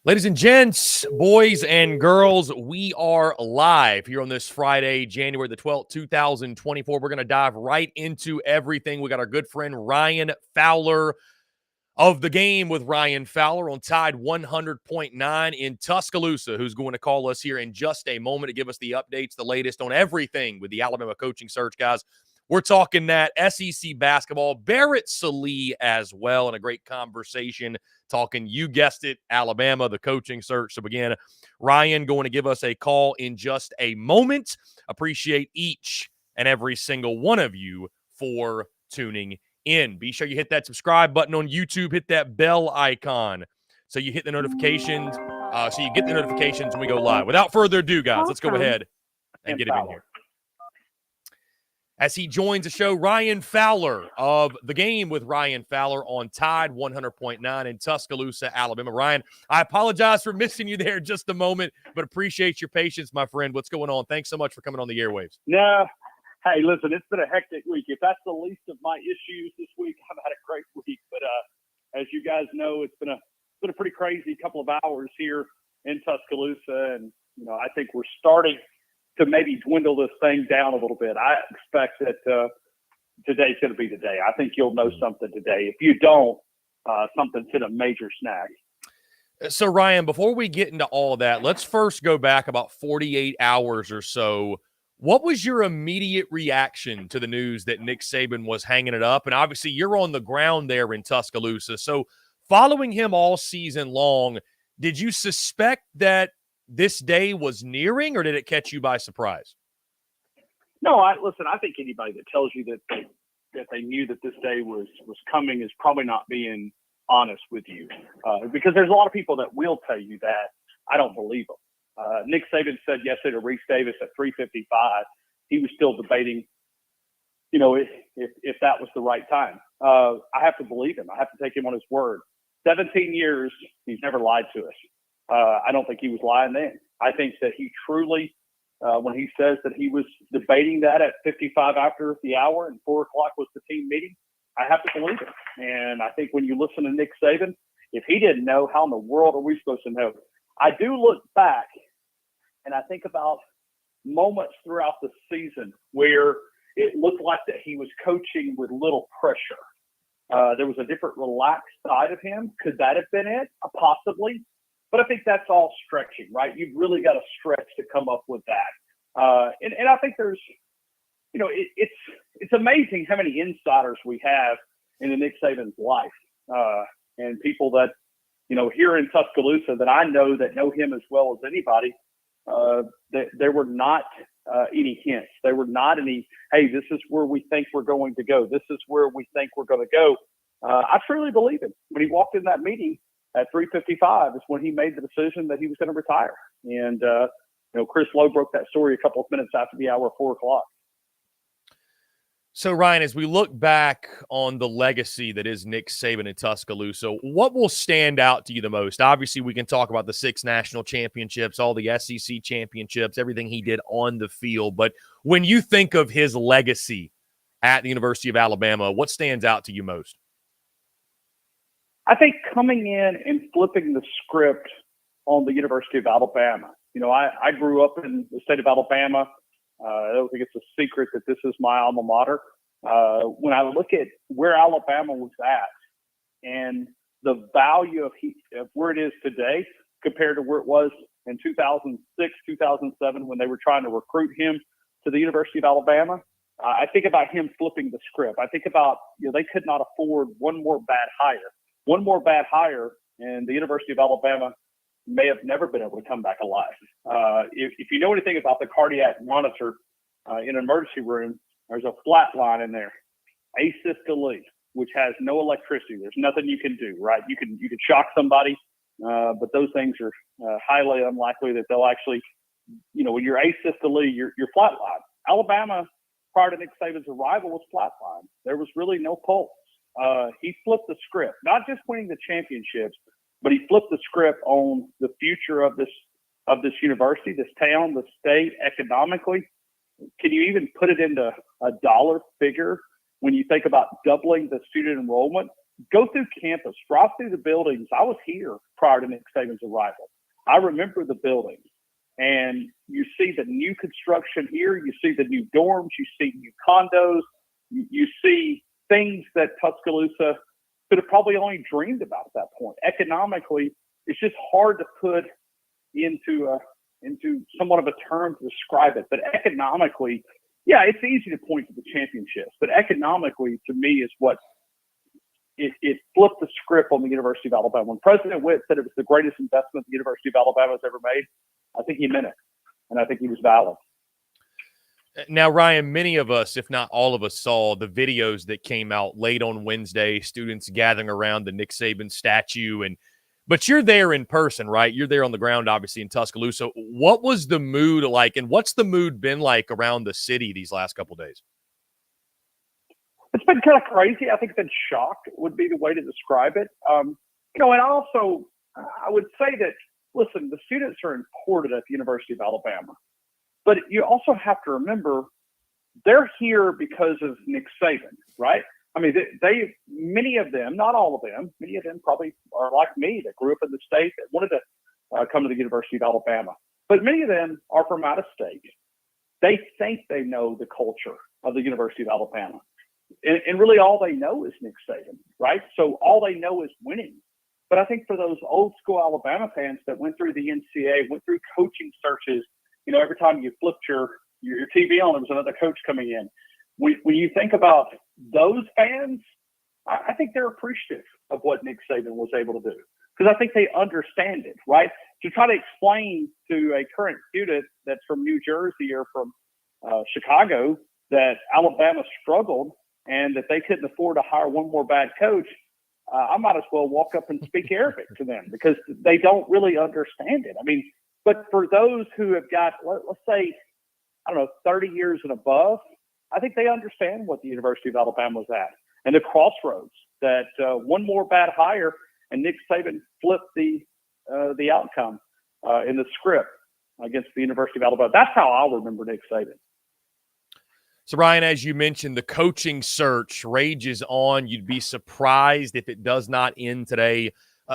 Ladies and gents, boys and girls, we are live here on this Friday, January the 12th, 2024. We're going to dive right into everything. We got our good friend Ryan Fowler of The Game with Ryan Fowler on Tide 100.9 in Tuscaloosa, who's going to call us here in just a moment to give us the updates, the latest on everything with the Alabama coaching search, guys. We're talking that SEC basketball, Barrett Sallee as well, and a great conversation talking, you guessed it, Alabama, the coaching search. So again, Ryan going to give us a call in just a moment. Appreciate each and every single one of you for tuning in. Be sure you hit that subscribe button on YouTube, hit that bell icon so you hit the notifications, so you get the notifications when we go live. Without further ado, guys, let's go ahead and get him in here. As he joins the show, Ryan Fowler of The Game with Ryan Fowler on Tide 100.9 in Tuscaloosa, Alabama. Ryan, I apologize for missing you there just a moment, but appreciate your patience, my friend. What's going on? Thanks so much for coming on the airwaves. No, hey, listen, it's been a hectic week. If that's the least of my issues this week, I've had a great week. But as you guys know, it's been a pretty crazy couple of hours here in Tuscaloosa, and I think we're starting to maybe dwindle this thing down a little bit. I expect that today's going to be the day. I think you'll know something today. If you don't, something's hit a major snag. So, Ryan, before we get into all of that, let's first go back about 48 hours or so. What was your immediate reaction to the news that Nick Saban was hanging it up? And obviously, you're on the ground there in Tuscaloosa. So, following him all season long, did you suspect that this day was nearing, or did it catch you by surprise? No, listen, I think anybody that tells you that they knew that this day was coming is probably not being honest with you, because there's a lot of people that will tell you that. I don't believe them. Nick Saban said yesterday to Reese Davis at 3:55, he was still debating, if that was the right time. I have to believe him. I have to take him on his word. 17 years, he's never lied to us. I don't think he was lying then. I think that he truly, when he says that he was debating that at 55 after the hour and 4 o'clock was the team meeting, I have to believe it. And I think when you listen to Nick Saban, if he didn't know, how in the world are we supposed to know? I do look back and I think about moments throughout the season where it looked like that he was coaching with little pressure. There was a different relaxed side of him. Could that have been it? Possibly. But I think that's all stretching, right? You've really got to stretch to come up with that. And I think there's, it's amazing how many insiders we have in Nick Saban's life, and people that, here in Tuscaloosa that I know that know him as well as anybody. There were not any hints. There were not any, hey, this is where we think we're going to go. This is where we think we're going to go. I truly believe him. When he walked in that meeting at 3:55 is when he made the decision that he was going to retire. And, Chris Lowe broke that story a couple of minutes after the hour of 4 o'clock. So, Ryan, as we look back on the legacy that is Nick Saban in Tuscaloosa, what will stand out to you the most? Obviously, we can talk about the 6 national championships, all the SEC championships, everything he did on the field. But when you think of his legacy at the University of Alabama, what stands out to you most? I think coming in and flipping the script on the University of Alabama. I grew up in the state of Alabama. I don't think it's a secret that this is my alma mater. When I look at where Alabama was at and the value of where it is today compared to where it was in 2006, 2007, when they were trying to recruit him to the University of Alabama, I think about him flipping the script. I think about, they could not afford one more bad hire. One more bad hire, and the University of Alabama may have never been able to come back alive. If you know anything about the cardiac monitor in an emergency room, there's a flat line in there, asystole, which has no electricity. There's nothing you can do, right? You can shock somebody, but those things are highly unlikely that they'll actually, when you're asystole, you're flatline. Alabama, prior to Nick Saban's arrival, was flatline. There was really no pulse. He flipped the script, not just winning the championships, but he flipped the script on the future of this university, this town, the state, economically. Can you even put it into a dollar figure when you think about doubling the student enrollment? Go through campus, drive through the buildings. I was here prior to Nick Saban's arrival. I remember the building, and you see the new construction here. You see the new dorms. You see new condos. You see things that Tuscaloosa could have probably only dreamed about at that point. Economically, it's just hard to put into somewhat of a term to describe it. But economically, yeah, it's easy to point to the championships. But economically, to me, is what it flipped the script on the University of Alabama. When President Witt said it was the greatest investment the University of Alabama has ever made, I think he meant it, and I think he was valid. Now, Ryan, many of us, if not all of us, saw the videos that came out late on Wednesday, students gathering around the Nick Saban statue. But you're there in person, right? You're there on the ground, obviously, in Tuscaloosa. What was the mood like, and what's the mood been like around the city these last couple of days? It's been kind of crazy. I think been shocked would be the way to describe it. And also, I would say that, listen, the students are important at the University of Alabama. But you also have to remember they're here because of Nick Saban, right? I mean, they many of them, not all of them, many of them probably are like me that grew up in the state that wanted to come to the University of Alabama. But many of them are from out of state. They think they know the culture of the University of Alabama. And really all they know is Nick Saban, right? So all they know is winning. But I think for those old school Alabama fans that went through the NCAA, went through coaching searches, every time you flipped your TV on, there was another coach coming in. When you think about those fans, I think they're appreciative of what Nick Saban was able to do because I think they understand it, right? To try to explain to a current student that's from New Jersey or from Chicago that Alabama struggled and that they couldn't afford to hire one more bad coach, I might as well walk up and speak Arabic to them because they don't really understand it. I mean, but for those who have got, let's say, 30 years and above, I think they understand what the University of Alabama was at and the crossroads that one more bad hire and Nick Saban flipped the outcome in the script against the University of Alabama. That's how I'll remember Nick Saban. So, Ryan, as you mentioned, the coaching search rages on. You'd be surprised if it does not end today.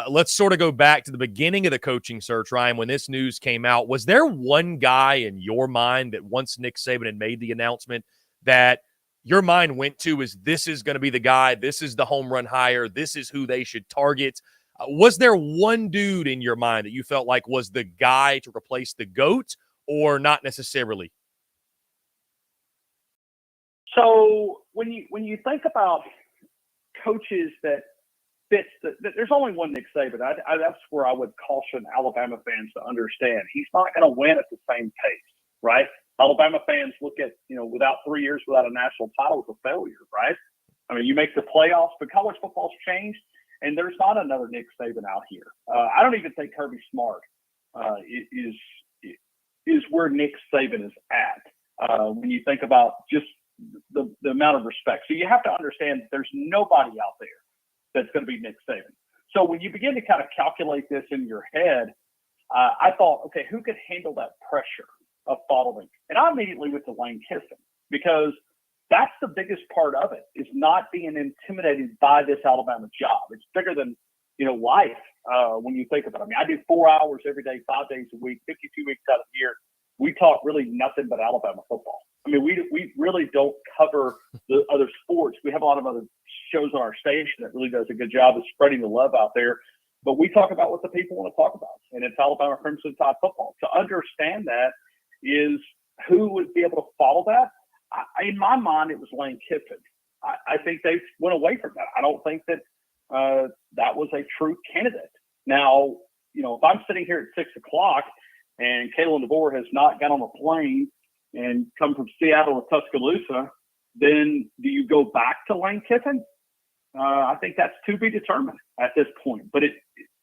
Let's sort of go back to the beginning of the coaching search, Ryan, when this news came out. Was there one guy in your mind that once Nick Saban had made the announcement that your mind went to is this is going to be the guy, this is the home run hire, this is who they should target? Was there one dude in your mind that you felt like was the guy to replace the GOAT or not necessarily? So when you think about coaches that fits there's only one Nick Saban. That's where I would caution Alabama fans to understand. He's not going to win at the same pace, right? Alabama fans look at, without 3 years without a national title as a failure, right? I mean, you make the playoffs, but college football's changed, and there's not another Nick Saban out here. I don't even think Kirby Smart is where Nick Saban is at when you think about just the amount of respect. So you have to understand there's nobody out there that's going to be Nick Saban. So when you begin to kind of calculate this in your head, I thought, okay, who could handle that pressure of following? And I immediately went to Lane Kiffin because that's the biggest part of it, is not being intimidated by this Alabama job. It's bigger than, life when you think about it. I mean, I do 4 hours every day, 5 days a week, 52 weeks out of the year. We talk really nothing but Alabama football. I mean, we really don't cover the other sports. We have a lot of other shows on our station that really does a good job of spreading the love out there. But we talk about what the people want to talk about, and it's Alabama Crimson Tide football. To understand that is who would be able to follow that. In my mind, it was Lane Kiffin. I think they went away from that. I don't think that that was a true candidate. Now, if I'm sitting here at 6 o'clock and Kalen DeVore has not got on a plane and come from Seattle to Tuscaloosa, then do you go back to Lane Kiffin? I think that's to be determined at this point. But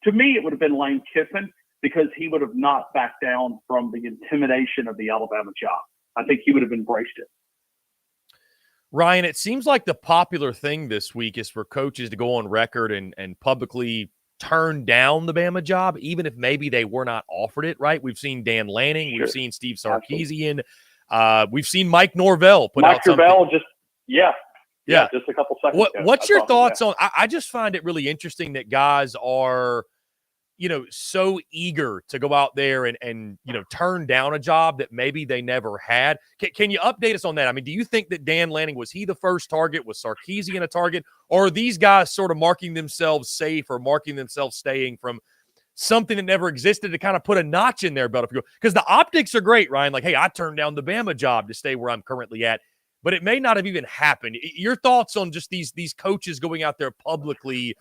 to me, it would have been Lane Kiffin because he would have not backed down from the intimidation of the Alabama job. I think he would have embraced it. Ryan, it seems like the popular thing this week is for coaches to go on record and publicly turn down the Bama job, even if maybe they were not offered it, right? We've seen Dan Lanning. Sure. We've seen Steve Sarkisian. We've seen Mike Norvell put out something. Norvell just a couple seconds ago. What's your thoughts on – I just find it really interesting that guys are so eager to go out there and turn down a job that maybe they never had. Can you update us on that? I mean, do you think that Dan Lanning, was he the first target? Was Sarkisian a target? Or are these guys sort of marking themselves safe or marking themselves staying from something that never existed to kind of put a notch in their belt? Because the optics are great, Ryan. Like, hey, I turned down the Bama job to stay where I'm currently at, but it may not have even happened. Your thoughts on just these coaches going out there publicly,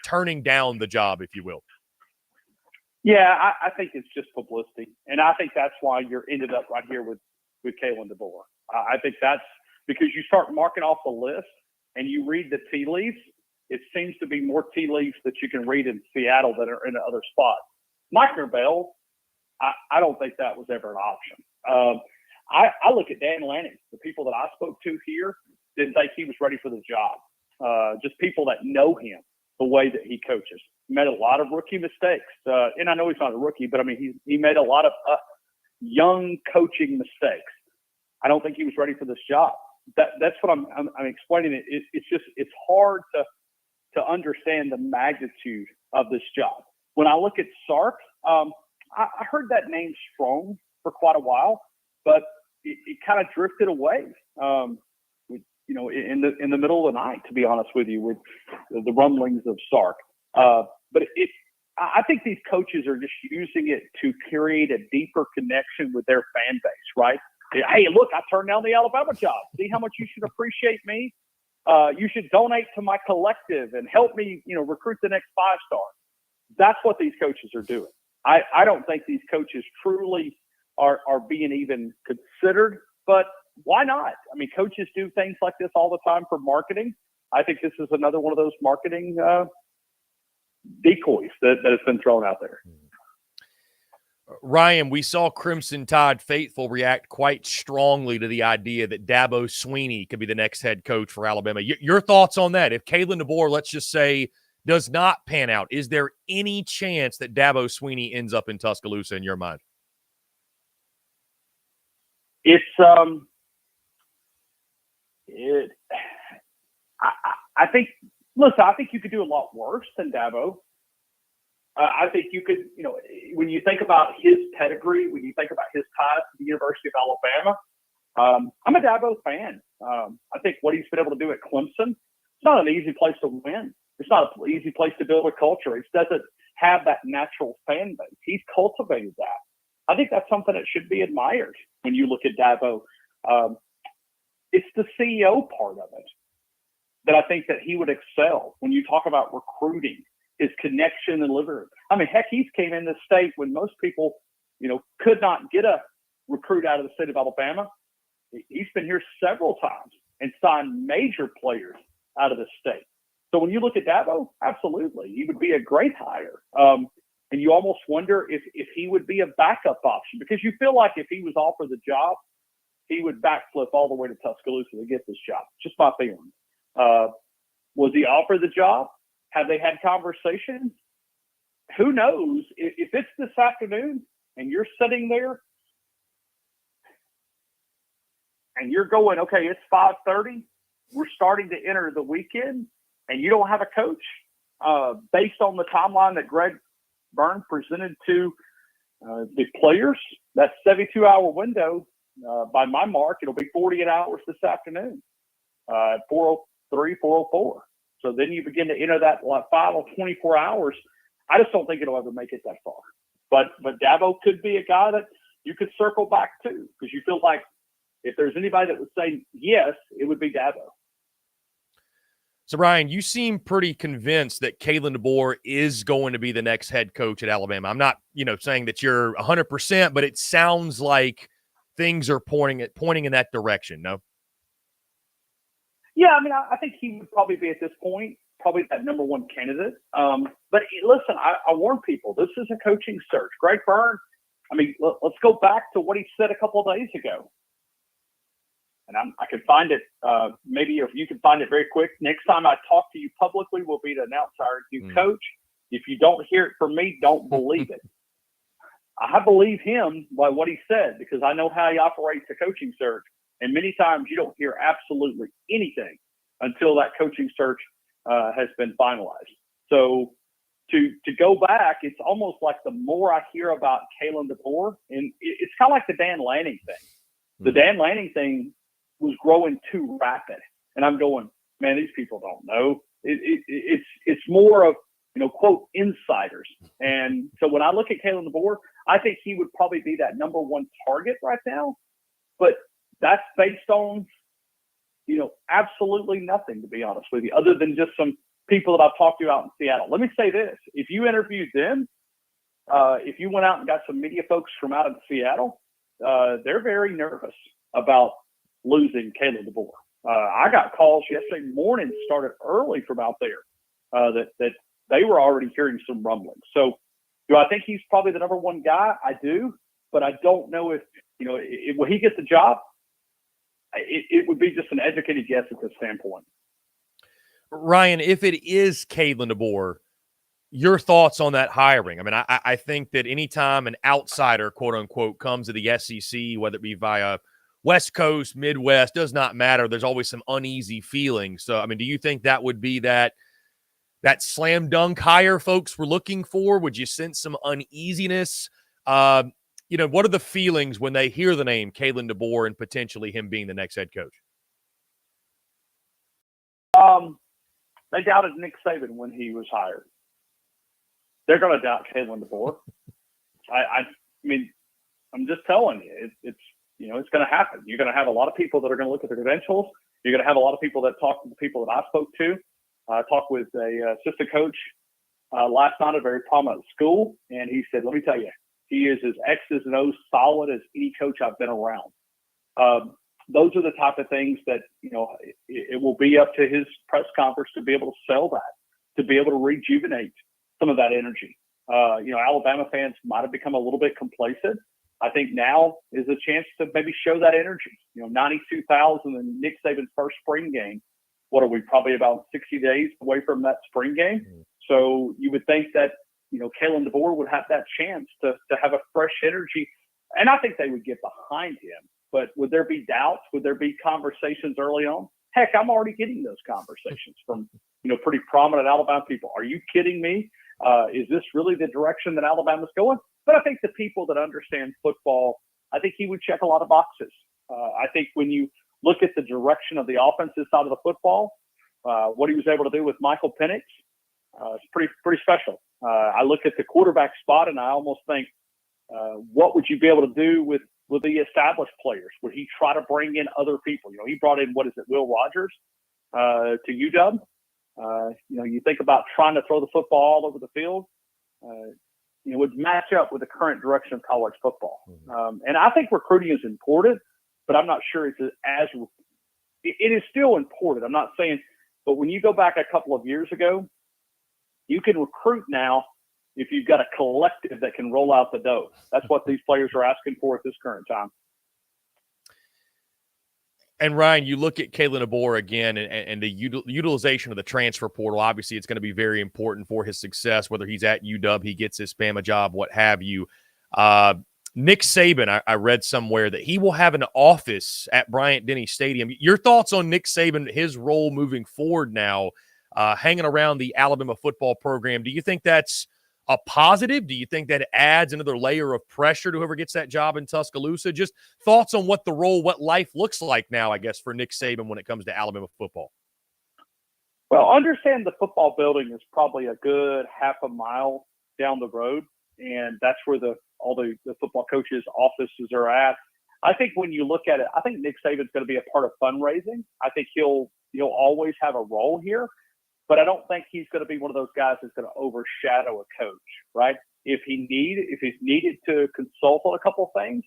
turning down the job, if you will? Yeah, I think it's just publicity, and I think that's why you're ended up right here with Kalen DeBoer. I think that's because you start marking off the list and you read the tea leaves. It seems to be more tea leaves that you can read in Seattle than are in other spots. Mike Norvell, I don't think that was ever an option. I look at Dan Lanning. The people that I spoke to here didn't think he was ready for the job. Just people that know him, the way that he coaches. He made a lot of rookie mistakes. And I know he's not a rookie, but I mean, he made a lot of young coaching mistakes. I don't think he was ready for this job. That's what I'm explaining. It's hard to understand the magnitude of this job. When I look at Sark, I heard that name strong for quite a while, but it kind of drifted away. In the middle of the night, to be honest with you, with the rumblings of Sark. But I think these coaches are just using it to create a deeper connection with their fan base, right? Hey, look, I turned down the Alabama job. See how much you should appreciate me? You should donate to my collective and help me, recruit the next 5-star. That's what these coaches are doing. I don't think these coaches truly are being even considered, but why not? I mean, coaches do things like this all the time for marketing. I think this is another one of those marketing decoys that has been thrown out there. Ryan, we saw Crimson Tide faithful react quite strongly to the idea that Dabo Swinney could be the next head coach for Alabama. Your thoughts on that? If Kalen DeBoer, let's just say, does not pan out, is there any chance that Dabo Swinney ends up in Tuscaloosa in your mind? It's I think you could do a lot worse than Dabo. I think you could, when you think about his pedigree, when you think about his ties to the University of Alabama, I'm a Dabo fan. I think what he's been able to do at Clemson, it's not an easy place to win. It's not an easy place to build a culture. It doesn't have that natural fan base. He's cultivated that. I think that's something that should be admired when you look at Dabo. It's the CEO part of it that I think that he would excel when you talk about recruiting, his connection and living room. I mean, heck, he's came in this state when most people, could not get a recruit out of the state of Alabama. He's been here several times and signed major players out of the state. So when you look at Dabo, absolutely, he would be a great hire. And you almost wonder if he would be a backup option, because you feel like if he was offered the job, he would backflip all the way to Tuscaloosa to get this job. Just my feeling. Was he offered the job? Have they had conversations? Who knows? If it's this afternoon and you're sitting there and you're going, okay, it's 5:30, we're starting to enter the weekend, and you don't have a coach, based on the timeline that Greg Byrne presented to the players, that 72-hour window, by my mark, it'll be 48 hours this afternoon, 4:03, 4:04. So then you begin to enter that final 24 hours. I just don't think it'll ever make it that far. But Dabo could be a guy that you could circle back to, because you feel like if there's anybody that would say yes, it would be Dabo. So, Ryan, you seem pretty convinced that Kalen DeBoer is going to be the next head coach at Alabama. I'm not, saying that you're 100%, but it sounds like things are pointing in that direction, no? Yeah, I mean, I think he would probably be at this point, probably that number one candidate. But listen, I warn people, this is a coaching search. Greg Byrne, I mean, let's go back to what he said a couple of days ago. And I can find it. Maybe if you can find it very quick. Next time I talk to you publicly will be to announce our new coach. If you don't hear it from me, don't believe it. I believe him by what he said, because I know how he operates a coaching search. And many times you don't hear absolutely anything until that coaching search has been finalized. So to go back, it's almost like the more I hear about Kalen DeBoer, and it's kind of like the Dan Lanning thing. The Dan Lanning thing was growing too rapid, and I'm going, man, these people don't know. It's more of, quote, insiders. And so when I look at Kalen DeBoer, I think he would probably be that number one target right now. But that's based on, absolutely nothing, to be honest with you, other than just some people that I've talked to out in Seattle. Let me say this. If you interviewed them, if you went out and got some media folks from out of Seattle, they're very nervous about losing Kalen DeBoer. I got calls yesterday morning, started early from out there, that they were already hearing some rumblings. So do I think he's probably the number one guy? I do, but I don't know if, will he get the job? It would be just an educated guess at this standpoint. Ryan, if it is Kalen DeBoer, your thoughts on that hiring? I mean, I think that anytime an outsider, quote unquote, comes to the SEC, whether it be via West Coast, Midwest, does not matter. There's always some uneasy feelings. So, I mean, do you think that would be that slam dunk hire folks were looking for? Would you sense some uneasiness? What are the feelings when they hear the name Kalen DeBoer and potentially him being the next head coach? They doubted Nick Saban when he was hired. They're going to doubt Kalen DeBoer. I mean, I'm just telling you, it's going to happen. You're going to have a lot of people that are going to look at the credentials. You're going to have a lot of people that talk to the people that I spoke to. I talked with a assistant coach last night at a very prominent school, and he said, let me tell you, he is as X's and O's solid as any coach I've been around. Those are the type of things that, it will be up to his press conference to be able to sell that, to be able to rejuvenate some of that energy. Alabama fans might have become a little bit complacent. I think now is a chance to maybe show that energy. 92,000 in Nick Saban's first spring game. What are we, probably about 60 days away from that spring game? So you would think that, Kalen DeBoer would have that chance to have a fresh energy. And I think they would get behind him. But would there be doubts? Would there be conversations early on? Heck, I'm already getting those conversations from, pretty prominent Alabama people. Are you kidding me? Is this really the direction that Alabama's going? But I think the people that understand football, I think he would check a lot of boxes. I think when you look at the direction of the offensive side of the football, what he was able to do with Michael Penix, it's pretty special. I look at the quarterback spot and I almost think, what would you be able to do with the established players? Would he try to bring in other people? He brought in, Will Rogers to UW. You think about trying to throw the football all over the field. Would match up with the current direction of college football. And I think recruiting is important, but I'm not sure it is still important. I'm not saying, but when you go back a couple of years ago, you can recruit now if you've got a collective that can roll out the dough. That's what these players are asking for at this current time. And Ryan, you look at Kalen DeBoer again and the utilization of the transfer portal. Obviously, it's going to be very important for his success, whether he's at UW, he gets his Bama job, what have you. Nick Saban, I read somewhere that he will have an office at Bryant-Denny Stadium. Your thoughts on Nick Saban, his role moving forward now, hanging around the Alabama football program? Do you think that's a positive? Do you think that adds another layer of pressure to whoever gets that job in Tuscaloosa? Just thoughts on what the role, what life looks like now, I guess, for Nick Saban when it comes to Alabama football. Well, understand the football building is probably a good half a mile down the road, and that's where all the football coaches' offices are at. I think when you look at it, I think Nick Saban's going to be a part of fundraising. I think he'll always have a role here. But I don't think he's going to be one of those guys that's going to overshadow a coach, right? If he's needed to consult on a couple of things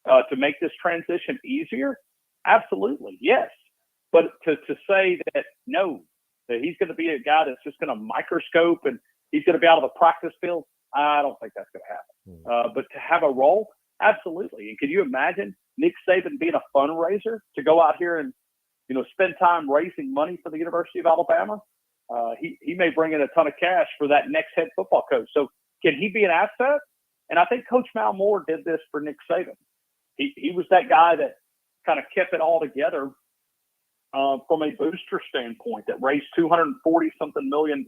to make this transition easier, absolutely, yes. But to say that no, that he's going to be a guy that's just going to microscope and he's going to be out of the practice field, I don't think that's going to happen. But to have a role, absolutely. And can you imagine Nick Saban being a fundraiser to go out here and spend time raising money for the University of Alabama? He may bring in a ton of cash for that next head football coach. So can he be an asset? And I think Coach Mal Moore did this for Nick Saban. He was that guy that kind of kept it all together from a booster standpoint that raised $240-something million.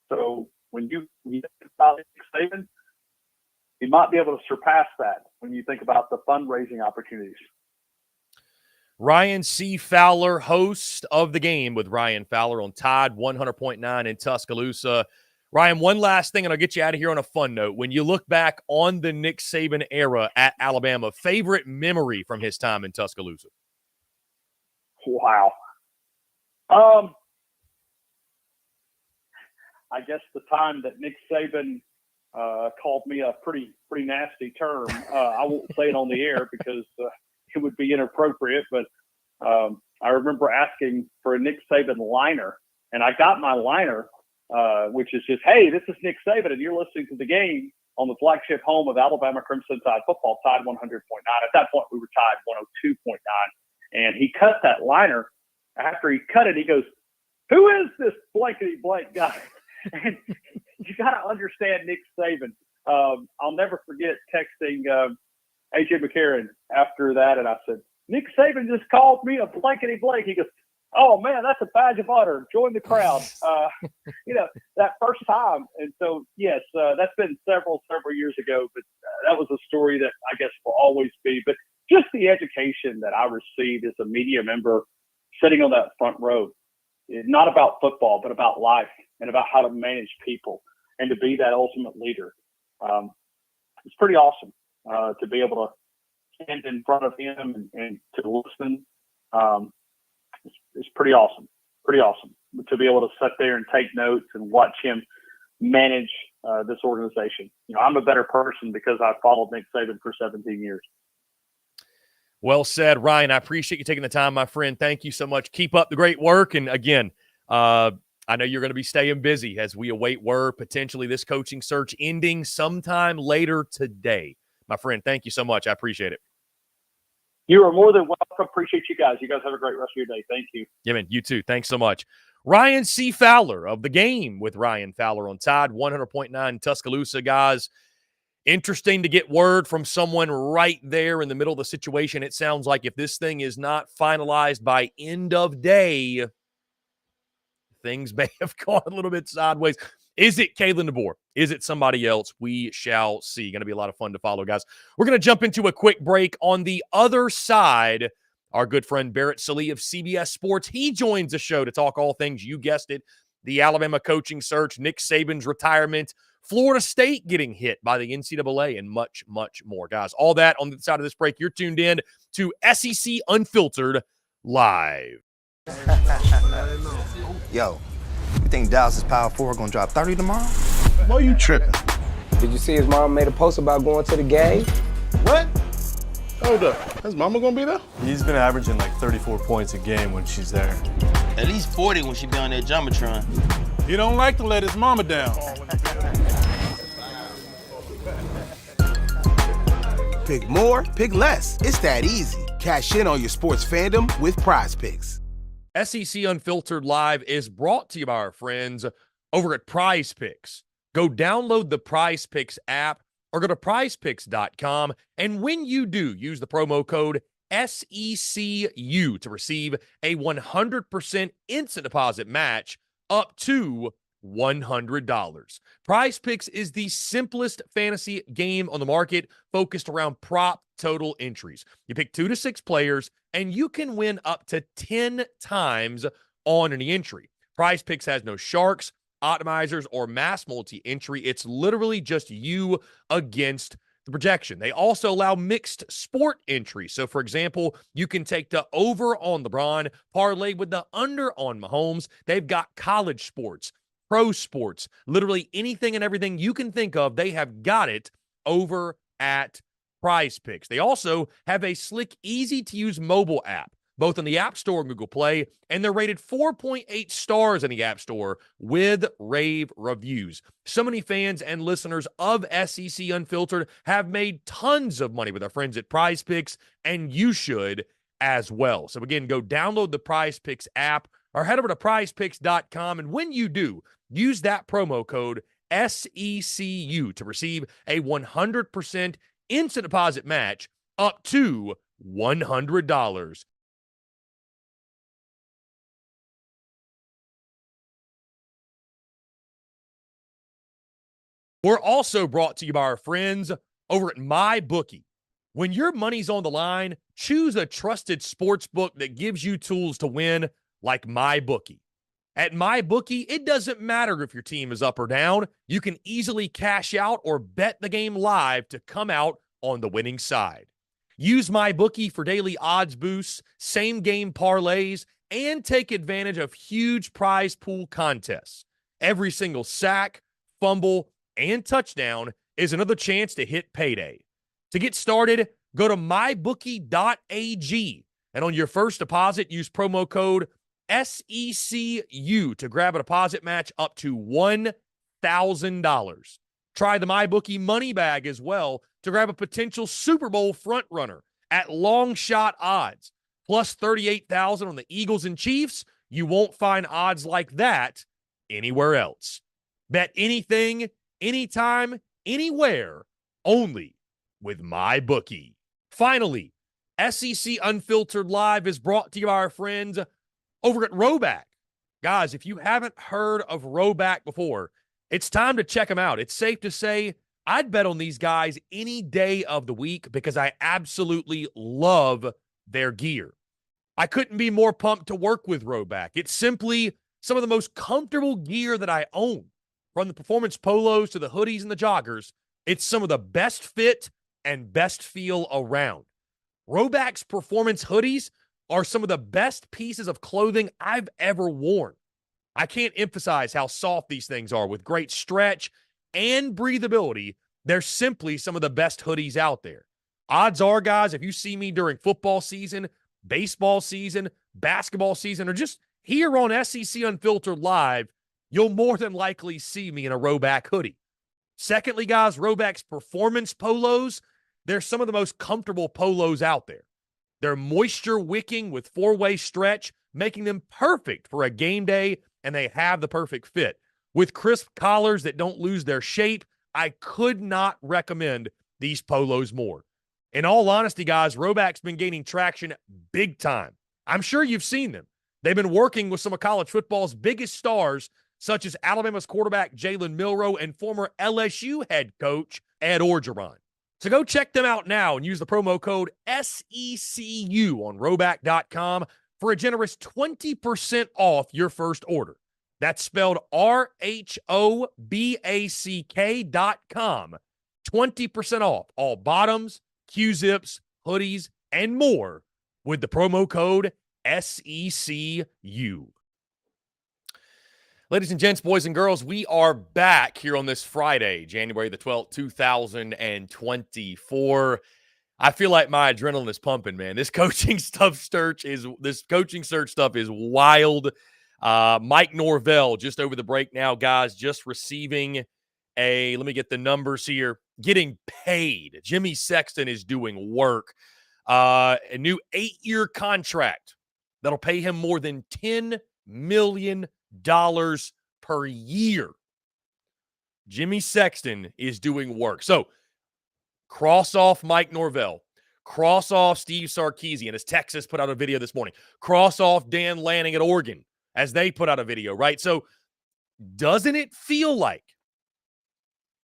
So when you think about Nick Saban, you might be able to surpass that when you think about the fundraising opportunities. Ryan C. Fowler, host of The Game with Ryan Fowler on Tide 100.9 in Tuscaloosa. Ryan, one last thing, and I'll get you out of here on a fun note. When you look back on the Nick Saban era at Alabama, favorite memory from his time in Tuscaloosa? Wow. I guess the time that Nick Saban called me a pretty nasty term. I won't say it on the air because it would be inappropriate, but I remember asking for a Nick Saban liner, and I got my liner, which is just, hey, this is Nick Saban, and you're listening to The Game on the flagship home of Alabama Crimson Tide football, Tide 100.9. At that point, we were Tide 102.9, and he cut that liner. After he cut it, he goes, who is this blankety blank guy? And you got to understand Nick Saban. I'll never forget texting A.J. McCarron after that, and I said, Nick Saban just called me a blankety blank. He goes, oh, man, that's a badge of honor. Join the crowd. That first time. And so, yes, that's been several years ago, but that was a story that I guess will always be. But just the education that I received as a media member sitting on that front row, not about football, but about life and about how to manage people and to be that ultimate leader. It's pretty awesome to be able to stand in front of him and to listen. It's pretty awesome to be able to sit there and take notes and watch him manage this organization. I'm a better person because I followed Nick Saban for 17 years. Well said, Ryan. I appreciate you taking the time, my friend. Thank you so much. Keep up the great work. And again, I know you're going to be staying busy as we await word, potentially this coaching search ending sometime later today. My friend, thank you so much. I appreciate it. You are more than welcome. Appreciate you guys. You guys have a great rest of your day. Thank you. Yeah, man. You too. Thanks so much. Ryan C. Fowler of The Game with Ryan Fowler on Tide 100.9 Tuscaloosa, guys. Interesting to get word from someone right there in the middle of the situation. It sounds like if this thing is not finalized by end of day, things may have gone a little bit sideways. Is it Kalen DeBoer? Is it somebody else? We shall see. Going to be a lot of fun to follow, guys. We're going to jump into a quick break. On the other side, our good friend Barrett Sallee of CBS Sports, he joins the show to talk all things, you guessed it, the Alabama coaching search, Nick Saban's retirement, Florida State getting hit by the NCAA, and much, much more, guys. All that on the side of this break. You're tuned in to SEC Unfiltered Live. Yo, you think Dallas' Power 4 gonna drop 30 tomorrow? Boy, you tripping. Did you see his mom made a post about going to the game? What? Hold up. His mama gonna be there? He's been averaging like 34 points a game when she's there. At least 40 when she be on that Jumbotron. He don't like to let his mama down. Pick more, pick less. It's that easy. Cash in on your sports fandom with Prize Picks. SEC Unfiltered Live is brought to you by our friends over at Prize Picks. Go download the Prize Picks app or go to prizepicks.com. And when you do, use the promo code SECU to receive a 100% instant deposit match up to $100. Prize Picks is the simplest fantasy game on the market, focused around prop total entries. You pick 2 to 6 players, and you can win up to 10 times on any entry. Prize Picks has no sharks, optimizers, or mass multi-entry. It's literally just you against the projection. They also allow mixed sport entries. So, for example, you can take the over on LeBron, parlay with the under on Mahomes. They've got college sports, pro sports, literally anything and everything you can think of. They have got it over at Prize Picks. They also have a slick, easy-to-use mobile app, both on the App Store and Google Play, and they're rated 4.8 stars in the App Store with rave reviews. So many fans and listeners of SEC Unfiltered have made tons of money with our friends at Prize Picks, and you should as well. So again, go download the Prize Picks app or head over to prizepicks.com, and when you do, use that promo code SECU to receive a 100% instant deposit match up to $100. We're also brought to you by our friends over at MyBookie. When your money's on the line, choose a trusted sports book that gives you tools to win, like MyBookie. At MyBookie, it doesn't matter if your team is up or down. You can easily cash out or bet the game live to come out on the winning side. Use MyBookie for daily odds boosts, same-game parlays, and take advantage of huge prize pool contests. Every single sack, fumble, and touchdown is another chance to hit payday. To get started, go to mybookie.ag, and on your first deposit, use promo code SECU to grab a deposit match up to $1,000. Try the MyBookie money bag as well to grab a potential Super Bowl frontrunner at long shot odds, plus 38,000 on the Eagles and Chiefs. You won't find odds like that anywhere else. Bet anything, anytime, anywhere, only with MyBookie. Finally, SEC Unfiltered Live is brought to you by our friends over at Roback. Guys, if you haven't heard of Roback before, it's time to check them out. It's safe to say I'd bet on these guys any day of the week because I absolutely love their gear. I couldn't be more pumped to work with Roback. It's simply some of the most comfortable gear that I own. From the performance polos to the hoodies and the joggers, it's some of the best fit and best feel around. Roback's performance hoodies are some of the best pieces of clothing I've ever worn. I can't emphasize how soft these things are with great stretch and breathability. They're simply some of the best hoodies out there. Odds are, guys, if you see me during football season, baseball season, basketball season, or just here on SEC Unfiltered Live, you'll more than likely see me in a Roback hoodie. Secondly, guys, Roback's performance polos, they're some of the most comfortable polos out there. They're moisture wicking with 4-way stretch, making them perfect for a game day, and they have the perfect fit. With crisp collars that don't lose their shape, I could not recommend these polos more. In all honesty, guys, Roback's been gaining traction big time. I'm sure you've seen them. They've been working with some of college football's biggest stars, such as Alabama's quarterback Jalen Milroe and former LSU head coach Ed Orgeron. So go check them out now and use the promo code SECU on Roback.com for a generous 20% off your first order. That's spelled RHOBACK.com. 20% off all bottoms, Q-zips, hoodies, and more with the promo code SECU. Ladies and gents, boys and girls, we are back here on this Friday, January the 12th, 2024. I feel like my adrenaline is pumping, man. This coaching search stuff is wild. Mike Norvell, just over the break now, guys, just receiving let me get the numbers here, getting paid. Jimmy Sexton is doing work. A new 8-year contract that'll pay him more than $10 million per year. Jimmy Sexton is doing work. So cross off Mike Norvell. Cross off Steve Sarkisian as Texas put out a video this morning. Cross off Dan Lanning at Oregon as they put out a video, right? So doesn't it feel like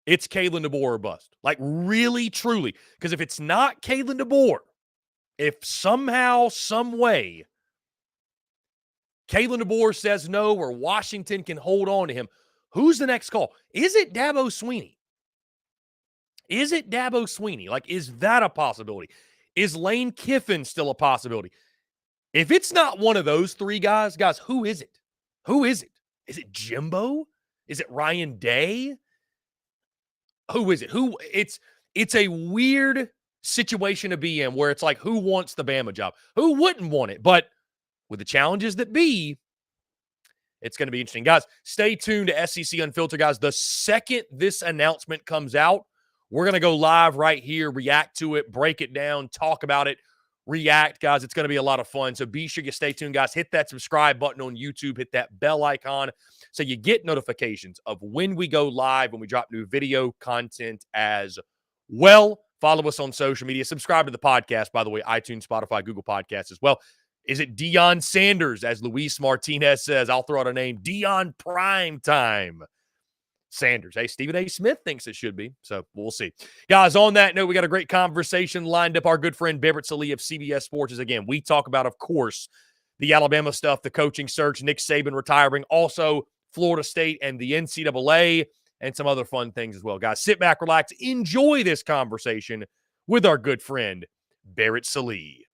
it's Kalen DeBoer or bust? Like really, truly. Because if it's not Kalen DeBoer, if somehow, some way, Kalen DeBoer says no or Washington can hold on to him, who's the next call? Is it Dabo Swinney? Is it Dabo Swinney? Like, is that a possibility? Is Lane Kiffin still a possibility? If it's not one of those three guys, who is it? Who is it? Is it Jimbo? Is it Ryan Day? Who is it? It's a weird situation to be in where it's like, who wants the Bama job? Who wouldn't want it? But with the challenges that be, it's going to be interesting. Guys, stay tuned to SEC Unfiltered, guys. The second this announcement comes out, we're going to go live right here, react to it, break it down, talk about it, react, guys. It's going to be a lot of fun. So be sure you stay tuned, guys. Hit that subscribe button on YouTube. Hit that bell icon so you get notifications of when we go live, when we drop new video content as well. Follow us on social media. Subscribe to the podcast, by the way, iTunes, Spotify, Google Podcasts as well. Is it Deion Sanders, as Luis Martinez says? I'll throw out a name, Deion Primetime. Sanders. Hey, Stephen A. Smith thinks it should be, so we'll see. Guys, on that note, we got a great conversation lined up. Our good friend Barrett Sallee of CBS Sports is, again, we talk about, of course, the Alabama stuff, the coaching search, Nick Saban retiring, also Florida State and the NCAA, and some other fun things as well. Guys, sit back, relax, enjoy this conversation with our good friend Barrett Sallee.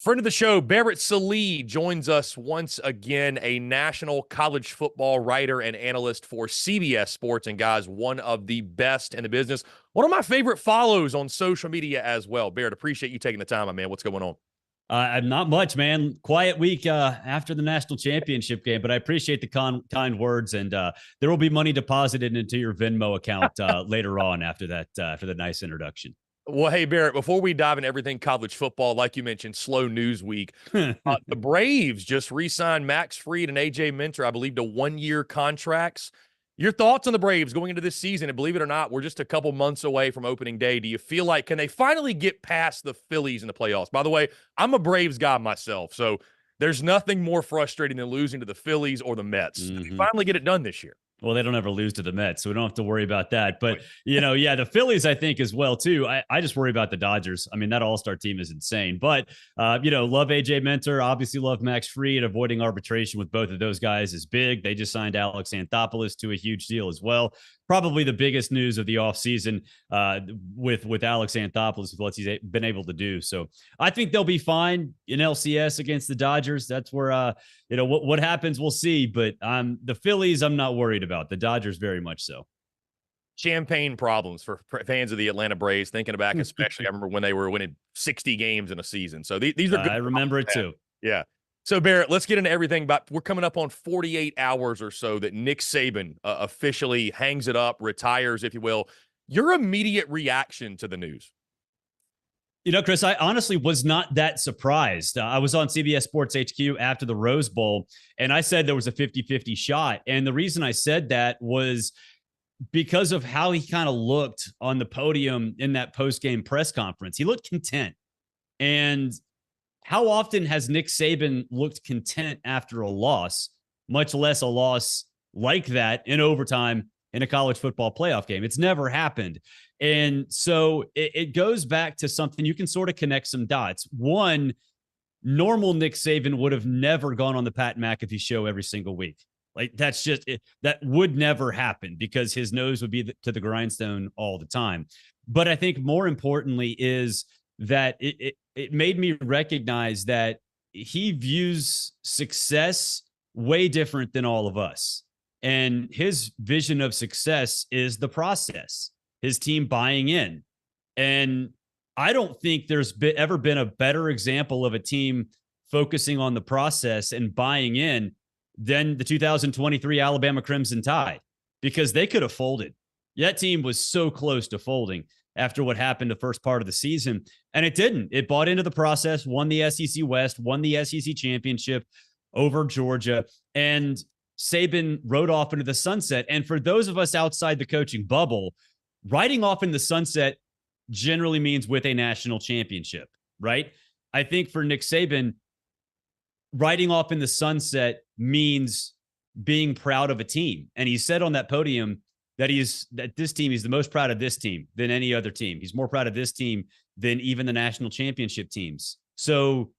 Friend of the show, Barrett Sallee, joins us once again, a national college football writer and analyst for CBS Sports. And guys, one of the best in the business. One of my favorite follows on social media as well. Barrett, appreciate you taking the time, my man. What's going on? Not much, man. Quiet week after the national championship game, but I appreciate the kind words, and there will be money deposited into your Venmo account later on after that, for the nice introduction. Well, hey, Barrett, before we dive into everything college football, like you mentioned, slow news week, the Braves just re-signed Max Fried and A.J. Minter, I believe, to one-year contracts. Your thoughts on the Braves going into this season? And believe it or not, we're just a couple months away from opening day. Do you feel like, can they finally get past the Phillies in the playoffs? By the way, I'm a Braves guy myself, so there's nothing more frustrating than losing to the Phillies or the Mets. Mm-hmm. Did they finally get it done this year? Well, they don't ever love to the Mets, so we don't have to worry about that. But, the Phillies, I think, as well, too. I just worry about the Dodgers. I mean, that all-star team is insane. But, love A.J. Minter, obviously love Max Fried. Avoiding arbitration with both of those guys is big. They just signed Alex Anthopoulos to a huge deal as well. Probably the biggest news of the offseason with Alex Anthopoulos, with what he's been able to do. So I think they'll be fine in LCS against the Dodgers. That's where, what happens, we'll see. But the Phillies, I'm not worried about. The Dodgers, very much so. Champagne problems for fans of the Atlanta Braves, thinking back, especially, I remember when they were winning 60 games in a season. So these are good. I remember it too. Yeah. So, Barrett, let's get into everything. But we're coming up on 48 hours or so that Nick Saban officially hangs it up, retires, if you will. Your immediate reaction to the news? Chris, I honestly was not that surprised. I was on CBS Sports HQ after the Rose Bowl, and I said there was a 50-50 shot. And the reason I said that was because of how he kind of looked on the podium in that post-game press conference. He looked content. And how often has Nick Saban looked content after a loss, much less a loss like that in overtime in a college football playoff game? It's never happened. And so it goes back to something you can sort of connect some dots. One, normal Nick Saban would have never gone on the Pat McAfee show every single week. Like, that's just it. That would never happen because his nose would be to the grindstone all the time. But I think more importantly is that it made me recognize that he views success way different than all of us. And his vision of success is the process, his team buying in. And I don't think there's ever been a better example of a team focusing on the process and buying in than the 2023 Alabama Crimson Tide, because they could have folded. That team was so close to folding after what happened the first part of the season, and it didn't. It bought into the process, won the SEC West, won the SEC championship over Georgia, and Saban rode off into the sunset. And for those of us outside the coaching bubble, riding off in the sunset generally means with a national championship, right? I think for Nick Saban, riding off in the sunset means being proud of a team. And he said on that podium that he's the most proud of this team than any other team. He's more proud of this team than even the national championship teams. So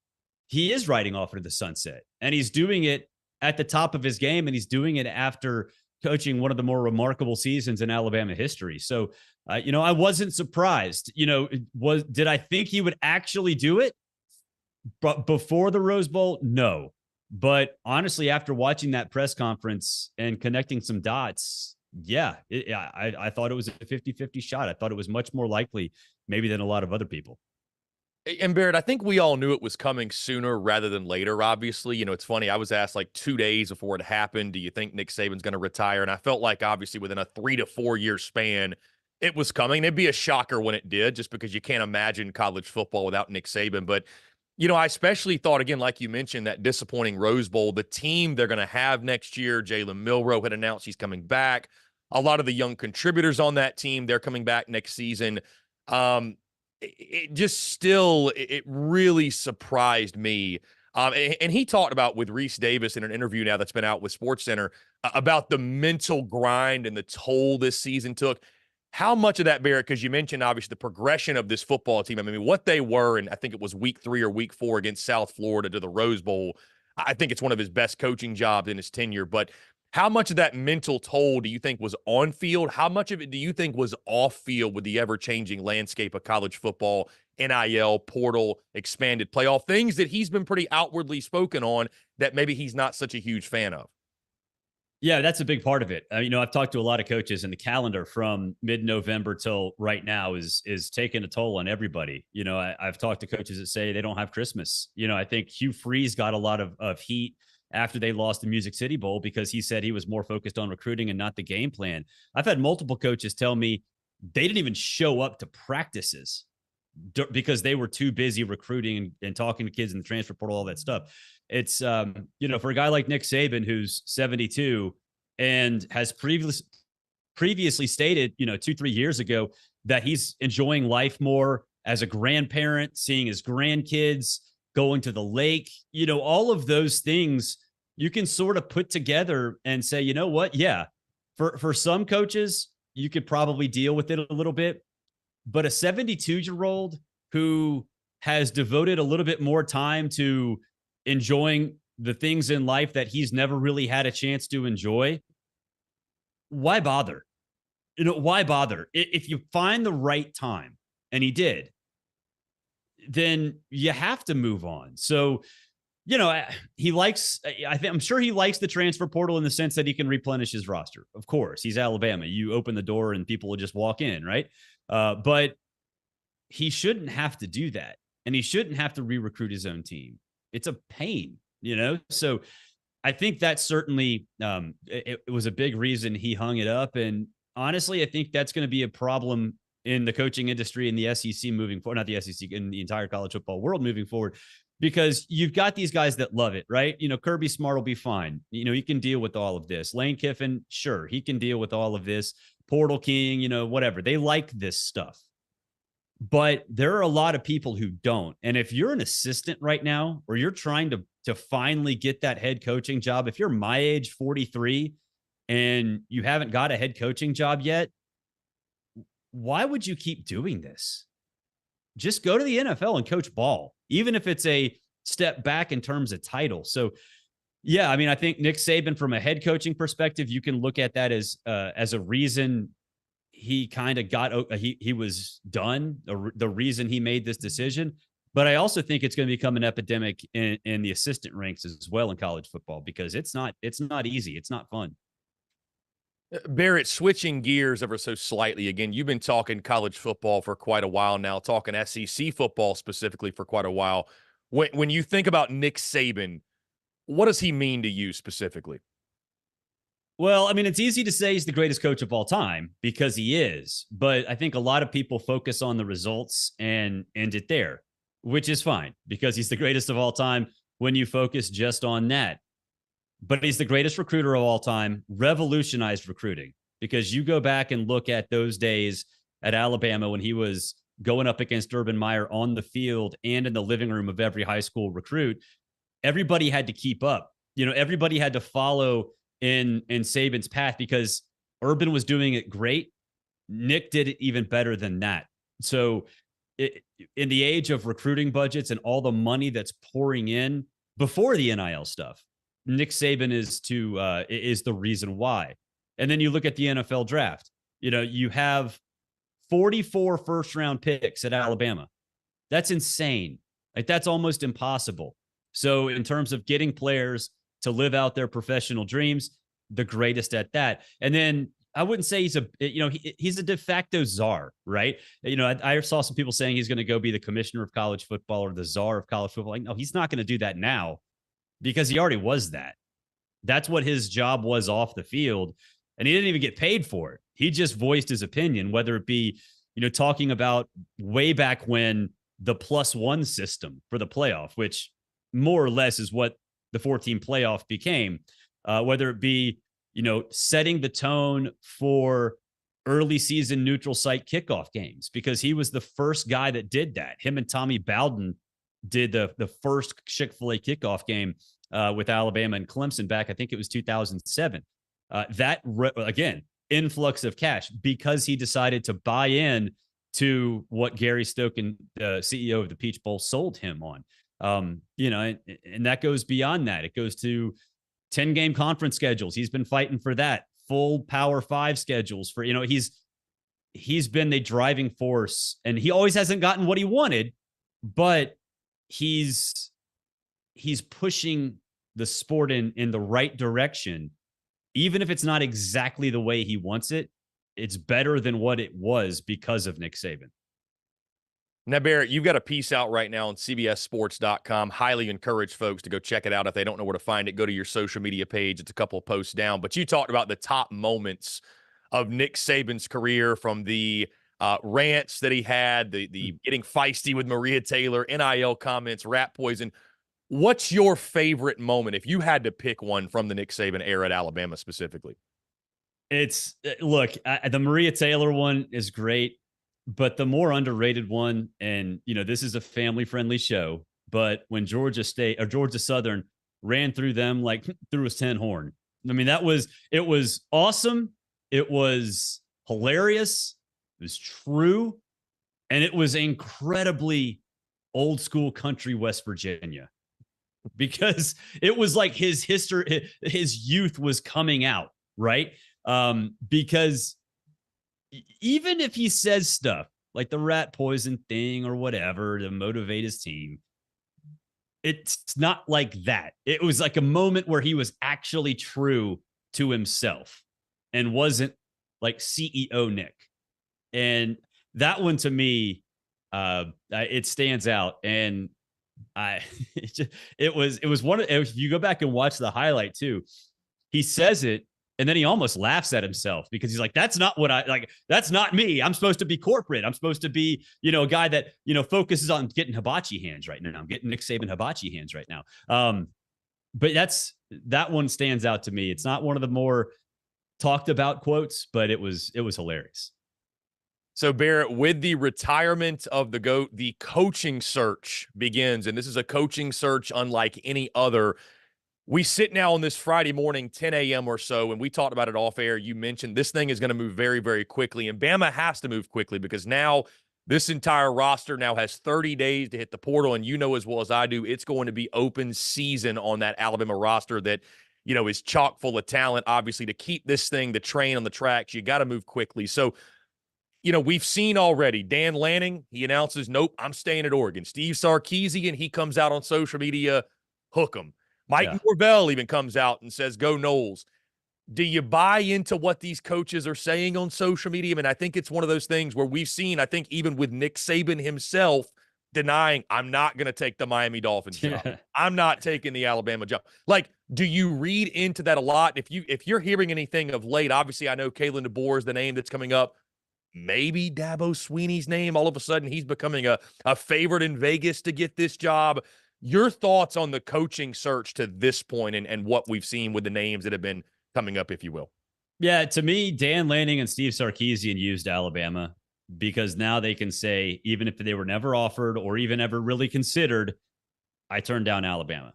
he is riding off into the sunset, and he's doing it at the top of his game, and he's doing it after coaching one of the more remarkable seasons in Alabama history. So, I wasn't surprised. Did I think he would actually do it? But before the Rose Bowl, no. But honestly, after watching that press conference and connecting some dots, yeah, I thought it was a 50-50 shot. I thought it was much more likely maybe than a lot of other people. And Barrett, I think we all knew it was coming sooner rather than later, obviously. It's funny. I was asked like 2 days before it happened, do you think Nick Saban's going to retire? And I felt like obviously within a 3 to 4 year span, it was coming. It'd be a shocker when it did, just because you can't imagine college football without Nick Saban. But I especially thought, again, like you mentioned, that disappointing Rose Bowl, the team they're going to have next year, Jalen Milroe had announced he's coming back. A lot of the young contributors on that team, they're coming back next season. It really surprised me And he talked about with Reese Davis in an interview now that's been out with SportsCenter about the mental grind and the toll this season took. How much of that, Barrett, because you mentioned obviously the progression of this football team. I mean, what they were, and I think it was week 3 or week 4 against South Florida to the Rose Bowl. I think it's one of his best coaching jobs in his tenure. But how much of that mental toll do you think was on field? How much of it do you think was off field with the ever-changing landscape of college football, NIL, portal, expanded playoff, things that he's been pretty outwardly spoken on that maybe he's not such a huge fan of? Yeah, that's a big part of it. I've talked to a lot of coaches, and the calendar from mid-November till right now is taking a toll on everybody. I've talked to coaches that say they don't have Christmas. I think Hugh Freeze got a lot of heat after they lost the Music City Bowl because he said he was more focused on recruiting and not the game plan. I've had multiple coaches tell me they didn't even show up to practices because they were too busy recruiting and talking to kids in the transfer portal, all that stuff. It's, for a guy like Nick Saban, who's 72 and has previously stated, 2-3 years ago, that he's enjoying life more as a grandparent, seeing his grandkids, going to the lake, all of those things you can sort of put together and say, you know what? Yeah, for some coaches, you could probably deal with it a little bit. But a 72-year-old who has devoted a little bit more time to enjoying the things in life that he's never really had a chance to enjoy, why bother? Why bother? If you find the right time, and he did, then you have to move on. So, I'm sure he likes the transfer portal in the sense that he can replenish his roster. Of course, he's Alabama. You open the door and people will just walk in, right? But he shouldn't have to do that. And he shouldn't have to re-recruit his own team. It's a pain, So I think that certainly it was a big reason he hung it up. And honestly, I think that's going to be a problem in the coaching industry in the SEC moving forward, not the SEC, in the entire college football world moving forward, because you've got these guys that love it, right? Kirby Smart will be fine. He can deal with all of this. Lane Kiffin, sure, he can deal with all of this. Portal King, whatever. They like this stuff. But there are a lot of people who don't. And if you're an assistant right now, or you're trying to finally get that head coaching job, if you're my age, 43, and you haven't got a head coaching job yet, why would you keep doing this? Just go to the NFL and coach ball, even if it's a step back in terms of title. So, yeah, I think Nick Saban, from a head coaching perspective, you can look at that as a reason he kind of he was done, the reason he made this decision. But I also think it's going to become an epidemic in the assistant ranks as well in college football, because it's not easy. It's not fun. Barrett, switching gears ever so slightly again, you've been talking college football for quite a while now, talking SEC football specifically for quite a while. When you think about Nick Saban, what does he mean to you specifically? Well, it's easy to say he's the greatest coach of all time because he is, but I think a lot of people focus on the results and end it there, which is fine because he's the greatest of all time when you focus just on that. But he's the greatest recruiter of all time, revolutionized recruiting, because you go back and look at those days at Alabama when he was going up against Urban Meyer on the field and in the living room of every high school recruit. Everybody had to keep up. Everybody had to follow in Saban's path because Urban was doing it great. Nick did it even better than that. So in the age of recruiting budgets and all the money that's pouring in before the NIL stuff, Nick Saban is the reason why. And then you look at the NFL draft. You have 44 first-round picks at Alabama. That's insane. That's almost impossible. So in terms of getting players to live out their professional dreams, the greatest at that. And then I wouldn't say he's a de facto czar, right? I saw some people saying he's going to go be the commissioner of college football or the czar of college football. No, he's not going to do that now, because he already was that. That's what his job was off the field. And he didn't even get paid for it. He just voiced his opinion, whether it be, talking about way back when the +1 system for the playoff, which more or less is what the 14 playoff became, whether it be, setting the tone for early season neutral site kickoff games, because he was the first guy that did that. Him and Tommy Bowden did the first Chick-fil-A kickoff game with Alabama and Clemson back, I think it was 2007. Again, influx of cash because he decided to buy in to what Gary Stokan, the CEO of the Peach Bowl, sold him on. And that goes beyond that. It goes to 10-game conference schedules. He's been fighting for that. Full Power 5 schedules for, he's been the driving force, and he always hasn't gotten what he wanted, but he's pushing the sport in the right direction. Even if it's not exactly the way he wants it, it's better than what it was because of Nick Saban. Now, Barrett, you've got a piece out right now on CBSSports.com. Highly encourage folks to go check it out. If they don't know where to find it, go to your social media page. It's a couple of posts down. But you talked about the top moments of Nick Saban's career, from the rants that he had, the getting feisty with Maria Taylor, NIL comments, rat poison. What's your favorite moment, if you had to pick one from the Nick Saban era at Alabama specifically? The Maria Taylor one is great. But the more underrated one, and this is a family-friendly show, but when Georgia Southern ran through them like through his tin horn. I mean, it was awesome. It was hilarious. It was true. And it was incredibly old school country West Virginia, because it was like his history, his youth was coming out, right? Because even if he says stuff like the rat poison thing or whatever to motivate his team, it's not like that. It was like a moment where he was actually true to himself and wasn't like CEO Nick. And that one, to me, it stands out. And it was one of, if you go back and watch the highlight too, he says it, and then he almost laughs at himself because he's like, that's not what that's not me. I'm supposed to be corporate. I'm supposed to be, a guy that, focuses on getting hibachi hands right now. I'm getting Nick Saban hibachi hands right now. But that one stands out to me. It's not one of the more talked about quotes, but it was hilarious. So, Barrett, with the retirement of the GOAT, the coaching search begins, and this is a coaching search unlike any other. We sit now on this Friday morning, 10 a.m. or so, and we talked about it off air. You mentioned this thing is going to move very, very quickly, and Bama has to move quickly because now this entire roster now has 30 days to hit the portal, and as well as I do, it's going to be open season on that Alabama roster that, is chock full of talent. Obviously, to keep this thing, the train on the tracks, you got to move quickly. So, we've seen already Dan Lanning, he announces, nope, I'm staying at Oregon. Steve Sarkisian, he comes out on social media, hook 'em. Mike Norvell even comes out and says, go Noles. Do you buy into what these coaches are saying on social media? I mean, I think it's one of those things where we've seen, I think even with Nick Saban himself denying, I'm not going to take the Miami Dolphins job. I'm not taking the Alabama job. Like, do you read into that a lot? If you're hearing anything of late, obviously I know Kalen DeBoer is the name that's coming up. Maybe Dabo Sweeney's name. All of a sudden he's becoming a favorite in Vegas to get this job. Your thoughts on the coaching search to this point and what we've seen with the names that have been coming up, if you will? Yeah, to me, Dan Lanning and Steve Sarkisian used Alabama because now they can say, even if they were never offered or even ever really considered, I turned down Alabama.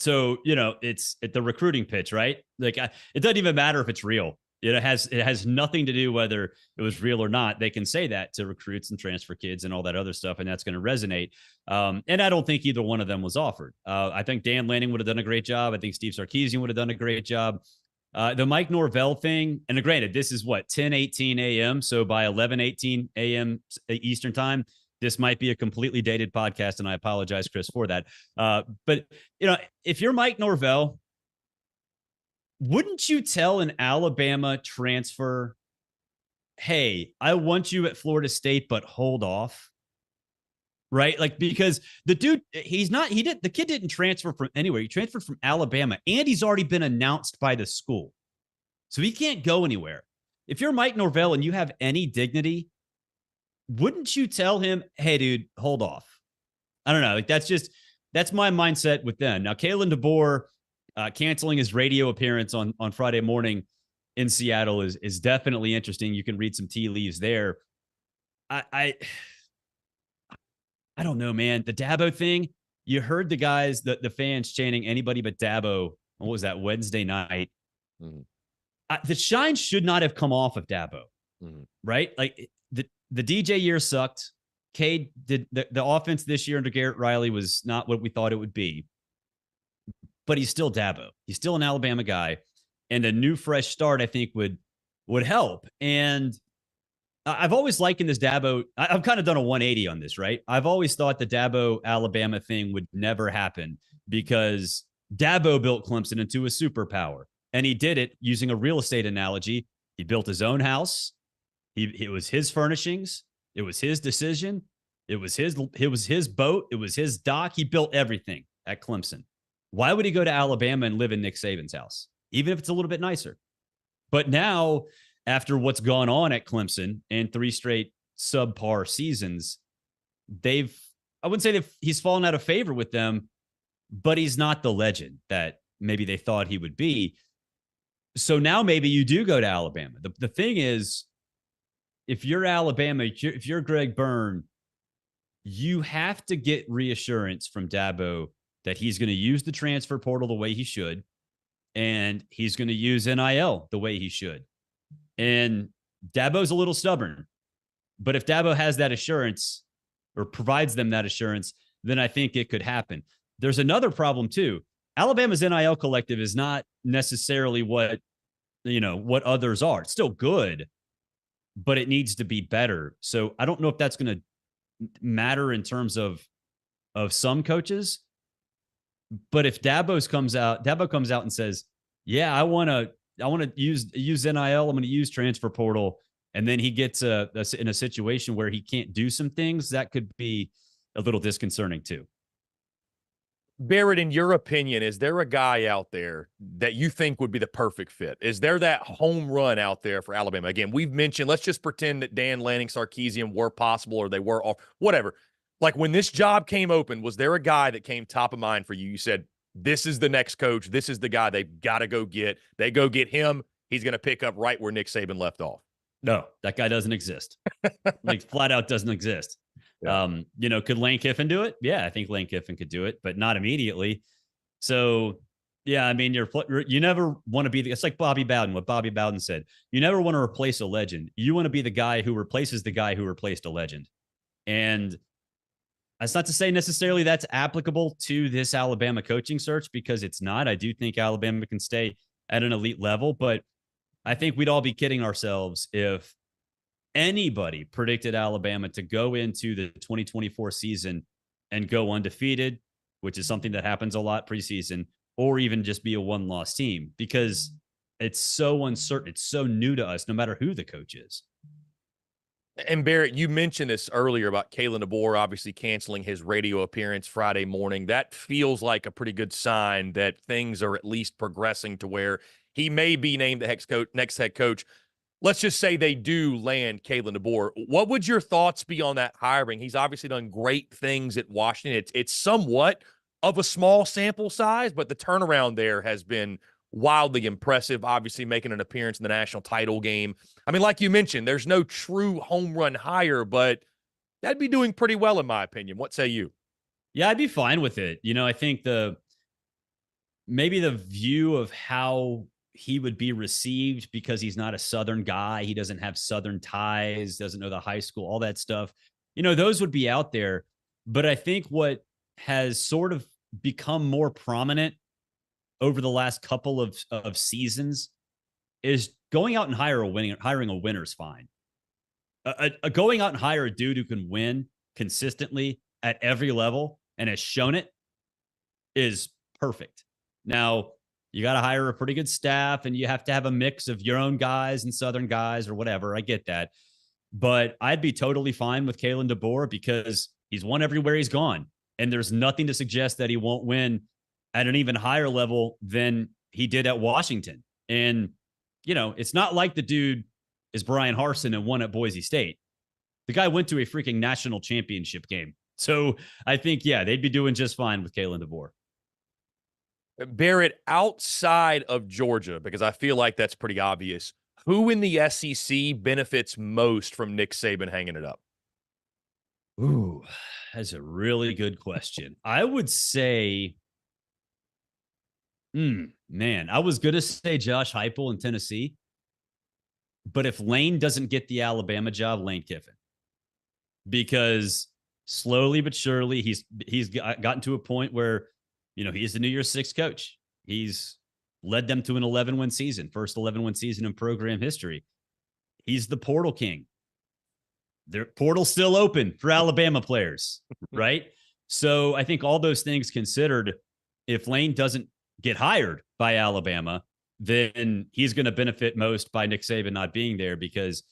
So, it's the recruiting pitch, right? Like, it doesn't even matter if it's real. It has nothing to do whether it was real or not. They can say that to recruits and transfer kids and all that other stuff, and that's going to resonate. And I don't think either one of them was offered. I think Dan Lanning would have done a great job. I think Steve Sarkisian would have done a great job. The Mike Norvell thing, and granted, this is 10:18 a.m. So by 11:18 a.m. Eastern time, this might be a completely dated podcast, and I apologize, Chris, for that. But if you're Mike Norvell, wouldn't you tell an Alabama transfer, hey, I want you at Florida State, but hold off? Right? Like, because the dude, the kid didn't transfer from anywhere. He transferred from Alabama, and he's already been announced by the school. So he can't go anywhere. If you're Mike Norvell and you have any dignity, wouldn't you tell him, hey, dude, hold off? I don't know. Like, that's my mindset with them. Now, Kalen DeBoer, canceling his radio appearance on Friday morning in Seattle is definitely interesting. You can read some tea leaves there. I I don't know, man. The Dabo thing, you heard the guys, the fans chanting anybody but Dabo. What was that, Wednesday night? Mm-hmm. The shine should not have come off of Dabo, right? Like the DJ year sucked. Cade did the offense this year under Garrett Riley was not what we thought it would be, but he's still Dabo. He's still an Alabama guy, and a new fresh start I think would help. And I've always likened this Dabo. I've kind of done a 180 on this, right? I've always thought the Dabo Alabama thing would never happen because Dabo built Clemson into a superpower. And he did it using a real estate analogy. He built his own house. It was his furnishings. It was his decision. It was his boat. It was his dock. He built everything at Clemson. Why would he go to Alabama and live in Nick Saban's house, even if it's a little bit nicer? But now, after what's gone on at Clemson and 3 straight subpar seasons, I wouldn't say that he's fallen out of favor with them, but he's not the legend that maybe they thought he would be. So now maybe you do go to Alabama. The thing is, if you're Alabama, if you're Greg Byrne, you have to get reassurance from Dabo that he's going to use the transfer portal the way he should, and he's going to use NIL the way he should. And Dabo's a little stubborn, but if Dabo has that assurance or provides them that assurance, then I think it could happen. There's another problem too. Alabama's NIL collective is not necessarily what others are. It's still good, but it needs to be better. So I don't know if that's going to matter in terms of some coaches. But if Dabo comes out and says, "Yeah, I want to use NIL. I'm going to use transfer portal," and then he gets in a situation where he can't do some things, that could be a little disconcerting too. Barrett, in your opinion, is there a guy out there that you think would be the perfect fit? Is there that home run out there for Alabama? Again, we've mentioned, let's just pretend that Dan Lanning, Sarkisian were possible or they were off, whatever. Like when this job came open, was there a guy that came top of mind for you? You said, this is the next coach. This is the guy they've got to go get. They go get him. He's going to pick up right where Nick Saban left off. No, that guy doesn't exist. Like flat out doesn't exist. Yeah. Could Lane Kiffin do it? Yeah, I think Lane Kiffin could do it, but not immediately. So, yeah, I mean, you never want to be it's like Bobby Bowden, what Bobby Bowden said. You never want to replace a legend. You want to be the guy who replaces the guy who replaced a legend. And that's not to say necessarily that's applicable to this Alabama coaching search, because it's not. I do think Alabama can stay at an elite level, but I think we'd all be kidding ourselves if anybody predicted Alabama to go into the 2024 season and go undefeated, which is something that happens a lot preseason, or even just be a one-loss team, because it's so uncertain. It's so new to us, no matter who the coach is. And Barrett, you mentioned this earlier about Kalen DeBoer obviously canceling his radio appearance Friday morning. That feels like a pretty good sign that things are at least progressing to where he may be named the next head coach. Let's just say they do land Kalen DeBoer. What would your thoughts be on that hiring? He's obviously done great things at Washington. It's somewhat of a small sample size, but the turnaround there has been wildly impressive, obviously making an appearance in the national title game. I mean, like you mentioned, there's no true home run hire, but that'd be doing pretty well in my opinion. What say you? Yeah, I'd be fine with it. I think maybe the view of how he would be received, because he's not a Southern guy, he doesn't have Southern ties, doesn't know the high school, all that stuff, those would be out there. But I think what has sort of become more prominent over the last couple of seasons is going out and hiring a winner is fine. Going out and hire a dude who can win consistently at every level and has shown it is perfect. Now, you got to hire a pretty good staff, and you have to have a mix of your own guys and Southern guys or whatever. I get that. But I'd be totally fine with Kalen DeBoer because he's won everywhere he's gone. And there's nothing to suggest that he won't win at an even higher level than he did at Washington. And, it's not like the dude is Brian Harsin and won at Boise State. The guy went to a freaking national championship game. So I think, yeah, they'd be doing just fine with Kalen DeBoer. Barrett, outside of Georgia, because I feel like that's pretty obvious, who in the SEC benefits most from Nick Saban hanging it up? Ooh, That's a really good question. I would say, man, I was going to say Josh Heupel in Tennessee, but if Lane doesn't get the Alabama job, Lane Kiffin, because slowly but surely he's gotten to a point where, he's the New Year's Six coach. He's led them to an 11-win season, first 11-win season in program history. He's the portal king. Their portal's still open for Alabama players, right? So I think all those things considered, if Lane doesn't get hired by Alabama, then he's going to benefit most by Nick Saban not being there, because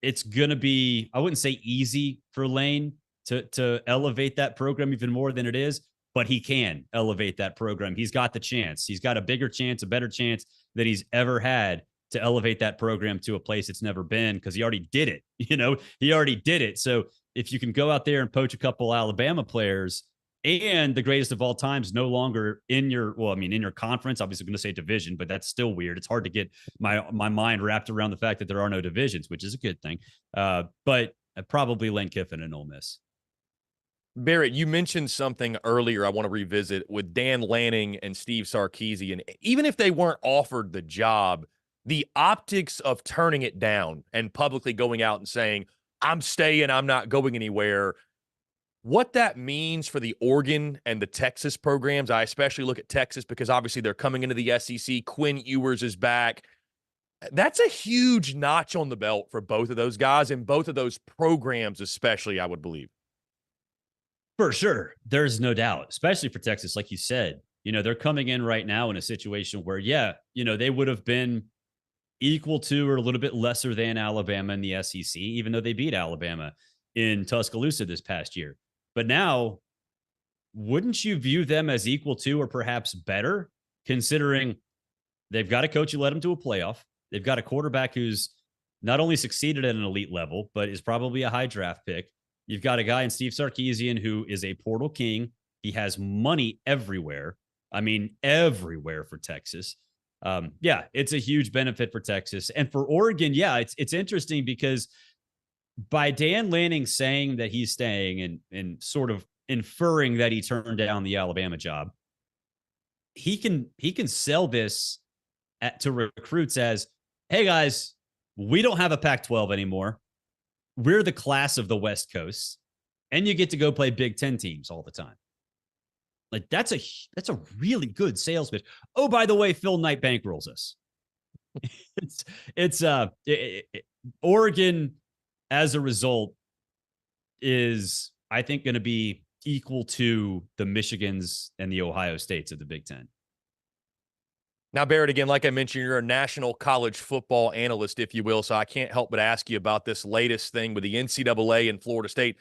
it's going to be, I wouldn't say easy for Lane to elevate that program even more than it is, but he can elevate that program. He's got the chance. He's got a bigger chance, a better chance that he's ever had to elevate that program to a place it's never been, because he already did it. He already did it. So if you can go out there and poach a couple Alabama players, and the greatest of all time is no longer in your conference, obviously I'm going to say division, but that's still weird. It's hard to get my mind wrapped around the fact that there are no divisions, which is a good thing. But probably Lane Kiffin and Ole Miss. Barrett, you mentioned something earlier I want to revisit with Dan Lanning and Steve Sarkisian. Even if they weren't offered the job, the optics of turning it down and publicly going out and saying, I'm staying, I'm not going anywhere, what that means for the Oregon and the Texas programs. I especially look at Texas because obviously they're coming into the SEC. Quinn Ewers is back. That's a huge notch on the belt for both of those guys and both of those programs, especially, I would believe. For sure. There's no doubt, especially for Texas. Like you said, they're coming in right now in a situation where, they would have been equal to or a little bit lesser than Alabama in the SEC, even though they beat Alabama in Tuscaloosa this past year. But now, wouldn't you view them as equal to or perhaps better, considering they've got a coach who led them to a playoff? They've got a quarterback who's not only succeeded at an elite level, but is probably a high draft pick. You've got a guy in Steve Sarkisian who is a portal king. He has money everywhere. I mean, everywhere for Texas. It's a huge benefit for Texas. And for Oregon, it's interesting because by Dan Lanning saying that he's staying and sort of inferring that he turned down the Alabama job, he can sell this to recruits as, hey guys, we don't have a Pac-12 anymore. We're the class of the West Coast, and you get to go play Big Ten teams all the time. Like that's a really good sales pitch. Oh, by the way, Phil Knight bankrolls us. Oregon, as a result, is, I think, going to be equal to the Michigans and the Ohio States of the Big Ten. Now, Barrett, again, like I mentioned, you're a national college football analyst, if you will, so I can't help but ask you about this latest thing with the NCAA and Florida State.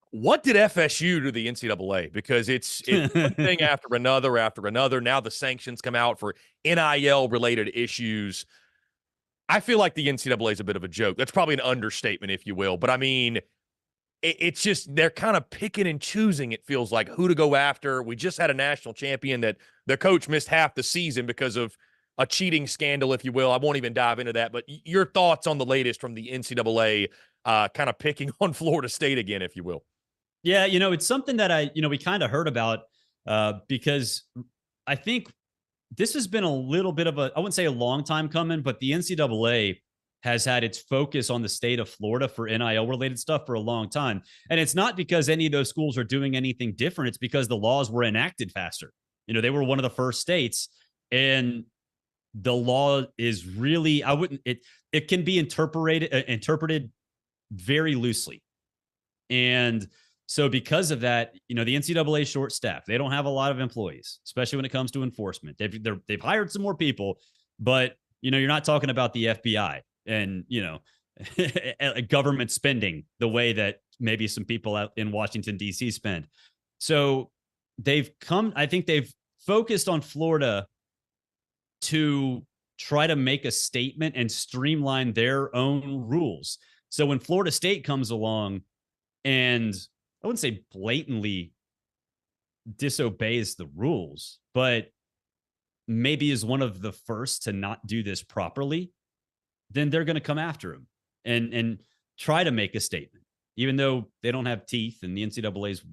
What did FSU do to the NCAA? Because it's one thing after another. Now the sanctions come out for NIL-related issues. I feel like the NCAA is a bit of a joke. That's probably an understatement, if you will. But, I mean, it's just they're kind of picking and choosing, it feels like, who to go after. We just had a national champion that the coach missed half the season because of a cheating scandal, if you will. I won't even dive into that. But your thoughts on the latest from the NCAA kind of picking on Florida State again, if you will. Yeah, it's something that we kind of heard about because I think this has been a little bit of I wouldn't say a long time coming, but the NCAA has had its focus on the state of Florida for NIL-related stuff for a long time. And it's not because any of those schools are doing anything different. It's because the laws were enacted faster. They were one of the first states, and the law is really, it can be interpreted very loosely. And so because of that, the NCAA is short-staffed. They don't have a lot of employees, especially when it comes to enforcement. They've hired some more people, but, you're not talking about the FBI and, government spending the way that maybe some people out in Washington, D.C. spend. So I think they've focused on Florida to try to make a statement and streamline their own rules. So when Florida State comes along and I wouldn't say blatantly disobeys the rules, but maybe is one of the first to not do this properly, then they're going to come after him and try to make a statement. even though they don't have teeth and the NCAA's,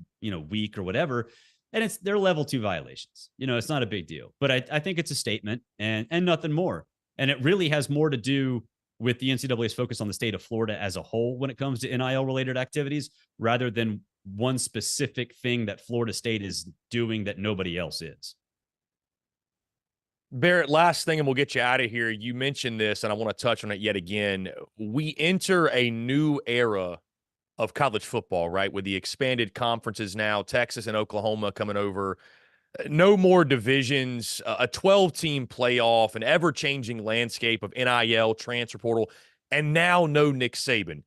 weak or whatever. And they're level 2 violations. It's not a big deal, but I think it's a statement and nothing more. And it really has more to do with the NCAA's focus on the state of Florida as a whole when it comes to NIL related activities, rather than one specific thing that Florida State is doing that nobody else is. Barrett, last thing, and we'll get you out of here. You mentioned this, and I want to touch on it yet again. We enter a new era of college football, right? With the expanded conferences now, Texas and Oklahoma coming over. No more divisions, a 12-team playoff, an ever-changing landscape of NIL, transfer portal, and now no Nick Saban.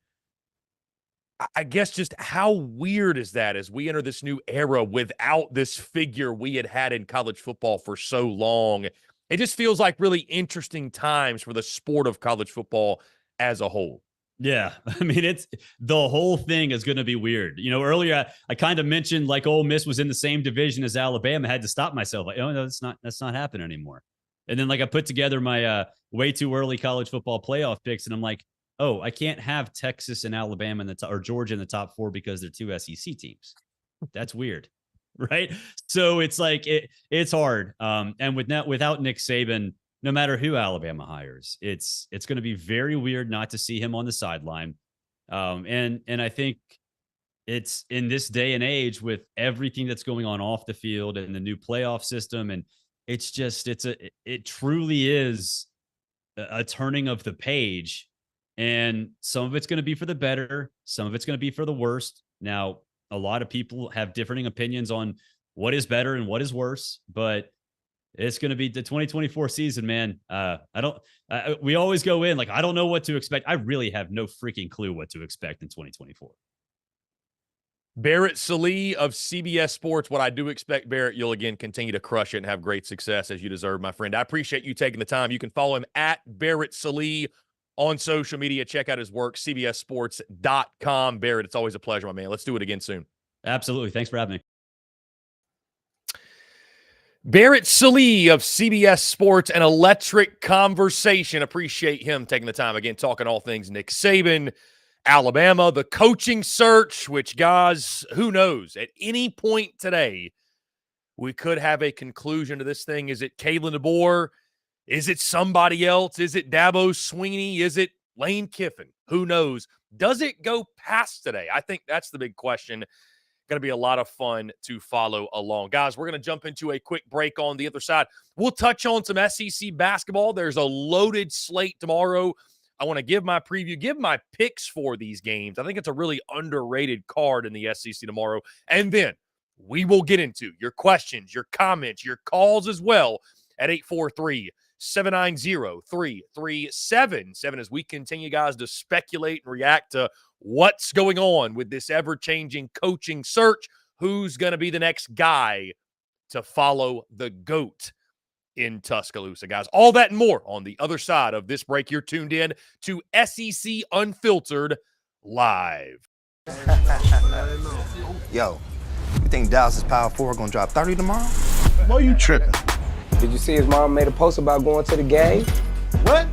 I guess just how weird is that as we enter this new era without this figure we had in college football for so long? It just feels like really interesting times for the sport of college football as a whole. Yeah. I mean, it's the whole thing is going to be weird. Earlier I kind of mentioned like Ole Miss was in the same division as Alabama. I had to stop myself. Like, oh no, that's not happening anymore. And then like I put together my way too early college football playoff picks, and I'm like, oh, I can't have Texas and Alabama in the top, or Georgia in the top 4 because they're 2 SEC teams. That's weird. Right. So it's like, it's hard. And without Nick Saban, no matter who Alabama hires, it's going to be very weird not to see him on the sideline. And I think it's in this day and age with everything that's going on off the field and the new playoff system. And it's just, it truly is a turning of the page, and some of it's going to be for the better. Some of it's going to be for the worst. Now, a lot of people have differing opinions on what is better and what is worse, but it's going to be the 2024 season, man. We always go in like, I don't know what to expect. I really have no freaking clue what to expect in 2024. Barrett Sallee of CBS Sports. What I do expect, Barrett, you'll again continue to crush it and have great success as you deserve, my friend. I appreciate you taking the time. You can follow him at Barrett Sallee on social media. Check out his work, cbssports.com. Barrett, it's always a pleasure, my man. Let's do it again soon. Absolutely. Thanks for having me. Barrett Sallee of CBS Sports, an electric conversation. Appreciate him taking the time. Again, talking all things Nick Saban, Alabama, the coaching search, which, guys, who knows? At any point today, we could have a conclusion to this thing. Is it Kalen DeBoer? Is it somebody else? Is it Dabo Swinney? Is it Lane Kiffin? Who knows? Does it go past today? I think that's the big question. Going to be a lot of fun to follow along. Guys, we're going to jump into a quick break on the other side. We'll touch on some SEC basketball. There's a loaded slate tomorrow. I want to give my preview, give my picks for these games. I think it's a really underrated card in the SEC tomorrow. And then we will get into your questions, your comments, your calls as well at 843-790-3377 as we continue, guys, to speculate and react to what's going on with this ever-changing coaching search. Who's going to be the next guy to follow the GOAT in Tuscaloosa, guys? All that and more on the other side of this break. You're tuned in to SEC Unfiltered Live. Yo, you think Dallas's Power 4 gonna drop 30 tomorrow? Boy, you tripping. Did you see his mom made a post about going to the game? What?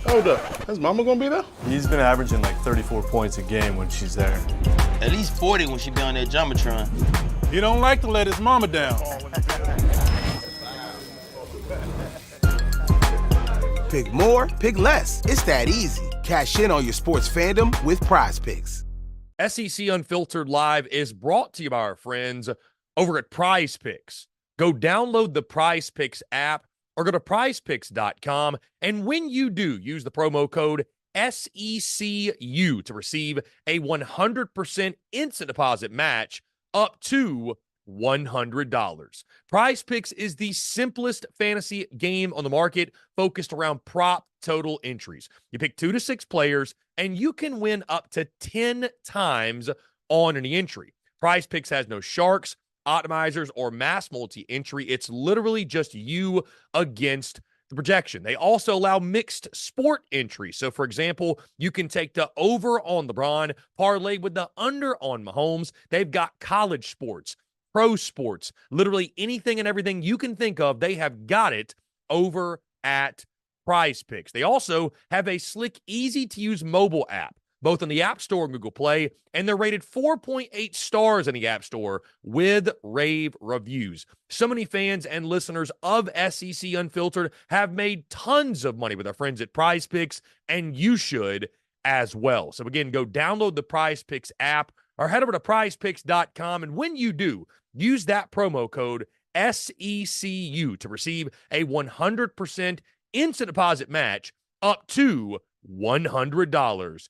Hold up. His mama gonna be there? He's been averaging like 34 points a game when she's there. At least 40 when she be on that Jumbotron. He don't like to let his mama down. Pick more, pick less. It's that easy. Cash in on your sports fandom with Prize Picks. SEC Unfiltered Live is brought to you by our friends over at Prize Picks. Go download the Prize Picks app or go to prizepicks.com. And when you do, use the promo code SECU to receive a 100% instant deposit match up to $100. Prize Picks is the simplest fantasy game on the market, focused around prop total entries. You pick 2 to 6 players, and you can win up to 10 times on an entry. Prize Picks has no sharks, optimizers, or mass multi-entry. It's literally just you against the projection. They also allow mixed sport entry. So, for example, you can take the over on LeBron, parlay with the under on Mahomes. They've got college sports, pro sports, literally anything and everything you can think of. They have got it over at Prize Picks. They also have a slick, easy-to-use mobile app. both in the App Store and Google Play, and they're rated 4.8 stars in the App Store with rave reviews. So many fans and listeners of SEC Unfiltered have made tons of money with our friends at Prize Picks, and you should as well. So again, go download the Prize Picks app or head over to prizepicks.com, and when you do, use that promo code SECU to receive a 100% instant deposit match up to $100.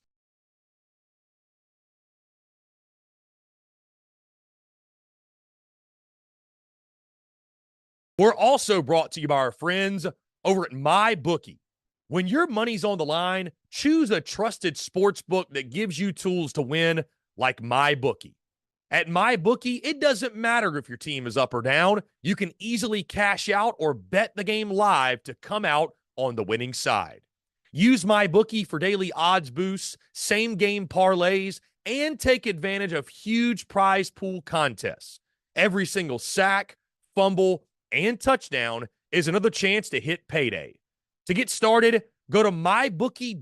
We're also brought to you by our friends over at MyBookie. When your money's on the line, choose a trusted sports book that gives you tools to win, like MyBookie. At MyBookie, it doesn't matter if your team is up or down. You can easily cash out or bet the game live to come out on the winning side. Use MyBookie for daily odds boosts, same-game parlays, and take advantage of huge prize pool contests. Every single sack, fumble, and touchdown is another chance to hit payday. To get started, go to mybookie.ag,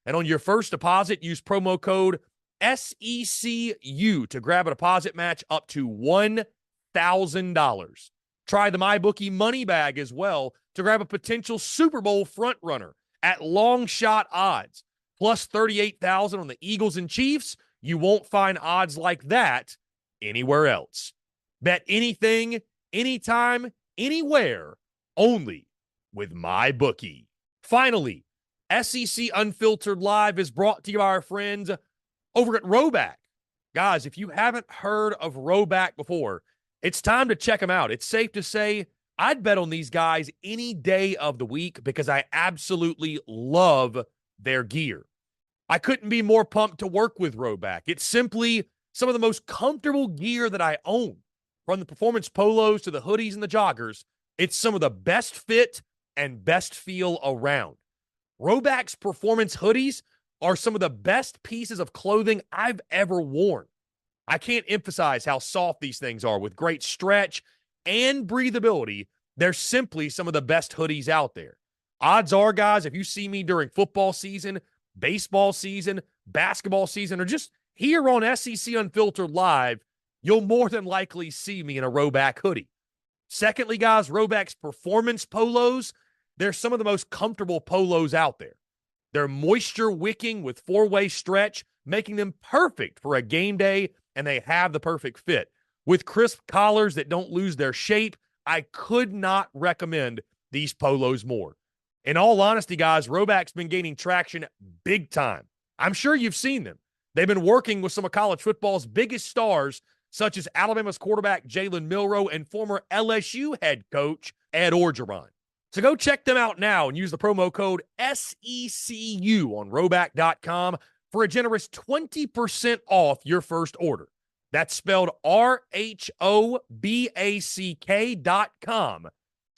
and on your first deposit, use promo code SECU to grab a deposit match up to $1,000. Try the MyBookie money bag as well to grab a potential Super Bowl frontrunner at long shot odds, plus 38,000 on the Eagles and Chiefs. You won't find odds like that anywhere else. Bet anything, anytime, anywhere, only with MyBookie. Finally, SEC Unfiltered Live is brought to you by our friends over at Roback. Guys, if you haven't heard of Roback before, it's time to check them out. It's safe to say I'd bet on these guys any day of the week because I absolutely love their gear. I couldn't be more pumped to work with Roback. It's simply some of the most comfortable gear that I own. From the performance polos to the hoodies and the joggers, it's some of the best fit and best feel around. Roback's performance hoodies are some of the best pieces of clothing I've ever worn. I can't emphasize how soft these things are with great stretch and breathability. They're simply some of the best hoodies out there. Odds are, guys, if you see me during football season, baseball season, basketball season, or just here on SEC Unfiltered Live, you'll more than likely see me in a Roback hoodie. Secondly, guys, Roback's performance polos, they're some of the most comfortable polos out there. They're moisture wicking with four-way stretch, making them perfect for a game day, and they have the perfect fit. With crisp collars that don't lose their shape, I could not recommend these polos more. In all honesty, guys, Roback's been gaining traction big time. I'm sure you've seen them. They've been working with some of college football's biggest stars, such as Alabama's quarterback Jalen Milroe and former LSU head coach Ed Orgeron. So go check them out now and use the promo code SECU on Roback.com for a generous 20% off your first order. That's spelled RHOBACK.com.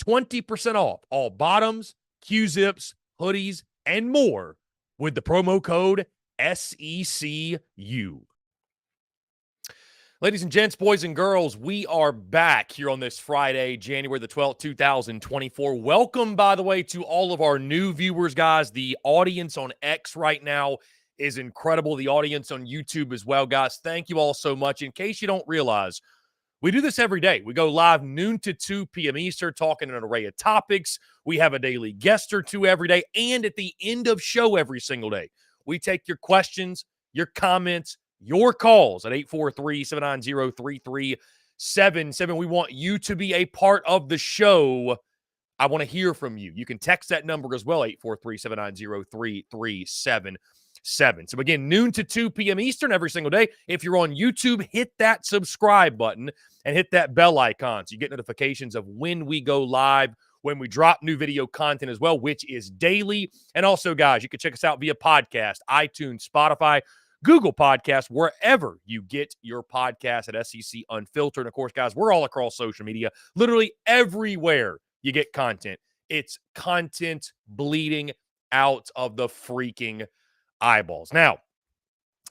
20% off all bottoms, Q-zips, hoodies, and more with the promo code SECU. Ladies and gents, boys and girls, we are back here on this Friday, January the 12th, 2024. Welcome, by the way, to all of our new viewers, guys. The audience on X right now is incredible. The audience on YouTube as well, guys. Thank you all so much. In case you don't realize, we do this every day. We go live noon to 2 p.m. Eastern, talking an array of topics. We have a daily guest or two every day. And at the end of show every single day, we take your questions, your comments, your calls at 843-790-3377. We want you to be a part of the show. I want to hear from you. You can text that number as well, 843-790-3377. So again, noon to 2 p.m. Eastern every single day. If you're on YouTube, hit that subscribe button and hit that bell icon so you get notifications of when we go live, when we drop new video content as well, which is daily. And also, guys, you can check us out via podcast, iTunes, Spotify, Google Podcasts, wherever you get your podcast at SEC Unfiltered. And of course, guys, we're all across social media, literally everywhere you get content. It's content bleeding out of the freaking eyeballs. Now,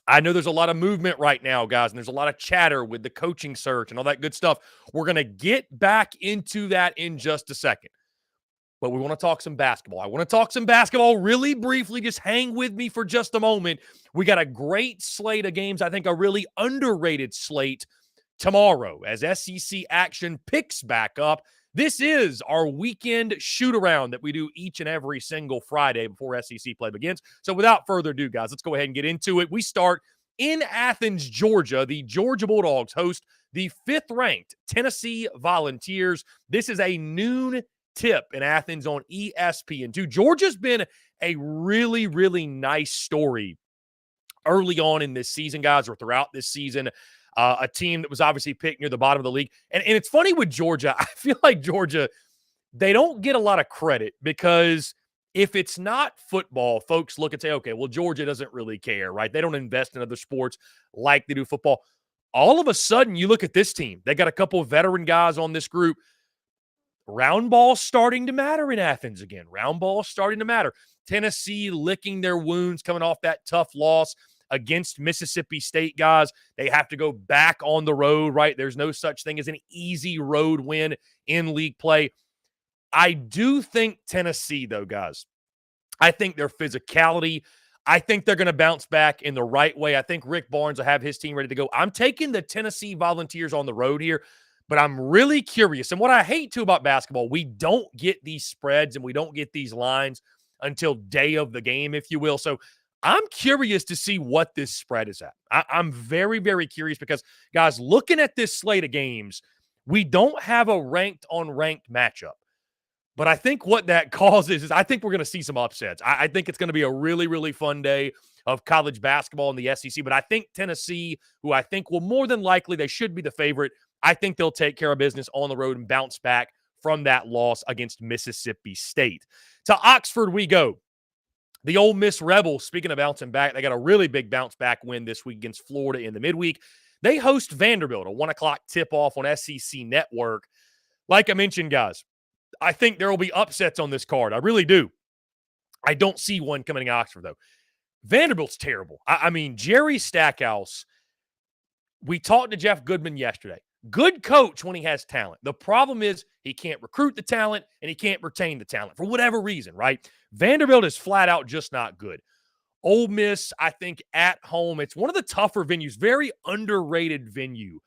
I know there's a lot of movement right now, guys, and there's a lot of chatter with the coaching search and all that good stuff. We're going to get back into that in just a second. but we want to talk some basketball. I want to talk some basketball really briefly. Just hang with me for just a moment. We got a great slate of games. I think a really underrated slate tomorrow as SEC action picks back up. This is our weekend shoot-around that we do each and every single Friday before SEC play begins. So without further ado, guys, let's go ahead and get into it. We start in Athens, Georgia. The Georgia Bulldogs host the 5th-ranked Tennessee Volunteers. This is a noon tip in Athens on ESPN2. Georgia's been a really, really nice story early on in this season, guys, or throughout this season. A team that was obviously picked near the bottom of the league. And it's funny with Georgia. I feel like Georgia, they don't get a lot of credit because if it's not football, folks look and say, okay, well, Georgia doesn't really care, right? They don't invest in other sports like they do football. All of a sudden, you look at this team. They got a couple of veteran guys on this group. Round ball starting to matter in Athens again. Round ball starting to matter. Tennessee licking their wounds coming off that tough loss against Mississippi State, guys. They have to go back on the road, right? There's no such thing as an easy road win in league play. I do think Tennessee, though, guys, I think their physicality, I think they're going to bounce back in the right way. I think Rick Barnes will have his team ready to go. I'm taking the Tennessee Volunteers on the road here. But I'm really curious. And what I hate, too, about basketball, we don't get these spreads and we don't get these lines until day of the game, if you will. So I'm curious to see what this spread is at. I'm very, very curious because, guys, looking at this slate of games, we don't have a ranked-on-ranked matchup. But I think what that causes is I think we're going to see some upsets. I think it's going to be a really, really fun day of college basketball in the SEC. But I think Tennessee, who I think will more than likely, they should be the favorite, I think they'll take care of business on the road and bounce back from that loss against Mississippi State. To Oxford we go. The Ole Miss Rebels, speaking of bouncing back, they got a really big bounce back win this week against Florida in the midweek. They host Vanderbilt, a 1 o'clock tip-off on SEC Network. Like I mentioned, guys, I think there will be upsets on this card. I really do. I don't see one coming to Oxford, though. Vanderbilt's terrible. I mean, Jerry Stackhouse, we talked to Jeff Goodman yesterday. Good coach when he has talent. The problem is he can't recruit the talent and he can't retain the talent for whatever reason, right? Vanderbilt is flat out just not good. Ole Miss, I think, at home, it's one of the tougher venues, very underrated venue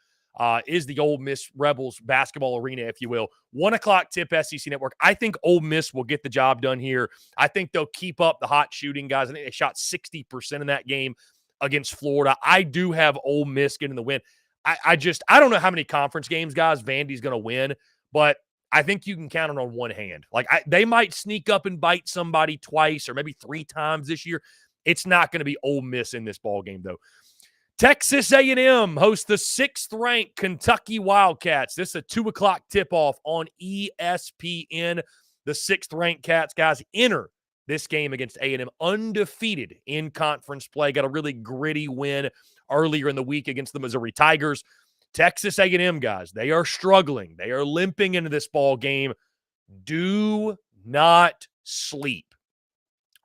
is the Ole Miss Rebels basketball arena, if you will. 1 o'clock tip, SEC Network. I think Ole Miss will get the job done here. I think they'll keep up the hot shooting, guys. I think they shot 60% in that game against Florida. I do have Ole Miss getting the win. I don't know how many conference games, guys, Vandy's going to win, but I think you can count it on one hand. Like, they might sneak up and bite somebody twice or maybe 3 times this year. It's not going to be Ole Miss in this ball game, though. Texas A&M hosts the 6th-ranked Kentucky Wildcats. This is a 2 o'clock tip-off on ESPN. The 6th-ranked Cats, guys, enter this game against A&M undefeated in conference play. Got a really gritty win earlier in the week against the Missouri Tigers. Texas A&M, guys, they are struggling. They are limping into this ball game. Do not sleep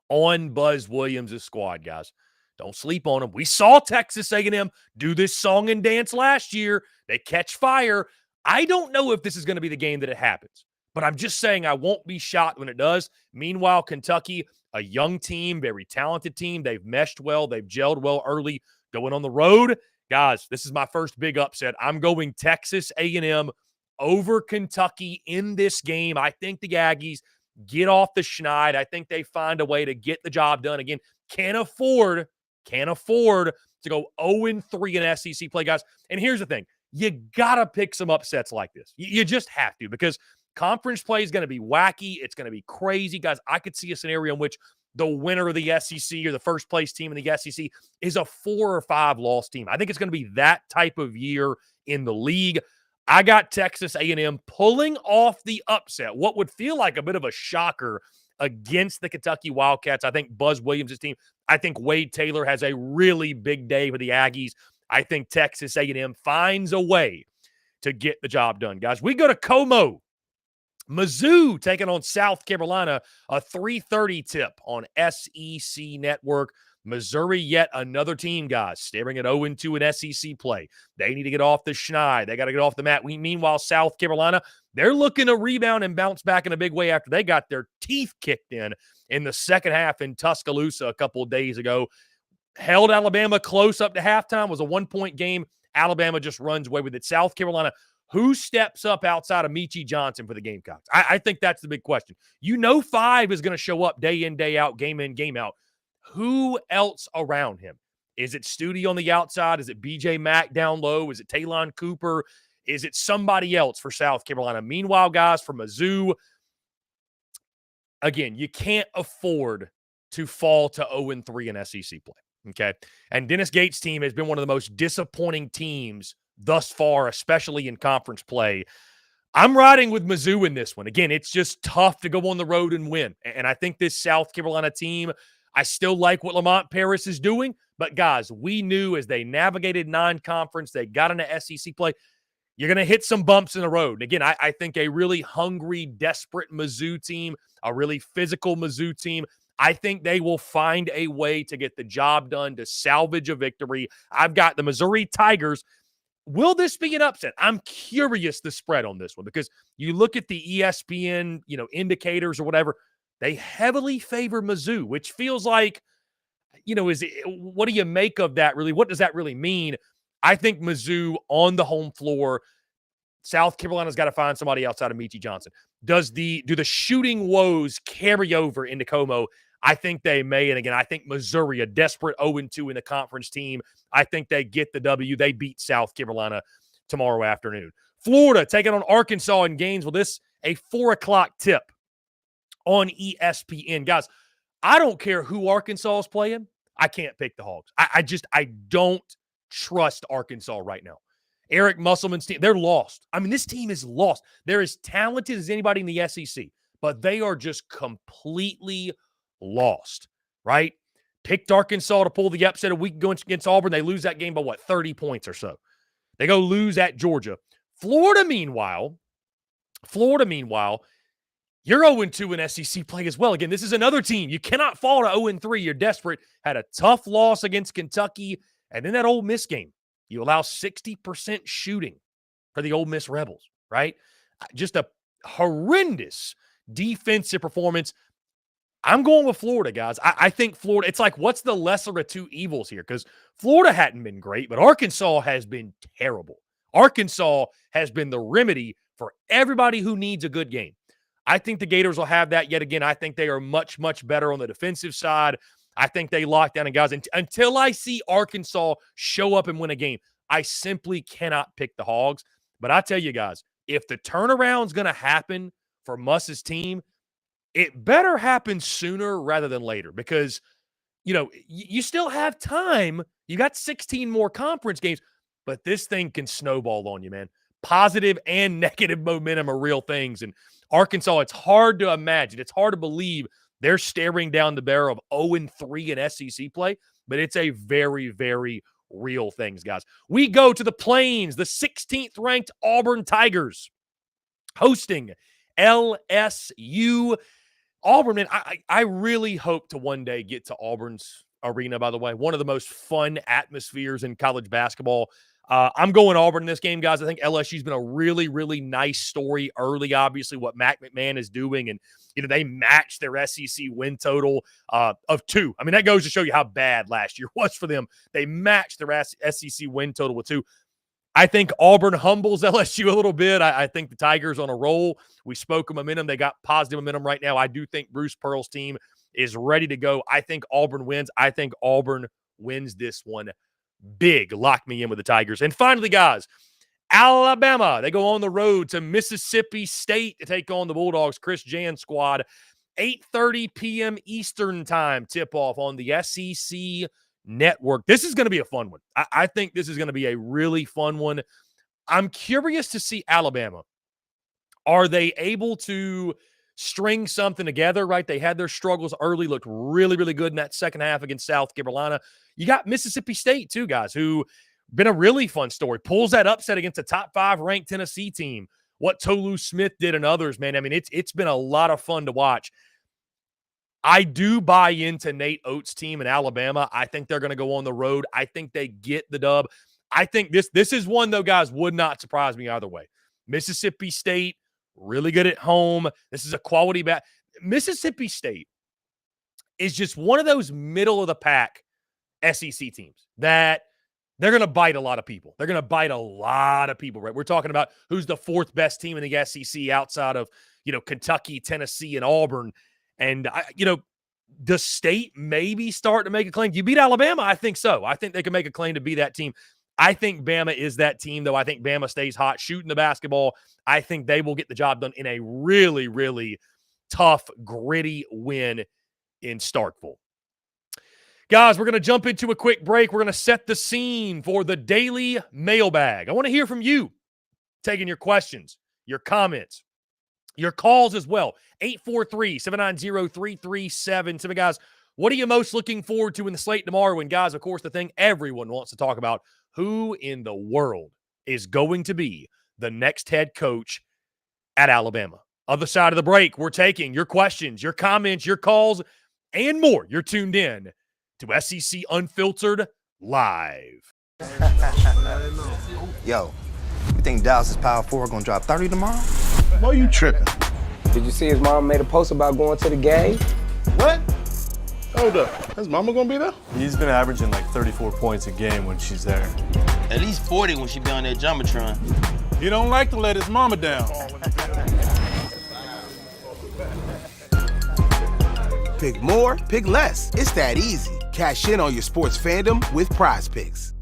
on Buzz Williams' squad, guys. Don't sleep on them. We saw Texas A&M do this song and dance last year. They catch fire. I don't know if this is going to be the game that it happens, but I'm just saying I won't be shocked when it does. Meanwhile, Kentucky, a young team, very talented team. They've meshed well. They've gelled well early. Going on the road, guys, this is my first big upset. I'm going Texas A&M over Kentucky in this game. I think the Aggies get off the schneid. I think they find a way to get the job done. Again, can't afford to go 0-3 in SEC play, guys. And here's the thing. You got to pick some upsets like this. You just have to, because conference play is going to be wacky. It's going to be crazy, guys. I could see a scenario in which the winner of the SEC or the first place team in the SEC is a 4 or 5 loss team. I think it's going to be that type of year in the league. I got Texas A&M pulling off the upset, what would feel like a bit of a shocker against the Kentucky Wildcats. I think Buzz Williams' team, I think Wade Taylor has a really big day for the Aggies. I think Texas A&M finds a way to get the job done, guys. We go to Como. Mizzou taking on South Carolina, a 3:30 tip on SEC Network. Missouri, yet another team, guys, staring at 0-2 in SEC play. They need to get off the schneid. They got to get off the mat. Meanwhile, South Carolina, They're looking to rebound and bounce back in a big way after they got their teeth kicked in the second half in Tuscaloosa a couple of days ago. Held Alabama close up to halftime, was a 1-point game. Alabama just runs away with it. South Carolina, who steps up outside of Michie Johnson for the Gamecocks? I think that's the big question. You know 5 is going to show up day in, day out, game in, game out. Who else around him? Is it Studi on the outside? Is it BJ Mack down low? Is it Talon Cooper? Is it somebody else for South Carolina? Meanwhile, guys, from Mizzou, again, you can't afford to fall to 0-3 in SEC play. Okay. And Dennis Gates' team has been one of the most disappointing teams thus far, especially in conference play. I'm riding with Mizzou in this one. Again, it's just tough to go on the road and win. And I think this South Carolina team, I still like what Lamont Paris is doing. But, guys, we knew as they navigated non-conference, they got into SEC play, you're going to hit some bumps in the road. And, again, I think a really hungry, desperate Mizzou team, a really physical Mizzou team, I think they will find a way to get the job done to salvage a victory. I've got the Missouri Tigers. Will this be an upset? I'm curious the spread on this one because you look at the ESPN, indicators or whatever, they heavily favor Mizzou, which feels like, what do you make of that really? What does that really mean? I think Mizzou on the home floor, South Carolina's got to find somebody outside of Michie Johnson. Do the shooting woes carry over into Como? I think they may. And again, I think Missouri, a desperate 0-2 in the conference team, I think they get the W. They beat South Carolina tomorrow afternoon. Florida taking on Arkansas in Gainesville. This a 4:00 tip on ESPN. Guys, I don't care who Arkansas is playing. I can't pick the Hogs. I don't trust Arkansas right now. Eric Musselman's team, they're lost. I mean, this team is lost. They're as talented as anybody in the SEC, but they are just completely lost, right? Picked Arkansas to pull the upset a week ago against Auburn. They lose that game by, 30 points or so. They go lose at Georgia. Florida, meanwhile, you're 0-2 in SEC play as well. Again, this is another team. You cannot fall to 0-3. You're desperate. Had a tough loss against Kentucky, and then that Ole Miss game. You allow 60% shooting for the Ole Miss Rebels, right? Just a horrendous defensive performance. I'm going with Florida, guys. I think Florida, it's like, what's the lesser of two evils here? Because Florida hadn't been great, but Arkansas has been terrible. Arkansas has been the remedy for everybody who needs a good game. I think the Gators will have that yet again. I think they are much, much better on the defensive side. I think they lock down. And guys, until I see Arkansas show up and win a game, I simply cannot pick the Hogs. But I tell you guys, if the turnaround's going to happen for Muss's team, it better happen sooner rather than later because, you still have time. You got 16 more conference games, but this thing can snowball on you, man. Positive and negative momentum are real things. And Arkansas, it's hard to imagine. It's hard to believe they're staring down the barrel of 0-3 in SEC play, but it's a very, very real thing, guys. We go to the Plains, the 16th ranked Auburn Tigers hosting LSU. Auburn, man, I really hope to one day get to Auburn's arena, by the way. One of the most fun atmospheres in college basketball. I'm going Auburn in this game, guys. I think LSU's been a really, really nice story early, obviously, what Mac McMahon is doing. And, they matched their SEC win total of 2. I mean, that goes to show you how bad last year was for them. They matched their SEC win total with 2. I think Auburn humbles LSU a little bit. I think the Tigers on a roll. We spoke of momentum. They got positive momentum right now. I do think Bruce Pearl's team is ready to go. I think Auburn wins. I think Auburn wins this one big. Lock me in with the Tigers. And finally, guys, Alabama. They go on the road to Mississippi State to take on the Bulldogs. Chris Jan squad. 8:30 p.m. Eastern time tip-off on the SEC Network. This is going to be a fun one. I think this is going to be a really fun one. I'm curious to see Alabama. Are they able to string something together, right? They had their struggles early, looked really, really good in that second half against South Carolina. You got Mississippi State, too, guys, who been a really fun story. Pulls that upset against a top 5 ranked Tennessee team. What Tolu Smith did and others, man. I mean, it's been a lot of fun to watch. I do buy into Nate Oates' team in Alabama. I think they're going to go on the road. I think they get the dub. I think this is one, though, guys, would not surprise me either way. Mississippi State, really good at home. This is a quality Mississippi State is just one of those middle-of-the-pack SEC teams that they're going to bite a lot of people. They're going to bite a lot of people, right? We're talking about who's the fourth best team in the SEC outside of, Kentucky, Tennessee, and Auburn. And, does State maybe start to make a claim? Do you beat Alabama? I think so. I think they can make a claim to be that team. I think Bama is that team, though. I think Bama stays hot shooting the basketball. I think they will get the job done in a really, really tough, gritty win in Starkville. Guys, we're going to jump into a quick break. We're going to set the scene for the daily mailbag. I want to hear from you, taking your questions, your comments, your calls as well. 843-790-3377. Guys, what are you most looking forward to in the slate tomorrow? And guys, of course, the thing everyone wants to talk about, who in the world is going to be the next head coach at Alabama? Other side of the break, we're taking your questions, your comments, your calls, and more. You're tuned in to SEC Unfiltered Live. Yo, you think Dallas' Power 4 gonna drop 30 tomorrow? Why you tripping? Did you see his mom made a post about going to the game? What? Hold up. His mama gonna be there? He's been averaging like 34 points a game when she's there. At least 40 when she be on that Jumbotron. He don't like to let his mama down. Pick more, pick less. It's that easy. Cash in on your sports fandom with Prize Picks.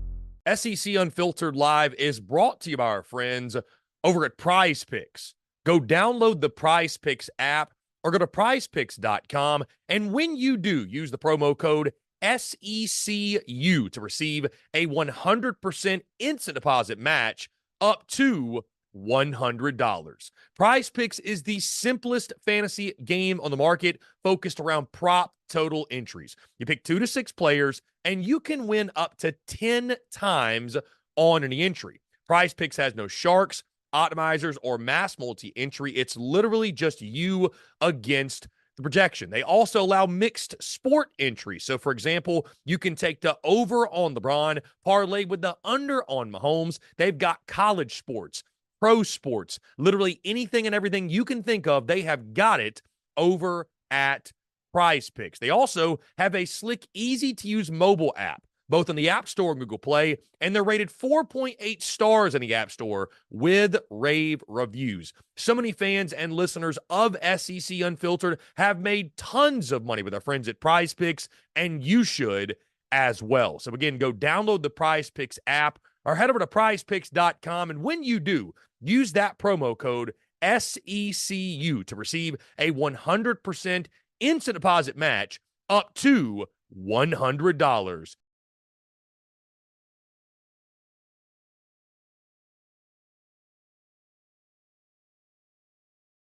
SEC Unfiltered Live is brought to you by our friends over at Prize Picks. Go download the Prize Picks app or go to prizepicks.com. And when you do, use the promo code SECU to receive a 100% instant deposit match up to $100. Prize Picks is the simplest fantasy game on the market, focused around prop total entries. You pick 2 to 6 players, and you can win up to 10 times on any entry. Prize Picks has no sharks, optimizers, or mass multi-entry. It's literally just you against the projection. They also allow mixed sport entry. So, for example, you can take the over on LeBron, parlay with the under on Mahomes. They've got college sports, pro sports, literally anything and everything you can think of. They have got it over at Prize Picks. They also have a slick, easy-to-use mobile app, both on the App Store and Google Play, and they're rated 4.8 stars in the App Store with rave reviews. So many fans and listeners of SEC Unfiltered have made tons of money with our friends at Prize Picks, and you should as well. So again, go download the Prize Picks app or head over to prizepicks.com, and when you do, use that promo code SECU to receive a 100% instant deposit match up to $100.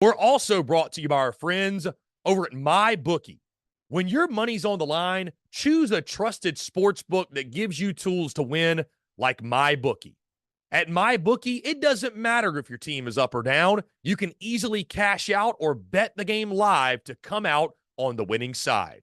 We're also brought to you by our friends over at MyBookie. When your money's on the line, choose a trusted sports book that gives you tools to win, like MyBookie. At MyBookie, it doesn't matter if your team is up or down. You can easily cash out or bet the game live to come out on the winning side.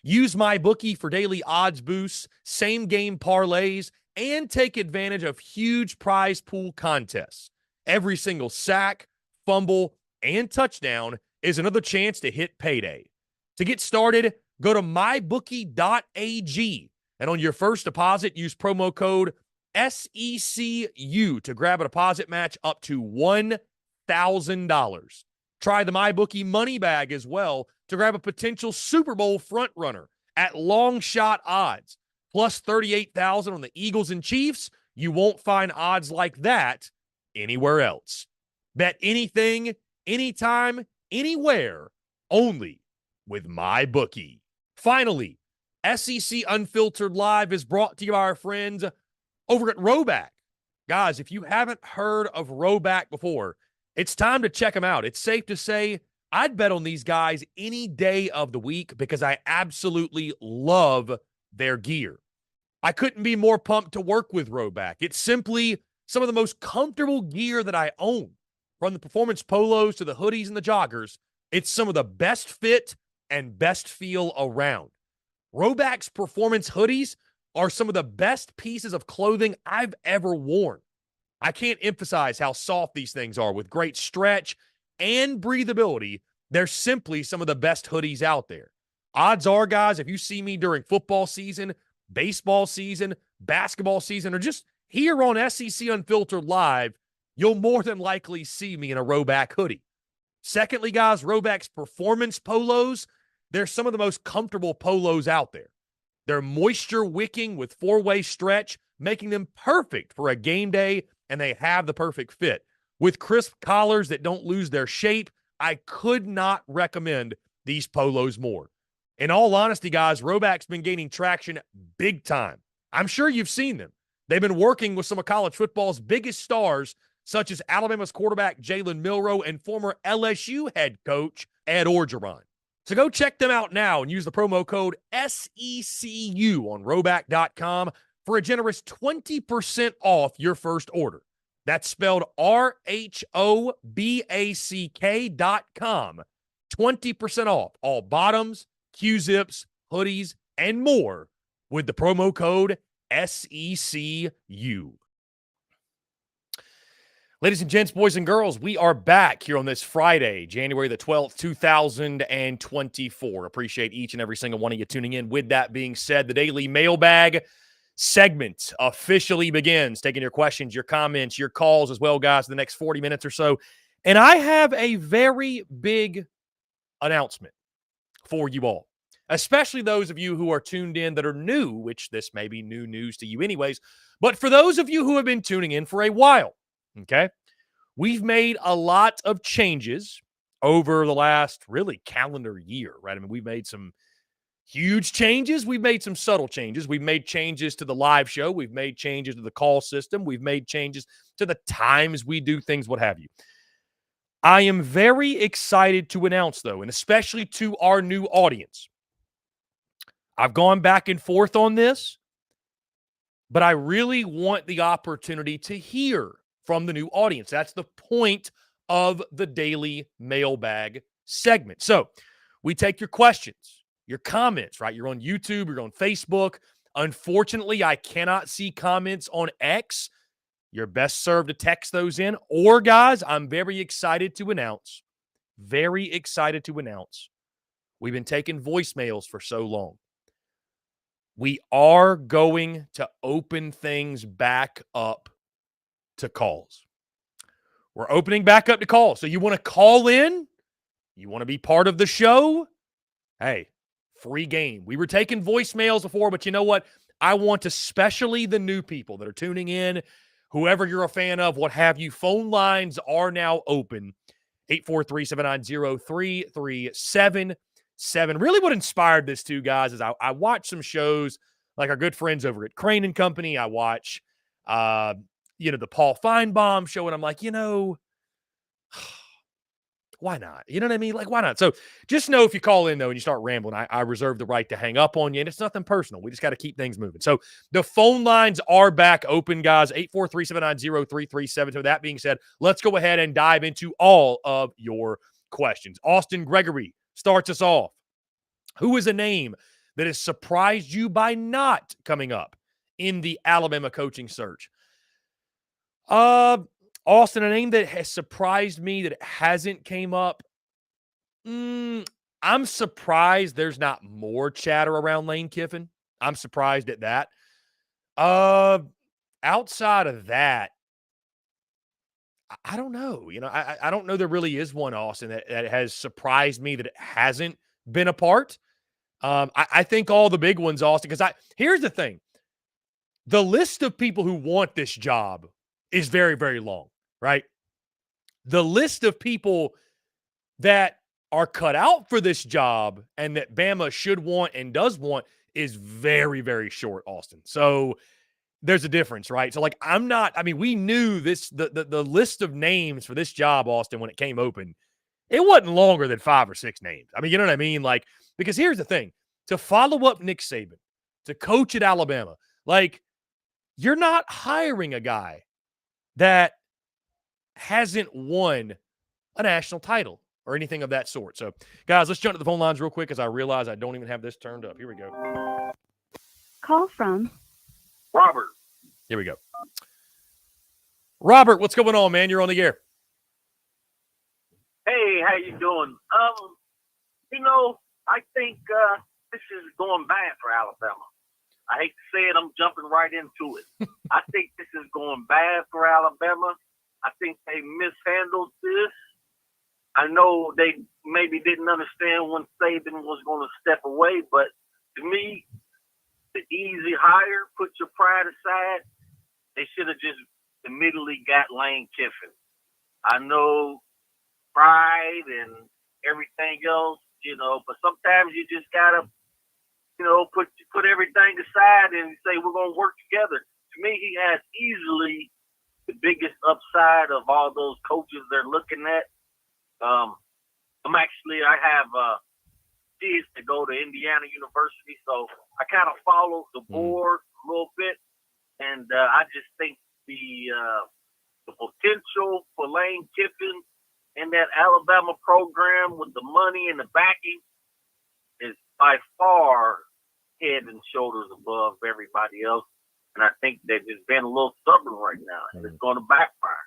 Use MyBookie for daily odds boosts, same-game parlays, and take advantage of huge prize pool contests. Every single sack, fumble, and touchdown is another chance to hit payday. To get started, go to mybookie.ag, and on your first deposit, use promo code SECU to grab a deposit match up to $1,000. Try the MyBookie money bag as well to grab a potential Super Bowl frontrunner at long shot odds, plus 38,000 on the Eagles and Chiefs. You won't find odds like that anywhere else. Bet anything, anytime, anywhere, only with MyBookie. Finally, SEC Unfiltered Live is brought to you by our friends over at Roback. Guys, if you haven't heard of Roback before, it's time to check them out. It's safe to say I'd bet on these guys any day of the week because I absolutely love their gear. I couldn't be more pumped to work with Roback. It's simply some of the most comfortable gear that I own. From the performance polos to the hoodies and the joggers, it's some of the best fit and best feel around. Roback's performance hoodies are some of the best pieces of clothing I've ever worn. I can't emphasize how soft these things are with great stretch and breathability, they're simply some of the best hoodies out there. Odds are, guys, if you see me during football season, baseball season, basketball season, or just here on SEC Unfiltered Live, you'll more than likely see me in a Roback hoodie. Secondly, guys, Roback's performance polos, they're some of the most comfortable polos out there. They're moisture wicking with 4-way stretch, making them perfect for a game day, and they have the perfect fit. With crisp collars that don't lose their shape, I could not recommend these polos more. In all honesty, guys, Roback's been gaining traction big time. I'm sure you've seen them. They've been working with some of college football's biggest stars, such as Alabama's quarterback Jalen Milroe and former LSU head coach Ed Orgeron. So go check them out now and use the promo code SECU on Roback.com for a generous 20% off your first order. That's spelled RHOBACK.com. 20% off all bottoms, Q-zips, hoodies, and more with the promo code SECU. Ladies and gents, boys and girls, we are back here on this Friday, January the 12th, 2024. Appreciate each and every single one of you tuning in. With that being said, the daily mailbag segment officially begins. Taking your questions, your comments, your calls as well, guys, for the next 40 minutes or so. And I have a very big announcement for you all, especially those of you who are tuned in that are new, which this may be new news to you anyways. But for those of you who have been tuning in for a while, okay, we've made a lot of changes over the last really calendar year, right? I mean, we've made some huge changes. We've made some subtle changes. We've made changes to the live show. We've made changes to the call system. We've made changes to the times we do things, what have you. I am very excited to announce, though, and especially to our new audience. I've gone back and forth on this, but I really want the opportunity to hear from the new audience. That's the point of the daily mailbag segment. So we take your questions, your comments, right? You're on YouTube, you're on Facebook. Unfortunately, I cannot see comments on X. You're best served to text those in. Or, guys, I'm very excited to announce, we've been taking voicemails for so long. We are going to open things back up to calls. We're opening back up to calls. So you want to call in? You want to be part of the show? Hey, free game. We were taking voicemails before, but you know what? I want especially the new people that are tuning in, whoever you're a fan of, what have you, phone lines are now open. 843-790-3377. Really what inspired this too, guys, is I watch some shows like our good friends over at Crane and Company. I watch, the Paul Feinbaum show, and I'm like, why not? You know what I mean? Like, why not? So just know if you call in, though, and you start rambling, I reserve the right to hang up on you, and it's nothing personal. We just got to keep things moving. So the phone lines are back open, guys, 843-790-3377. With that being said, let's go ahead and dive into all of your questions. Austin Gregory starts us off. Who is a name that has surprised you by not coming up in the Alabama coaching search? Austin, a name that has surprised me that it hasn't came up. I'm surprised there's not more chatter around Lane Kiffin. I'm surprised at that. Outside of that, I don't know. I don't know there really is one, Austin, that has surprised me that it hasn't been a part. I think all the big ones, Austin, because here's the thing. The list of people who want this job is very, very long, right? The list of people that are cut out for this job and that Bama should want and does want is very, very short, Austin. So there's a difference, right? So we knew this, the list of names for this job, Austin, when it came open, it wasn't longer than 5 or 6 names. I mean, you know what I mean? Like, because here's the thing, to follow up Nick Saban, to coach at Alabama, you're not hiring a guy that hasn't won a national title or anything of that sort. So, guys, let's jump to the phone lines real quick because I realize I don't even have this turned up. Here we go. Call from Robert. Here we go. Robert, what's going on, man? You're on the air. Hey, how you doing? I think this is going bad for Alabama. I hate to say it, I'm jumping right into it. I think this is going bad for Alabama. I think they mishandled this. I know they maybe didn't understand when Saban was going to step away, but to me, the easy hire, put your pride aside, they should have just immediately got Lane Kiffin. I know pride and everything else, but sometimes you just gotta, put everything aside and say we're gonna work together. To me, he has easily the biggest upside of all those coaches they're looking at. I have kids that go to Indiana University, so I kind of follow the board a little bit, and I just think the potential for Lane Kiffin and that Alabama program with the money and the backing is by far head and shoulders above everybody else. And I think they've just been a little stubborn right now, and it's going to backfire.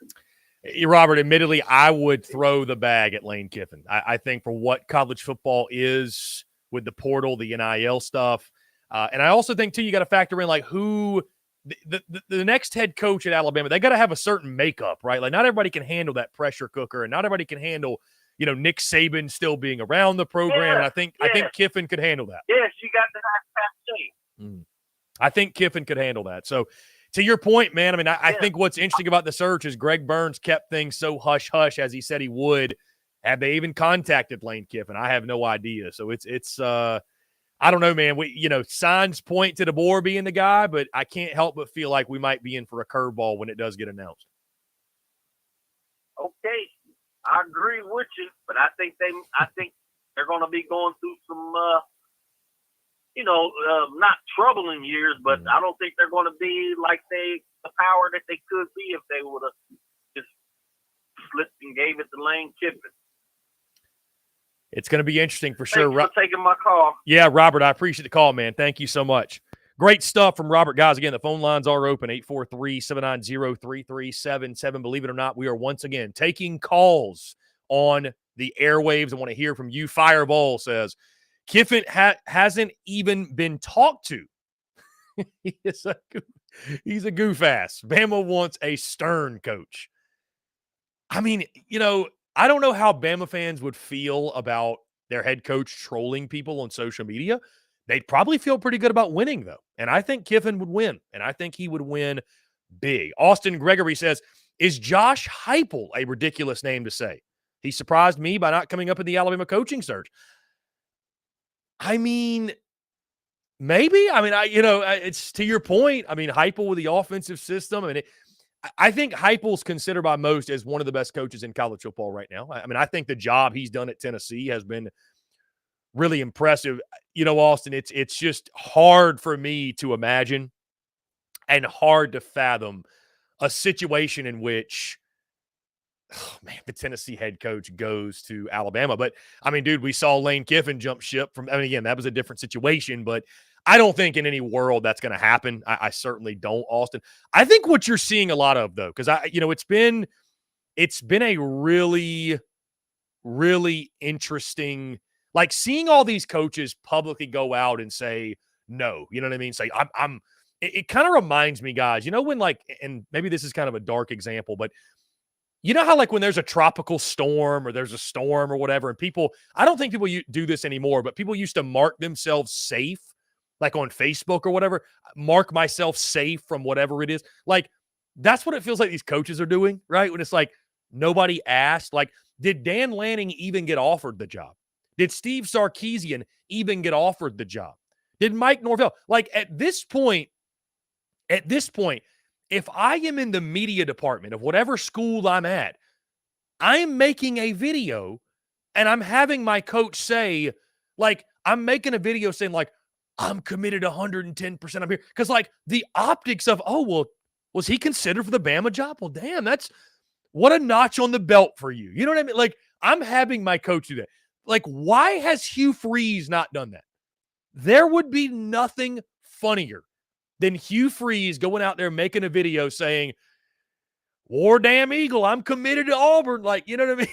Robert, admittedly, I would throw the bag at Lane Kiffin. I think for what college football is with the portal, the NIL stuff, and I also think, too, you got to factor in, like, who the next head coach at Alabama, they got to have a certain makeup, right? Like, not everybody can handle that pressure cooker, and not everybody can handle, Nick Saban still being around the program. And I think Kiffin could handle that. Yes, you got to have that shape. I think Kiffin could handle that. So, to your point, man, I mean, I think what's interesting about the search is Greg Burns kept things so hush-hush as he said he would. Have they even contacted Lane Kiffin? I have no idea. So, it's I don't know, man. Signs point to DeBoer being the guy, but I can't help but feel like we might be in for a curveball when it does get announced. Okay, I agree with you, but I think they're going to be going through some, not troubling years, but I don't think they're going to be like the power that they could be if they would have just slipped and gave it to Lane Kiffin. It's going to be interesting for sure. Thanks for taking my call. Yeah, Robert, I appreciate the call, man. Thank you so much. Great stuff from Robert. Guys, again, the phone lines are open, 843-790-3377. Believe it or not, we are once again taking calls on the airwaves. I want to hear from you. Fireball says, Kiffin hasn't even been talked to. He's a goof ass. Bama wants a stern coach. I mean, I don't know how Bama fans would feel about their head coach trolling people on social media. They'd probably feel pretty good about winning, though. And I think Kiffin would win. And I think he would win big. Austin Gregory says, is Josh Heupel a ridiculous name to say? He surprised me by not coming up in the Alabama coaching search. I mean, maybe. I mean, it's to your point. I mean, Heupel with the offensive system. I mean, I think Heupel's considered by most as one of the best coaches in college football right now. I mean, I think the job he's done at Tennessee has been really impressive. Austin, it's just hard for me to imagine and hard to fathom a situation in which, the Tennessee head coach goes to Alabama. But, I mean, dude, we saw Lane Kiffin jump ship again, that was a different situation, but I don't think in any world that's going to happen. I certainly don't, Austin. I think what you're seeing a lot of, though, because it's been a really, really interesting, like seeing all these coaches publicly go out and say no. You know what I mean? Say it kind of reminds me, guys. When and maybe this is kind of a dark example, but you know how when there's a tropical storm or there's a storm or whatever, and people, I don't think people do this anymore, but people used to mark themselves safe. Like on Facebook or whatever, mark myself safe from whatever it is. Like, that's what it feels like these coaches are doing, right? When it's like nobody asked. Like, did Dan Lanning even get offered the job? Did Steve Sarkisian even get offered the job? Did Mike Norvell? Like, at this point, if I am in the media department of whatever school I'm at, I am making a video and I'm having my coach say, I'm making a video saying, I'm committed 110%. I'm here. Because, the optics of, was he considered for the Bama job? Well, damn, that's what a notch on the belt for you. You know what I mean? I'm having my coach do that. Why has Hugh Freeze not done that? There would be nothing funnier than Hugh Freeze going out there making a video saying, War damn Eagle, I'm committed to Auburn. You know what I mean?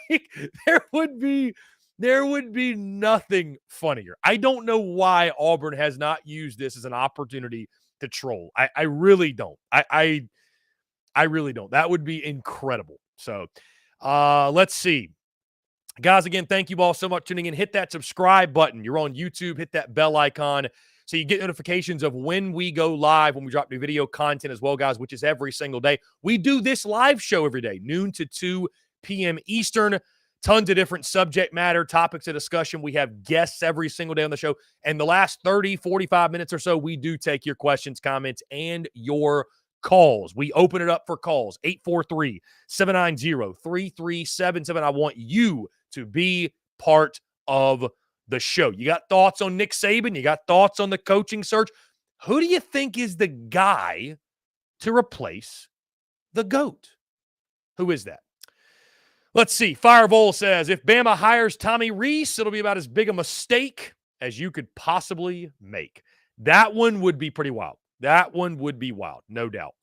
Like, there would be nothing funnier. I don't know why Auburn has not used this as an opportunity to troll. I really don't. I really don't. That would be incredible. So let's see. Guys, again, thank you all so much for tuning in. Hit that subscribe button. You're on YouTube. Hit that bell icon so you get notifications of when we go live, when we drop new video content as well, guys, which is every single day. We do this live show every day, noon to 2 p.m. Eastern. Tons of different subject matter, topics of discussion. We have guests every single day on the show. And the last 30, 45 minutes or so, we do take your questions, comments, and your calls. We open it up for calls. 843-790-3377. I want you to be part of the show. You got thoughts on Nick Saban? You got thoughts on the coaching search? Who do you think is the guy to replace the GOAT? Who is that? Let's see. Firevole says, if Bama hires Tommy Rees, it'll be about as big a mistake as you could possibly make. That one would be pretty wild. That one would be wild, no doubt.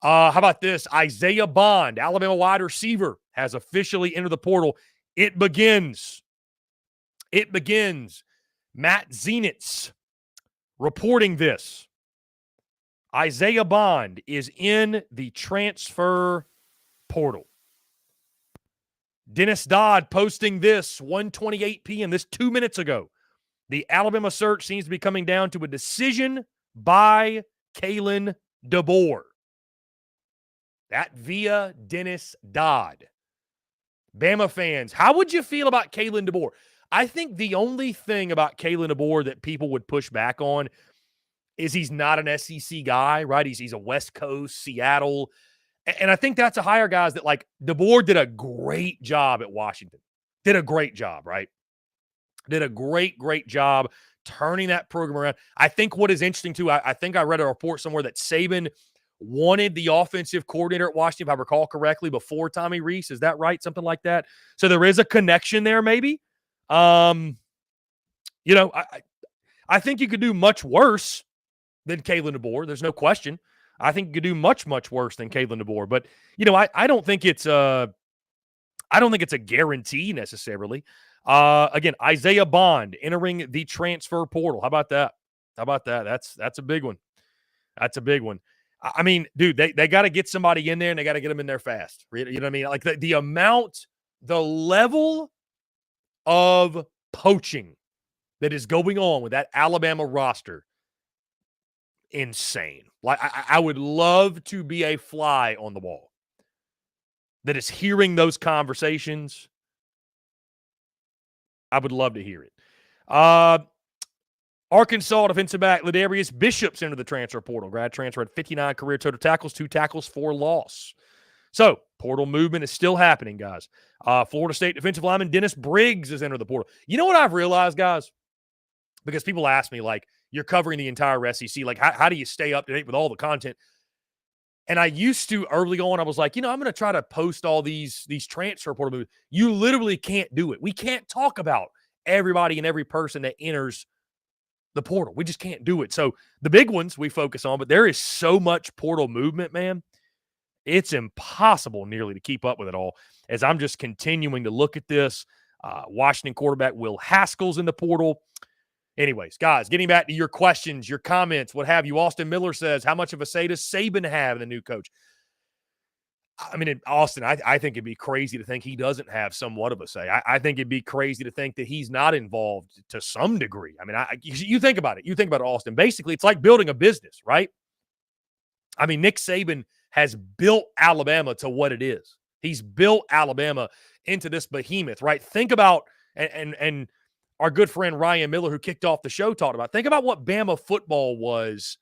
How about this? Isaiah Bond, Alabama wide receiver, has officially entered the portal. It begins. Matt Zenitz reporting this. Isaiah Bond is in the transfer portal. Dennis Dodd posting this 1:28 p.m. this 2 minutes ago. The Alabama search seems to be coming down to a decision by Kalen DeBoer. That via Dennis Dodd. Bama fans, how would you feel about Kalen DeBoer? I think the only thing about Kalen DeBoer that people would push back on is he's not an SEC guy, right? He's a West Coast, Seattle. And I think that's a hire, guys, that like DeBoer did a great job at Washington. Did a great job, right? Did a great job turning that program around. I think what is interesting, too, I think I read a report somewhere that Saban wanted the offensive coordinator at Washington, if I recall correctly, before Tommy Rees. Is that right? Something like that. So there is a connection there, maybe. I think you could do much worse than Kalen DeBoer. There's no question. I think you could do much worse than Kalen DeBoer. But, I don't think it's a guarantee necessarily. Again, Isaiah Bond entering the transfer portal. How about that? That's a big one. That's a big one. I mean, dude, they got to get somebody in there, and they got to get them in there fast. You know what I mean? Like the level of poaching that is going on with that Alabama roster, insane. Like I would love to be a fly on the wall that is hearing those conversations. I would love to hear it. Arkansas defensive back Ladarius Bishop's into the transfer portal. Grad transfer had 59 career total tackles, 2 tackles for loss. So portal movement is still happening, guys. Florida State defensive lineman Dennis Briggs has entered the portal. You know what I've realized, guys? Because people ask me, like, you're covering the entire SEC. Like, how do you stay up to date with all the content? And I used to early on, I was like, I'm going to try to post all these transfer portal moves. You literally can't do it. We can't talk about everybody and every person that enters the portal. We just can't do it. So the big ones we focus on, but there is so much portal movement, man. It's impossible nearly to keep up with it all as I'm just continuing to look at this. Washington quarterback Will Haskell's in the portal. Anyways, guys, getting back to your questions, your comments, what have you. Austin Miller says, how much of a say does Saban have in the new coach? I mean, Austin, I think it'd be crazy to think he doesn't have somewhat of a say. I think it'd be crazy to think that he's not involved to some degree. I mean, you think about it. You think about it, Austin. Basically, it's like building a business, right? I mean, Nick Saban has built Alabama to what it is. He's built Alabama into this behemoth, right? Think about, and our good friend Ryan Miller, who kicked off the show, talked about, think about what Bama football was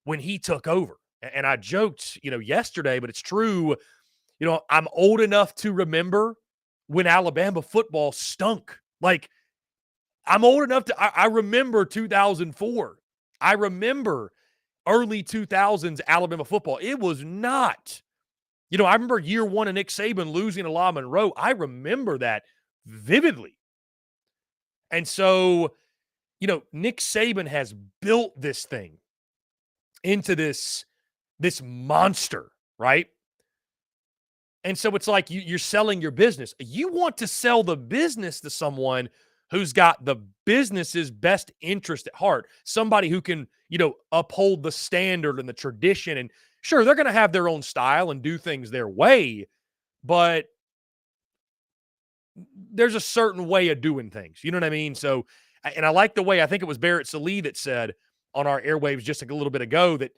when he took over. And I joked, yesterday, but it's true. I'm old enough to remember when Alabama football stunk. Like, I'm old enough I remember 2004. I remember early 2000s Alabama football. It was not. I remember year one of Nick Saban losing to La Monroe. I remember that vividly. And so, Nick Saban has built this thing into this monster, right? And so it's like you're selling your business. You want to sell the business to someone who's got the business's best interest at heart, somebody who can, uphold the standard and the tradition. And sure, they're going to have their own style and do things their way, but there's a certain way of doing things. You know what I mean? So, and I like the way, I think it was Barrett Sallee that said on our airwaves just a little bit ago that,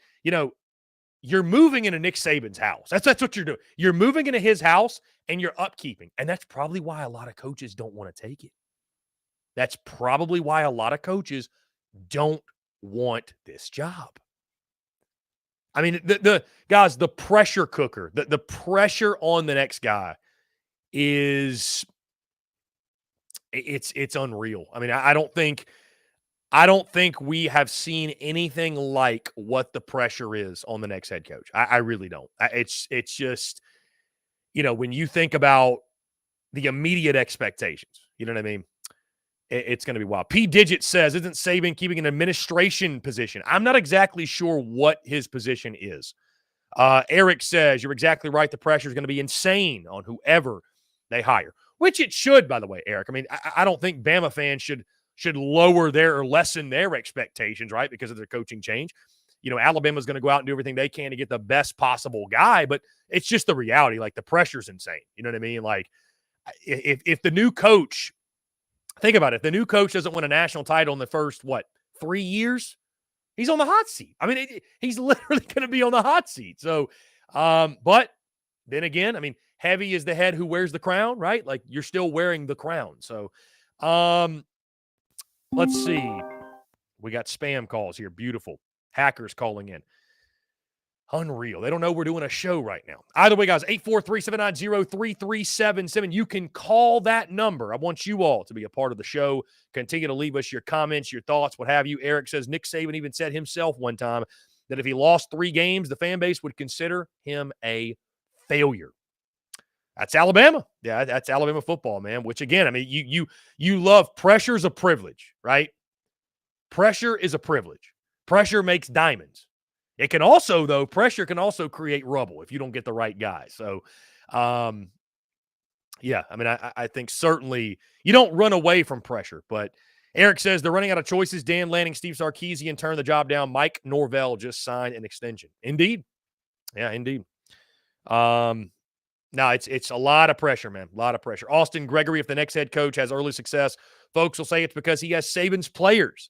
you're moving into Nick Saban's house. That's what you're doing. You're moving into his house and you're upkeeping. And that's probably why a lot of coaches don't want to take it. That's probably why a lot of coaches don't want this job. I mean, the guys, the pressure cooker, the pressure on the next guy is it's unreal. I mean, I don't think we have seen anything like what the pressure is on the next head coach. I really don't. It's just, when you think about the immediate expectations, you know what I mean? It's going to be wild. P. Digit says, isn't Saban keeping an administration position? I'm not exactly sure what his position is. Eric says, you're exactly right. The pressure is going to be insane on whoever they hire, which it should, by the way, Eric. I mean, I don't think Bama fans should lower or lessen their expectations, right, because of their coaching change. Alabama's going to go out and do everything they can to get the best possible guy, but it's just the reality. Like, the pressure's insane. You know what I mean? Like, if the new coach, think about it, if the new coach doesn't win a national title in the first, 3 years, he's on the hot seat. I mean, he's literally going to be on the hot seat. So, but then again, I mean, heavy is the head who wears the crown, right? Like, you're still wearing the crown. So, let's see. We got spam calls here. Beautiful. Hackers calling in. Unreal. They don't know we're doing a show right now. Either way, guys, 843-790-3377. You can call that number. I want you all to be a part of the show. Continue to leave us your comments, your thoughts, what have you. Eric says Nick Saban even said himself one time that if he lost 3 games, the fan base would consider him a failure. That's Alabama. Yeah, that's Alabama football, man. Which, again, I mean, you love pressure is a privilege, right? Pressure is a privilege. Pressure makes diamonds. It can also, though, pressure can also create rubble if you don't get the right guy. So, yeah, I mean, I think certainly you don't run away from pressure. But Eric says they're running out of choices. Dan Lanning, Steve Sarkisian turned the job down. Mike Norvell just signed an extension. Indeed. Yeah, indeed. No, it's a lot of pressure, man. A lot of pressure. Austin Gregory, if the next head coach has early success, folks will say it's because he has Saban's players.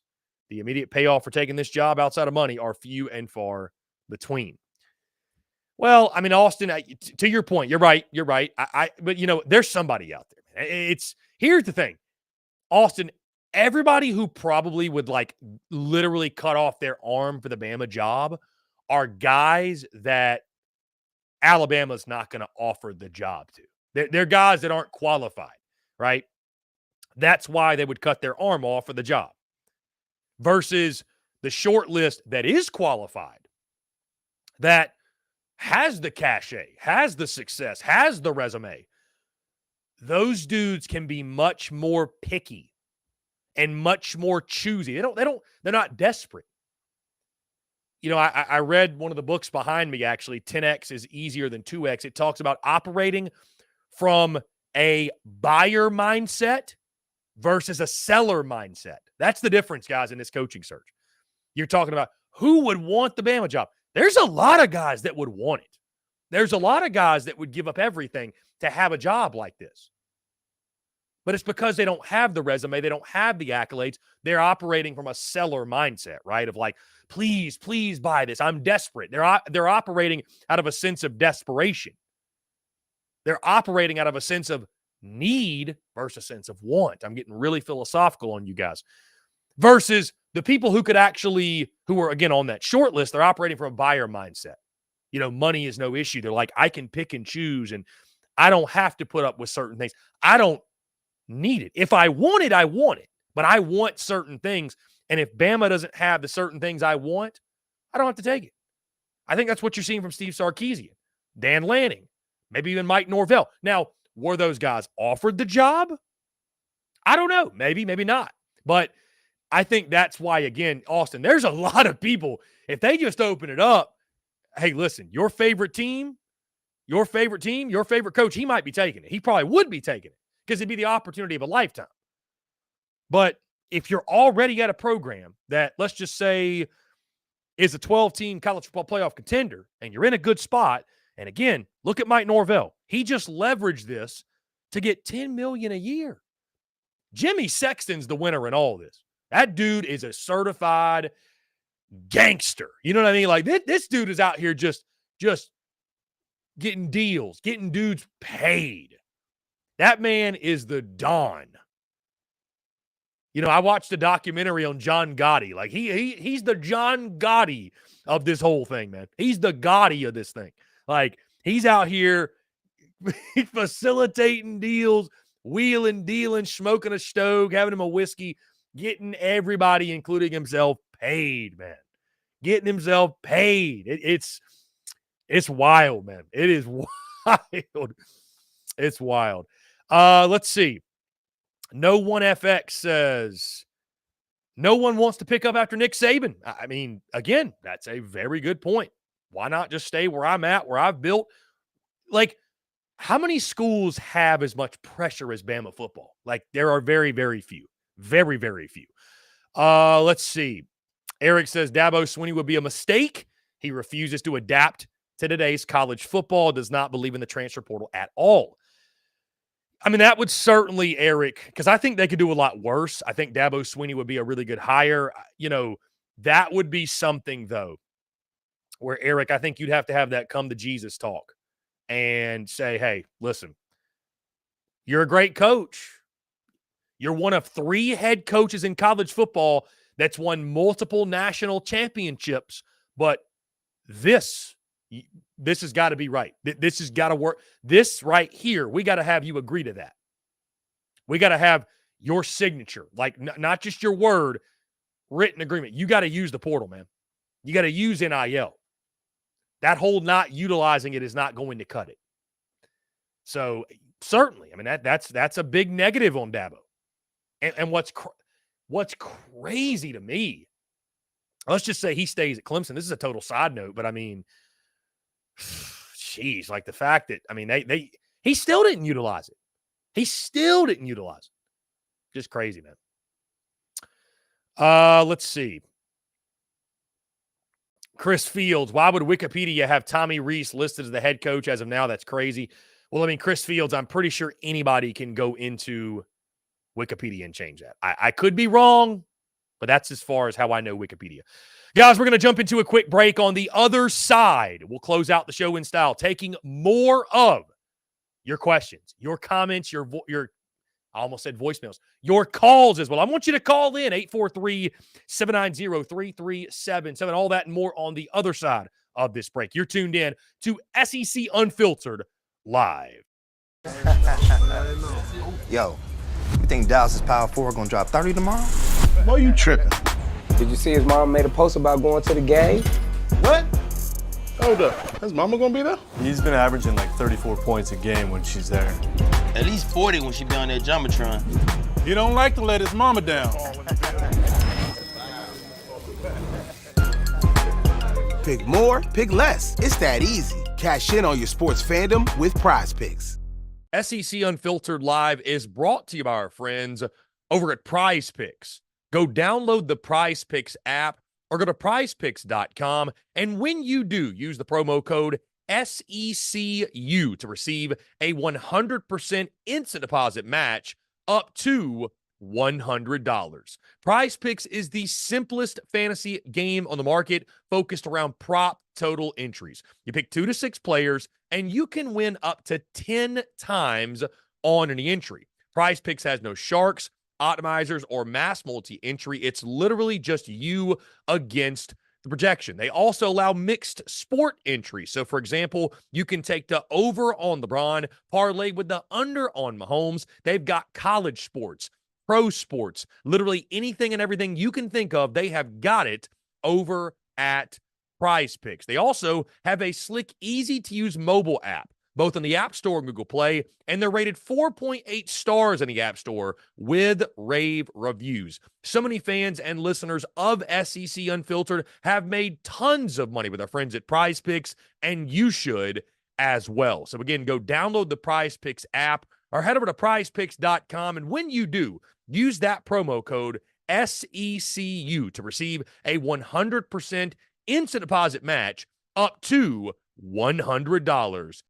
The immediate payoff for taking this job outside of money are few and far between. Well, I mean, Austin, to your point, you're right. You're right. But there's somebody out there. Here's the thing, Austin. Everybody who probably would literally cut off their arm for the Bama job are guys that Alabama's not going to offer the job to. They're guys that aren't qualified, right? That's why they would cut their arm off for the job. Versus the short list that is qualified, that has the cachet, has the success, has the resume. Those dudes can be much more picky and much more choosy. They're not desperate. I read one of the books behind me, actually, 10X is easier than 2X. It talks about operating from a buyer mindset versus a seller mindset. That's the difference, guys, in this coaching search. You're talking about who would want the Bama job. There's a lot of guys that would want it. There's a lot of guys that would give up everything to have a job like this. But it's because they don't have the resume. They don't have the accolades. They're operating from a seller mindset, right? Of please buy this. I'm desperate. They're operating out of a sense of desperation. They're operating out of a sense of need versus a sense of want. I'm getting really philosophical on you guys. Versus the people who are, again, on that short list, they're operating from a buyer mindset. Money is no issue. They're like, I can pick and choose, and I don't have to put up with certain things. I don't need it. If I want it, I want it. But I want certain things. And if Bama doesn't have the certain things I want, I don't have to take it. I think that's what you're seeing from Steve Sarkisian, Dan Lanning, maybe even Mike Norvell. Now, were those guys offered the job? I don't know. Maybe not. But I think that's why, again, Austin, there's a lot of people, if they just open it up, hey, listen, your favorite team, your favorite team, your favorite coach, he might be taking it. He probably would be taking it because it'd be the opportunity of a lifetime. But if you're already at a program that, let's just say, is a 12-team college football playoff contender, and you're in a good spot, and again, look at Mike Norvell. He just leveraged this to get $10 million a year. Jimmy Sexton's the winner in all this. That dude is a certified gangster. You know what I mean? Like, this dude is out here just getting deals, getting dudes paid. That man is the Don. You know, I watched a documentary on John Gotti. Like, he's the John Gotti of this whole thing, man. He's the Gotti of this thing. Like, he's out here facilitating deals, wheeling, dealing, smoking a stove, having him a whiskey, getting everybody, including himself, paid, man. Getting himself paid. It's wild, man. It is wild. It's wild. Let's see. No One FX says no one wants to pick up after Nick Saban. I mean, again, that's a very good point. Why not just stay where I'm at, where I've built? Like, how many schools have as much pressure as Bama football? Like, there are very, very few. Very, very few. Let's see. Eric says Dabo Swinney would be a mistake. He refuses to adapt to today's college football, does not believe in the transfer portal at all. I mean, that would certainly, Eric, because I think they could do a lot worse. I think Dabo Swinney would be a really good hire. You know, that would be something, though, where, Eric, I think you'd have to have that come to Jesus talk and say, hey, listen, you're a great coach. You're one of 3 head coaches in college football that's won multiple national championships, but this has got to be right. This has got to work. This right here, we got to have you agree to that. We got to have your signature, like not just your word, written agreement. You got to use the portal, man. You got to use NIL. That whole not utilizing it is not going to cut it. So certainly, I mean, that's a big negative on Dabo. And what's crazy to me, let's just say he stays at Clemson. This is a total side note, but I mean, geez, like the fact that, I mean, he still didn't utilize it. He still didn't utilize it. Just crazy, man. Let's see. Chris Fields, why would Wikipedia have Tommy Rees listed as the head coach as of now? That's crazy. Well, I mean, Chris Fields, I'm pretty sure anybody can go into Wikipedia and change that. I could be wrong, but that's as far as how I know Wikipedia. Guys, we're going to jump into a quick break. On the other side, we'll close out the show in style, taking more of your questions, your comments, your I almost said voicemails, your calls as well. I want you to call in 843-790-3377. All that and more on the other side of this break. You're tuned in to SEC Unfiltered Live. Yo, you think Dallas' Power 4 gonna drop 30 tomorrow? Why you tripping? Did you see his mom made a post about going to the game? What? Hold up. His mama gonna be there? He's been averaging like 34 points a game when she's there. At least 40 when she be on that Jumbotron. He don't like to let his mama down. Pick more, pick less. It's that easy. Cash in on your sports fandom with Prize Picks. SEC Unfiltered Live is brought to you by our friends over at Prize Picks. Go download the Prize Picks app or go to prizepicks.com. And when you do, use the promo code SECU to receive a 100% instant deposit match up to $100. Prize Picks is the simplest fantasy game on the market, focused around prop total entries. You pick 2 to 6 players, and you can win up to 10 times on any entry. Prize Picks has no sharks, optimizers, or mass multi-entry. It's literally just you against the projection. They also allow mixed sport entries. So, for example, you can take the over on LeBron, parlay with the under on Mahomes. They've got college sports, pro sports, literally anything and everything you can think of. They have got it over at Prize Picks. They also have a slick, easy-to-use mobile app, both in the App Store and Google Play, and they're rated 4.8 stars in the App Store with rave reviews. So many fans and listeners of SEC Unfiltered have made tons of money with our friends at Prize Picks, and you should as well. So again, go download the Prize Picks app or head over to prizepicks.com. And when you do, use that promo code SECU to receive a 100% instant deposit match up to $100.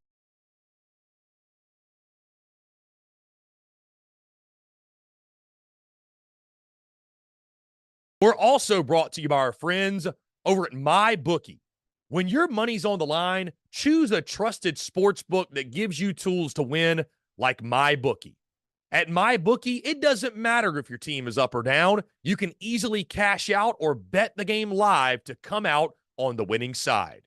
We're also brought to you by our friends over at MyBookie. When your money's on the line, choose a trusted sports book that gives you tools to win, like MyBookie. At MyBookie, it doesn't matter if your team is up or down. You can easily cash out or bet the game live to come out on the winning side.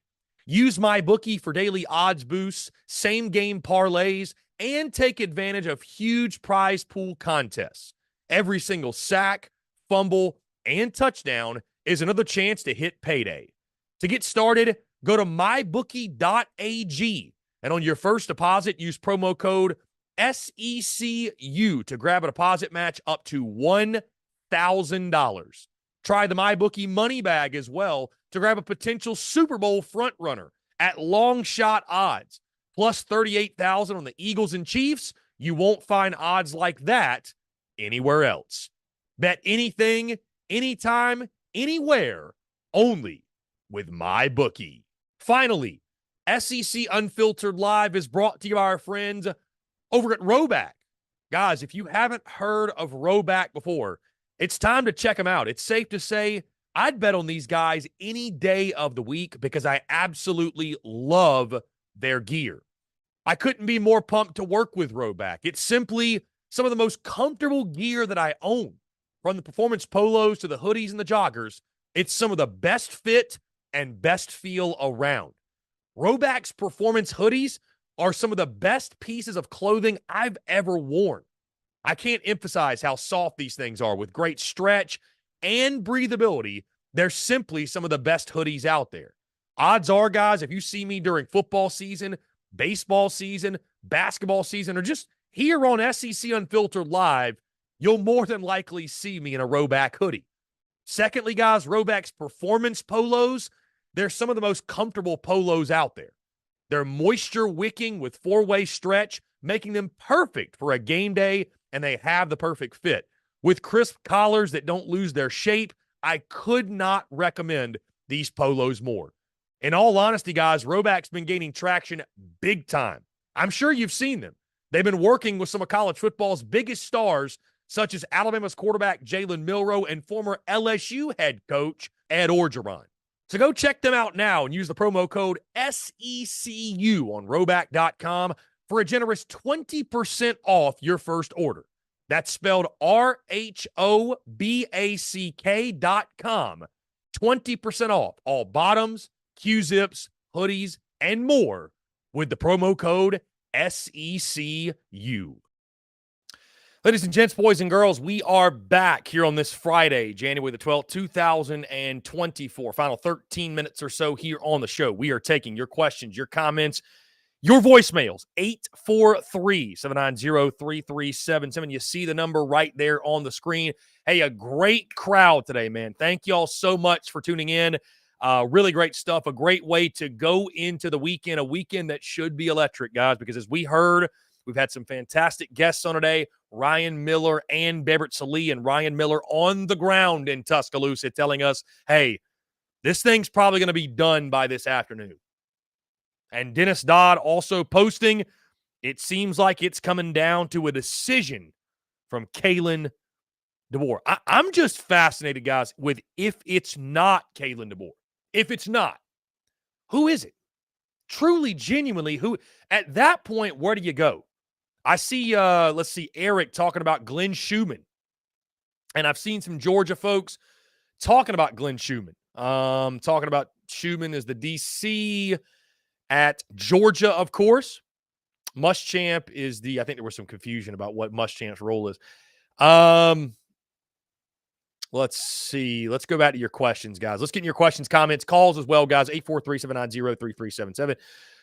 Use MyBookie for daily odds boosts, same-game parlays, and take advantage of huge prize pool contests. Every single sack, fumble, and touchdown is another chance to hit payday. To get started, go to mybookie.ag, and on your first deposit, use promo code SECU to grab a deposit match up to $1,000. Try the MyBookie money bag as well to grab a potential Super Bowl frontrunner at long shot odds, plus 38,000 on the Eagles and Chiefs. You won't find odds like that anywhere else. Bet anything, anytime, anywhere, only with MyBookie. Finally, SEC Unfiltered Live is brought to you by our friends over at Roback. Guys, if you haven't heard of Roback before, it's time to check them out. It's safe to say I'd bet on these guys any day of the week because I absolutely love their gear. I couldn't be more pumped to work with Roback. It's simply some of the most comfortable gear that I own. From the performance polos to the hoodies and the joggers, it's some of the best fit and best feel around. Roback's performance hoodies are some of the best pieces of clothing I've ever worn. I can't emphasize how soft these things are with great stretch and breathability. They're simply some of the best hoodies out there. Odds are, guys, if you see me during football season, baseball season, basketball season, or just here on SEC Unfiltered Live, you'll more than likely see me in a Roback hoodie. Secondly, guys, Roback's performance polos, they're some of the most comfortable polos out there. They're moisture wicking with four-way stretch, making them perfect for a game day, and they have the perfect fit. With crisp collars that don't lose their shape, I could not recommend these polos more. In all honesty, guys, Roback's been gaining traction big time. I'm sure you've seen them. They've been working with some of college football's biggest stars, such as Alabama's quarterback Jalen Milroe and former LSU head coach Ed Orgeron. So go check them out now and use the promo code SECU on Roback.com for a generous 20% off your first order. That's spelled RHOBACK.com. 20% off all bottoms, Q-zips, hoodies, and more with the promo code SECU. Ladies and gents, boys and girls, we are back here on this Friday, January the 12th, 2024. Final 13 minutes or so here on the show. We are taking your questions, your comments, your voicemails, 843-790-3377. You see the number right there on the screen. Hey, a great crowd today, man. Thank you all so much for tuning in. Really great stuff. A great way to go into the weekend, a weekend that should be electric, guys, because as we heard, we've had some fantastic guests on today, Ryan Miller and Barrett Sallee, and Ryan Miller on the ground in Tuscaloosa telling us, hey, this thing's probably going to be done by this afternoon. And Dennis Dodd also posting, it seems like it's coming down to a decision from Kalen DeBoer. I'm just fascinated, guys, with if it's not Kalen DeBoer. If it's not, who is it? Truly, genuinely, who? At that point, where do you go? I see, let's see, Eric talking about Glenn Schumann. And I've seen some Georgia folks talking about Glenn Schumann. Talking about Schumann as the DC at Georgia, of course. Muschamp is I think there was some confusion about what Muschamp's role is. Let's see. Let's go back to your questions, guys. Let's get in your questions, comments, calls as well, guys. 843-790-3377.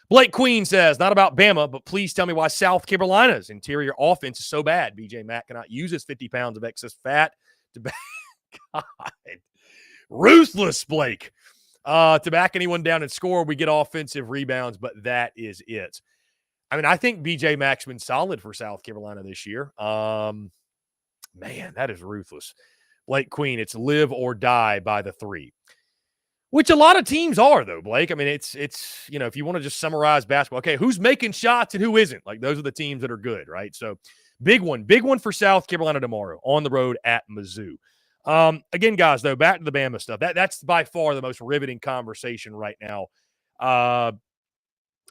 Blake Queen says, not about Bama, but please tell me why South Carolina's interior offense is so bad. BJ Mack cannot use his 50 pounds of excess fat to God. Ruthless, Blake. To back anyone down and score, we get offensive rebounds, but that is it. I mean, I think BJ Mack's been solid for South Carolina this year. Man, that is ruthless. Blake Queen, it's live or die by the three. Which a lot of teams are, though, Blake. I mean, it's if you want to just summarize basketball, okay, who's making shots and who isn't? Like, those are the teams that are good, right? So, big one for South Carolina tomorrow on the road at Mizzou. Again, guys, though, back to the Bama stuff. That's by far the most riveting conversation right now.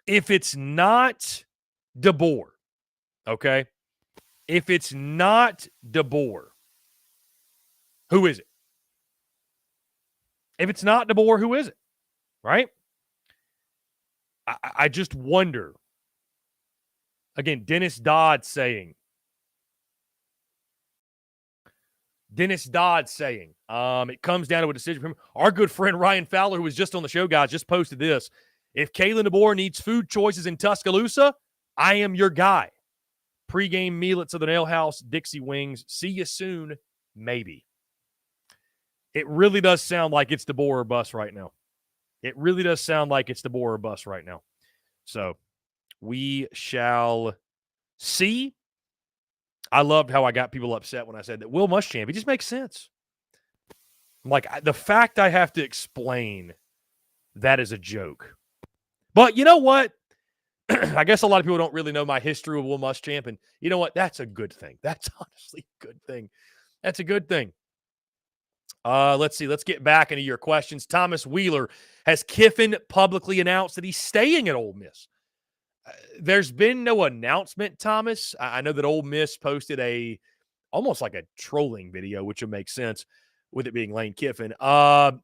If it's not DeBoer, okay? If it's not DeBoer, who is it? If it's not DeBoer, who is it? Right? I just wonder. Again, Dennis Dodd saying, it comes down to a decision from our good friend Ryan Fowler, who was just on the show, guys, just posted this. If Kalen DeBoer needs food choices in Tuscaloosa, I am your guy. Pre-game meal at Southern Ale House, Dixie Wings. See you soon, maybe. It really does sound like it's DeBoer or bust right now. It really does sound like it's DeBoer or bust right now. So we shall see. I loved how I got people upset when I said that Will Muschamp. It just makes sense. Like, the fact I have to explain that is a joke. But you know what? I guess a lot of people don't really know my history with Will Muschamp, and you know what? That's a good thing. That's honestly a good thing. That's a good thing. Let's see. Let's get back into your questions. Thomas Wheeler, has Kiffin publicly announced that he's staying at Ole Miss? There's been no announcement, Thomas. I know that Ole Miss posted almost like a trolling video, which would make sense with it being Lane Kiffin.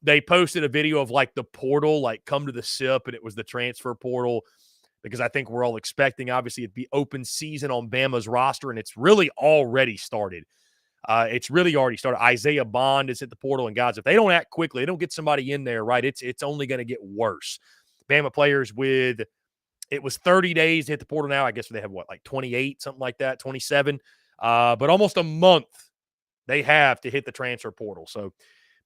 They posted a video of like the portal, like come to the SIP, and it was the transfer portal, because I think we're all expecting, obviously, it'd be open season on Bama's roster, and it's really already started. Isaiah Bond is at the portal, and guys, if they don't act quickly, they don't get somebody in there, right, it's only going to get worse. Bama players it was 30 days to hit the portal now. I guess they have, 28, something like that, 27. But almost a month they have to hit the transfer portal. So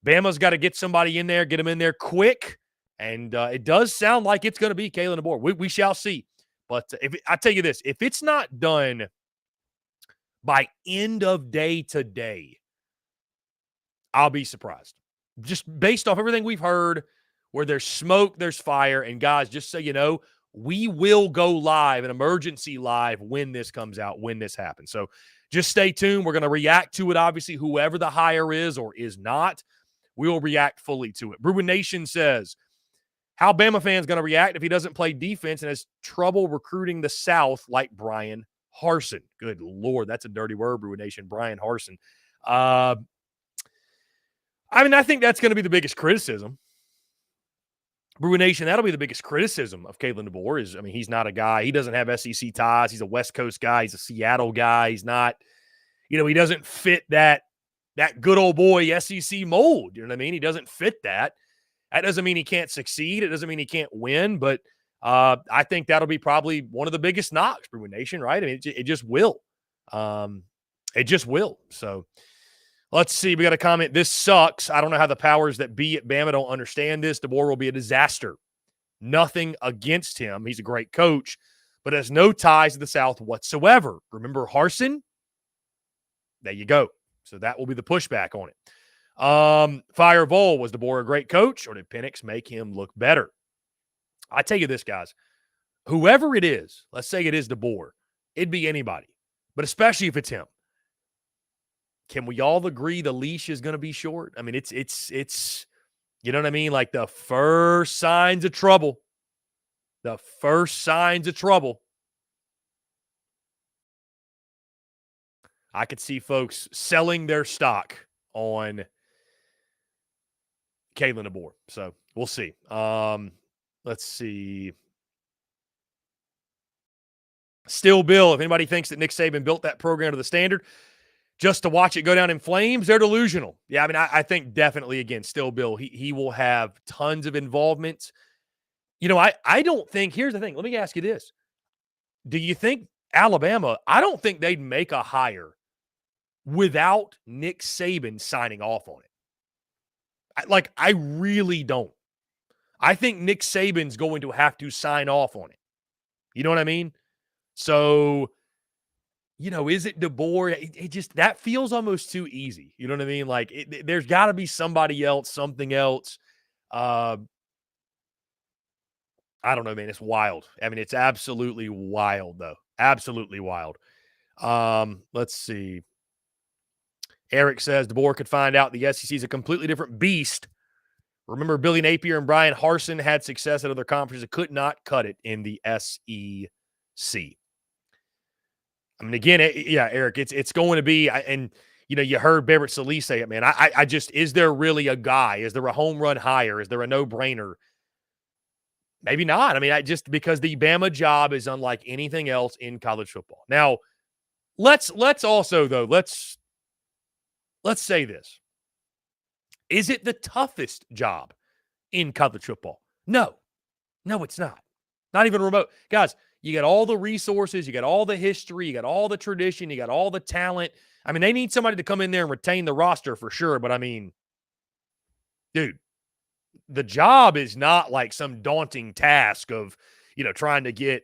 Bama's got to get somebody in there, get them in there quick. And it does sound like it's going to be Kalen DeBoer. We shall see. But I tell you this, if it's not done by end of day today, I'll be surprised. Just based off everything we've heard, where there's smoke, there's fire. And guys, just so you know, we will go live, an emergency live, when this comes out, when this happens. So just stay tuned. We're going to react to it, obviously, whoever the hire is or is not. We will react fully to it. Bruin Nation says, how Bama fans going to react if he doesn't play defense and has trouble recruiting the South like Brian Harsin? Good Lord, that's a dirty word, Bruin Nation, Brian Harsin. I think that's going to be the biggest criticism. Bruin Nation, that'll be the biggest criticism of Kalen DeBoer is, he's not a guy. He doesn't have SEC ties. He's a West Coast guy. He's a Seattle guy. He's not, he doesn't fit that good old boy SEC mold. You know what I mean? He doesn't fit that. That doesn't mean he can't succeed. It doesn't mean he can't win. But I think that'll be probably one of the biggest knocks, Bruin Nation, right? It just will. It just will. So let's see. We got a comment. This sucks. I don't know how the powers that be at Bama don't understand this. DeBoer will be a disaster. Nothing against him. He's a great coach, but has no ties to the South whatsoever. Remember Harsin? There you go. So that will be the pushback on it. Fire Vol, was DeBoer a great coach, or did Penix make him look better? I tell you this, guys. Whoever it is, let's say it is DeBoer, it'd be anybody, but especially if it's him. Can we all agree the leash is going to be short? It's you know what I mean? Like the first signs of trouble. I could see folks selling their stock on Kalen DeBoer. So we'll see. Let's see. Still, Bill, if anybody thinks that Nick Saban built that program to the standard just to watch it go down in flames, they're delusional. Yeah, I think definitely, again, still, Bill, he will have tons of involvement. I don't think – here's the thing. Let me ask you this. Do you think Alabama – I don't think they'd make a hire without Nick Saban signing off on it. I really don't. I think Nick Saban's going to have to sign off on it. You know what I mean? So, is it DeBoer? It just, that feels almost too easy. You know what I mean? Like, there's got to be somebody else, something else. I don't know, man. It's wild. I mean, it's absolutely wild, though. Absolutely wild. Let's see. Eric says DeBoer could find out the SEC is a completely different beast. Remember, Billy Napier and Brian Harsin had success at other conferences that could not cut it in the SEC. I mean, again, Eric, it's going to be, and you heard Barrett Sallee say it, man. I just, is there really a guy? Is there a home run hire? Is there a no-brainer? Maybe not. I mean, just because the Bama job is unlike anything else in college football. Now, let's also, though, let's say this. Is it the toughest job in college football? No, it's not. Not even remote. Guys, you got all the resources, you got all the history, you got all the tradition, you got all the talent. I mean, they need somebody to come in there and retain the roster for sure. But I mean, dude, the job is not like some daunting task of, trying to get,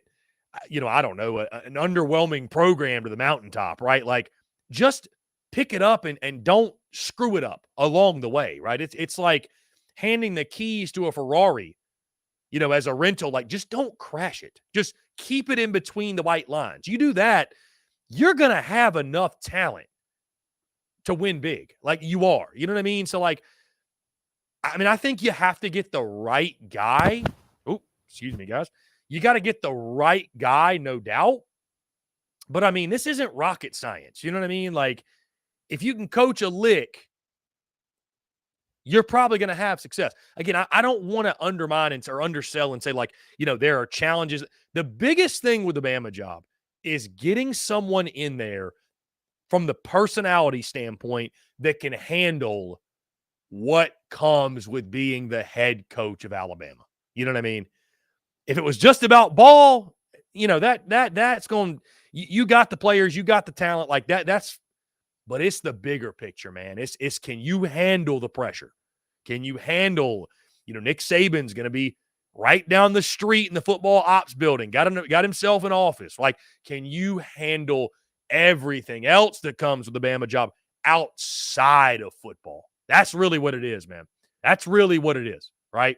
I don't know, an underwhelming program to the mountaintop, right? Like, just pick it up and don't screw it up along the way, right? It's like handing the keys to a Ferrari, as a rental. Like, just don't crash it. Just keep it in between the white lines. You do that, you're going to have enough talent to win big. Like, you are. You know what I mean? So, like, I think you have to get the right guy. Oh, excuse me, guys. You got to get the right guy, no doubt. But, I mean, this isn't rocket science. You know what I mean? Like, if you can coach a lick, you're probably going to have success. Again, I don't want to undermine or undersell and say, like, there are challenges. The biggest thing with the Bama job is getting someone in there from the personality standpoint that can handle what comes with being the head coach of Alabama. You know what I mean? If it was just about ball, that's going, you got the players, you got the talent like that. But it's the bigger picture, man. It's can you handle the pressure? Can you handle, Nick Saban's going to be right down the street in the football ops building, got himself an office. Like, can you handle everything else that comes with the Bama job outside of football? That's really what it is, man. That's really what it is, right?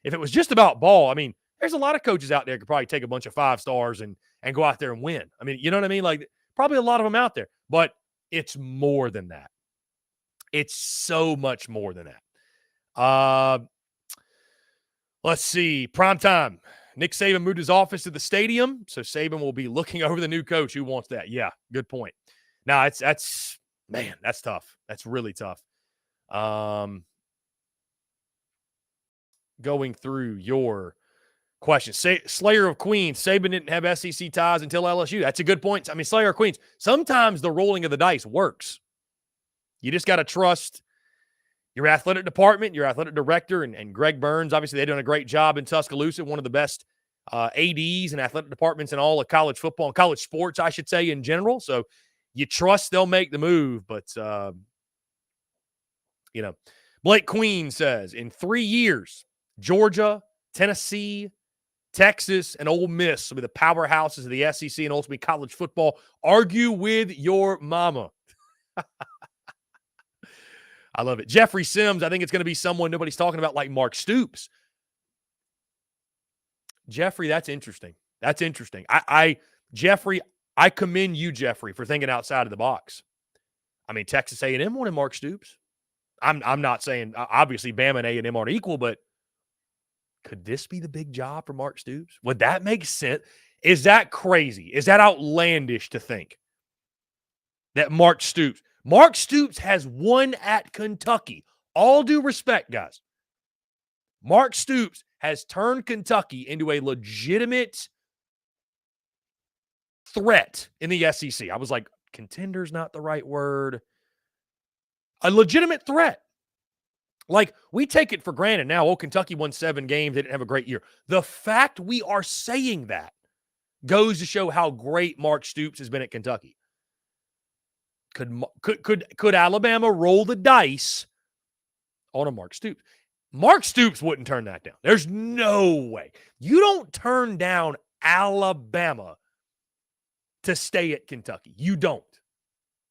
If it was just about ball, I mean, there's a lot of coaches out there who could probably take a bunch of 5 stars and go out there and win. I mean, you know what I mean? Like, probably a lot of them out there, but it's more than that. It's so much more than that. Let's see. Prime time. Nick Saban moved his office to the stadium, so Saban will be looking over the new coach. Who wants that? Yeah, good point. Now, that's tough. That's really tough. Going through your question. Slayer of Queens, Saban didn't have SEC ties until LSU. That's a good point. I mean, Slayer of Queens, sometimes the rolling of the dice works. You just got to trust your athletic department, your athletic director, and Greg Burns. Obviously, they've done a great job in Tuscaloosa, one of the best ADs and athletic departments in all of college football and college sports, I should say, in general. So you trust they'll make the move. But, Blake Queen says, in 3 years, Georgia, Tennessee, Texas, and Ole Miss will be the powerhouses of the SEC and ultimately college football. Argue with your mama. I love it. Jeffrey Sims, I think it's going to be someone nobody's talking about like Mark Stoops. Jeffrey, that's interesting. That's interesting. Jeffrey, I commend you, Jeffrey, for thinking outside of the box. I mean, Texas A&M wanted Mark Stoops. I'm not saying, obviously, Bama and A&M aren't equal, but could this be the big job for Mark Stoops? Would that make sense? Is that crazy? Is that outlandish to think that Mark Stoops has won at Kentucky? All due respect, guys. Mark Stoops has turned Kentucky into a legitimate threat in the SEC. I was like, contender's not the right word. A legitimate threat. Like, we take it for granted now. Oh, Kentucky won 7 games. They didn't have a great year. The fact we are saying that goes to show how great Mark Stoops has been at Kentucky. Could Alabama roll the dice on a Mark Stoops? Mark Stoops wouldn't turn that down. There's no way. You don't turn down Alabama to stay at Kentucky. You don't.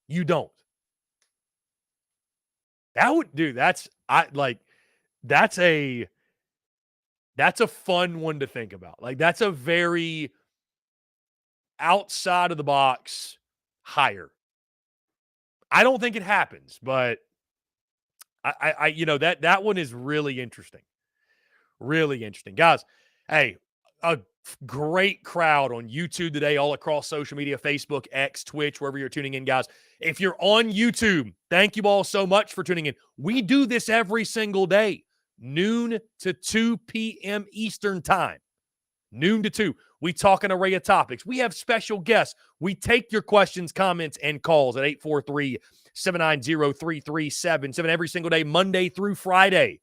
You don't. That's a fun one to think about. Like, that's a very outside of the box hire. I don't think it happens, but that one is really interesting. Really interesting. Guys, hey, a great crowd on YouTube today, all across social media, Facebook, X, Twitch, wherever you're tuning in, guys. If you're on YouTube, thank you all so much for tuning in. We do this every single day, noon to 2 p.m. Eastern time. Noon to 2. We talk an array of topics. We have special guests. We take your questions, comments, and calls at 843-790-3377 every single day, Monday through Friday.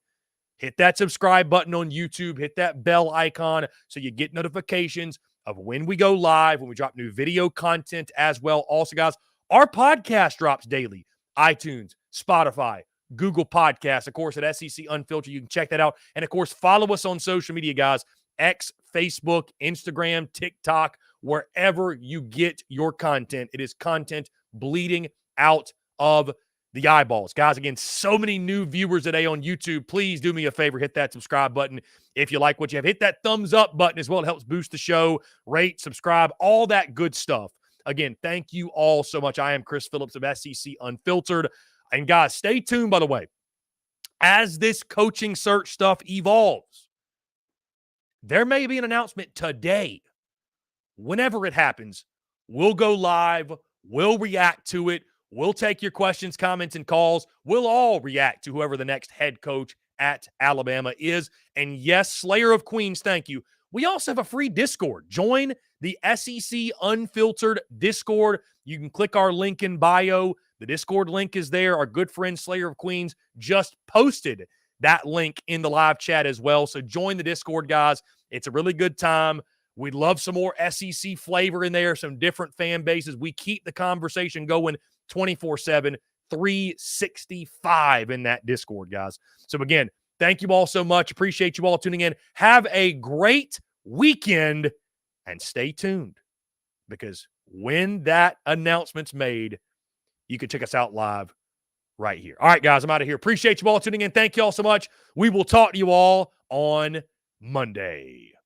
Hit that subscribe button on YouTube. Hit that bell icon so you get notifications of when we go live, when we drop new video content as well. Also, guys, our podcast drops daily. iTunes, Spotify, Google Podcasts, of course, at SEC Unfiltered. You can check that out. And, of course, follow us on social media, guys. X, Facebook, Instagram, TikTok, wherever you get your content. It is content bleeding out of the eyeballs. Guys, again, so many new viewers today on YouTube. Please do me a favor. Hit that subscribe button if you like what you have. Hit that thumbs up button as well. It helps boost the show. Rate, subscribe, all that good stuff. Again, thank you all so much. I am Chris Phillips of SEC Unfiltered. And, guys, stay tuned, by the way. As this coaching search stuff evolves, there may be an announcement today. Whenever it happens, we'll go live. We'll react to it. We'll take your questions, comments, and calls. We'll all react to whoever the next head coach at Alabama is. And yes, Slayer of Queens, thank you. We also have a free Discord. Join the SEC Unfiltered Discord. You can click our link in bio. The Discord link is there. Our good friend Slayer of Queens just posted that link in the live chat as well. So join the Discord, guys. It's a really good time. We'd love some more SEC flavor in there, some different fan bases. We keep the conversation going 24/7, 365 in that Discord, guys. So again, thank you all so much. Appreciate you all tuning in. Have a great weekend and stay tuned, because when that announcement's made, you can check us out live right here. All right, guys, I'm out of here. Appreciate you all tuning in. Thank you all so much. We will talk to you all on Monday.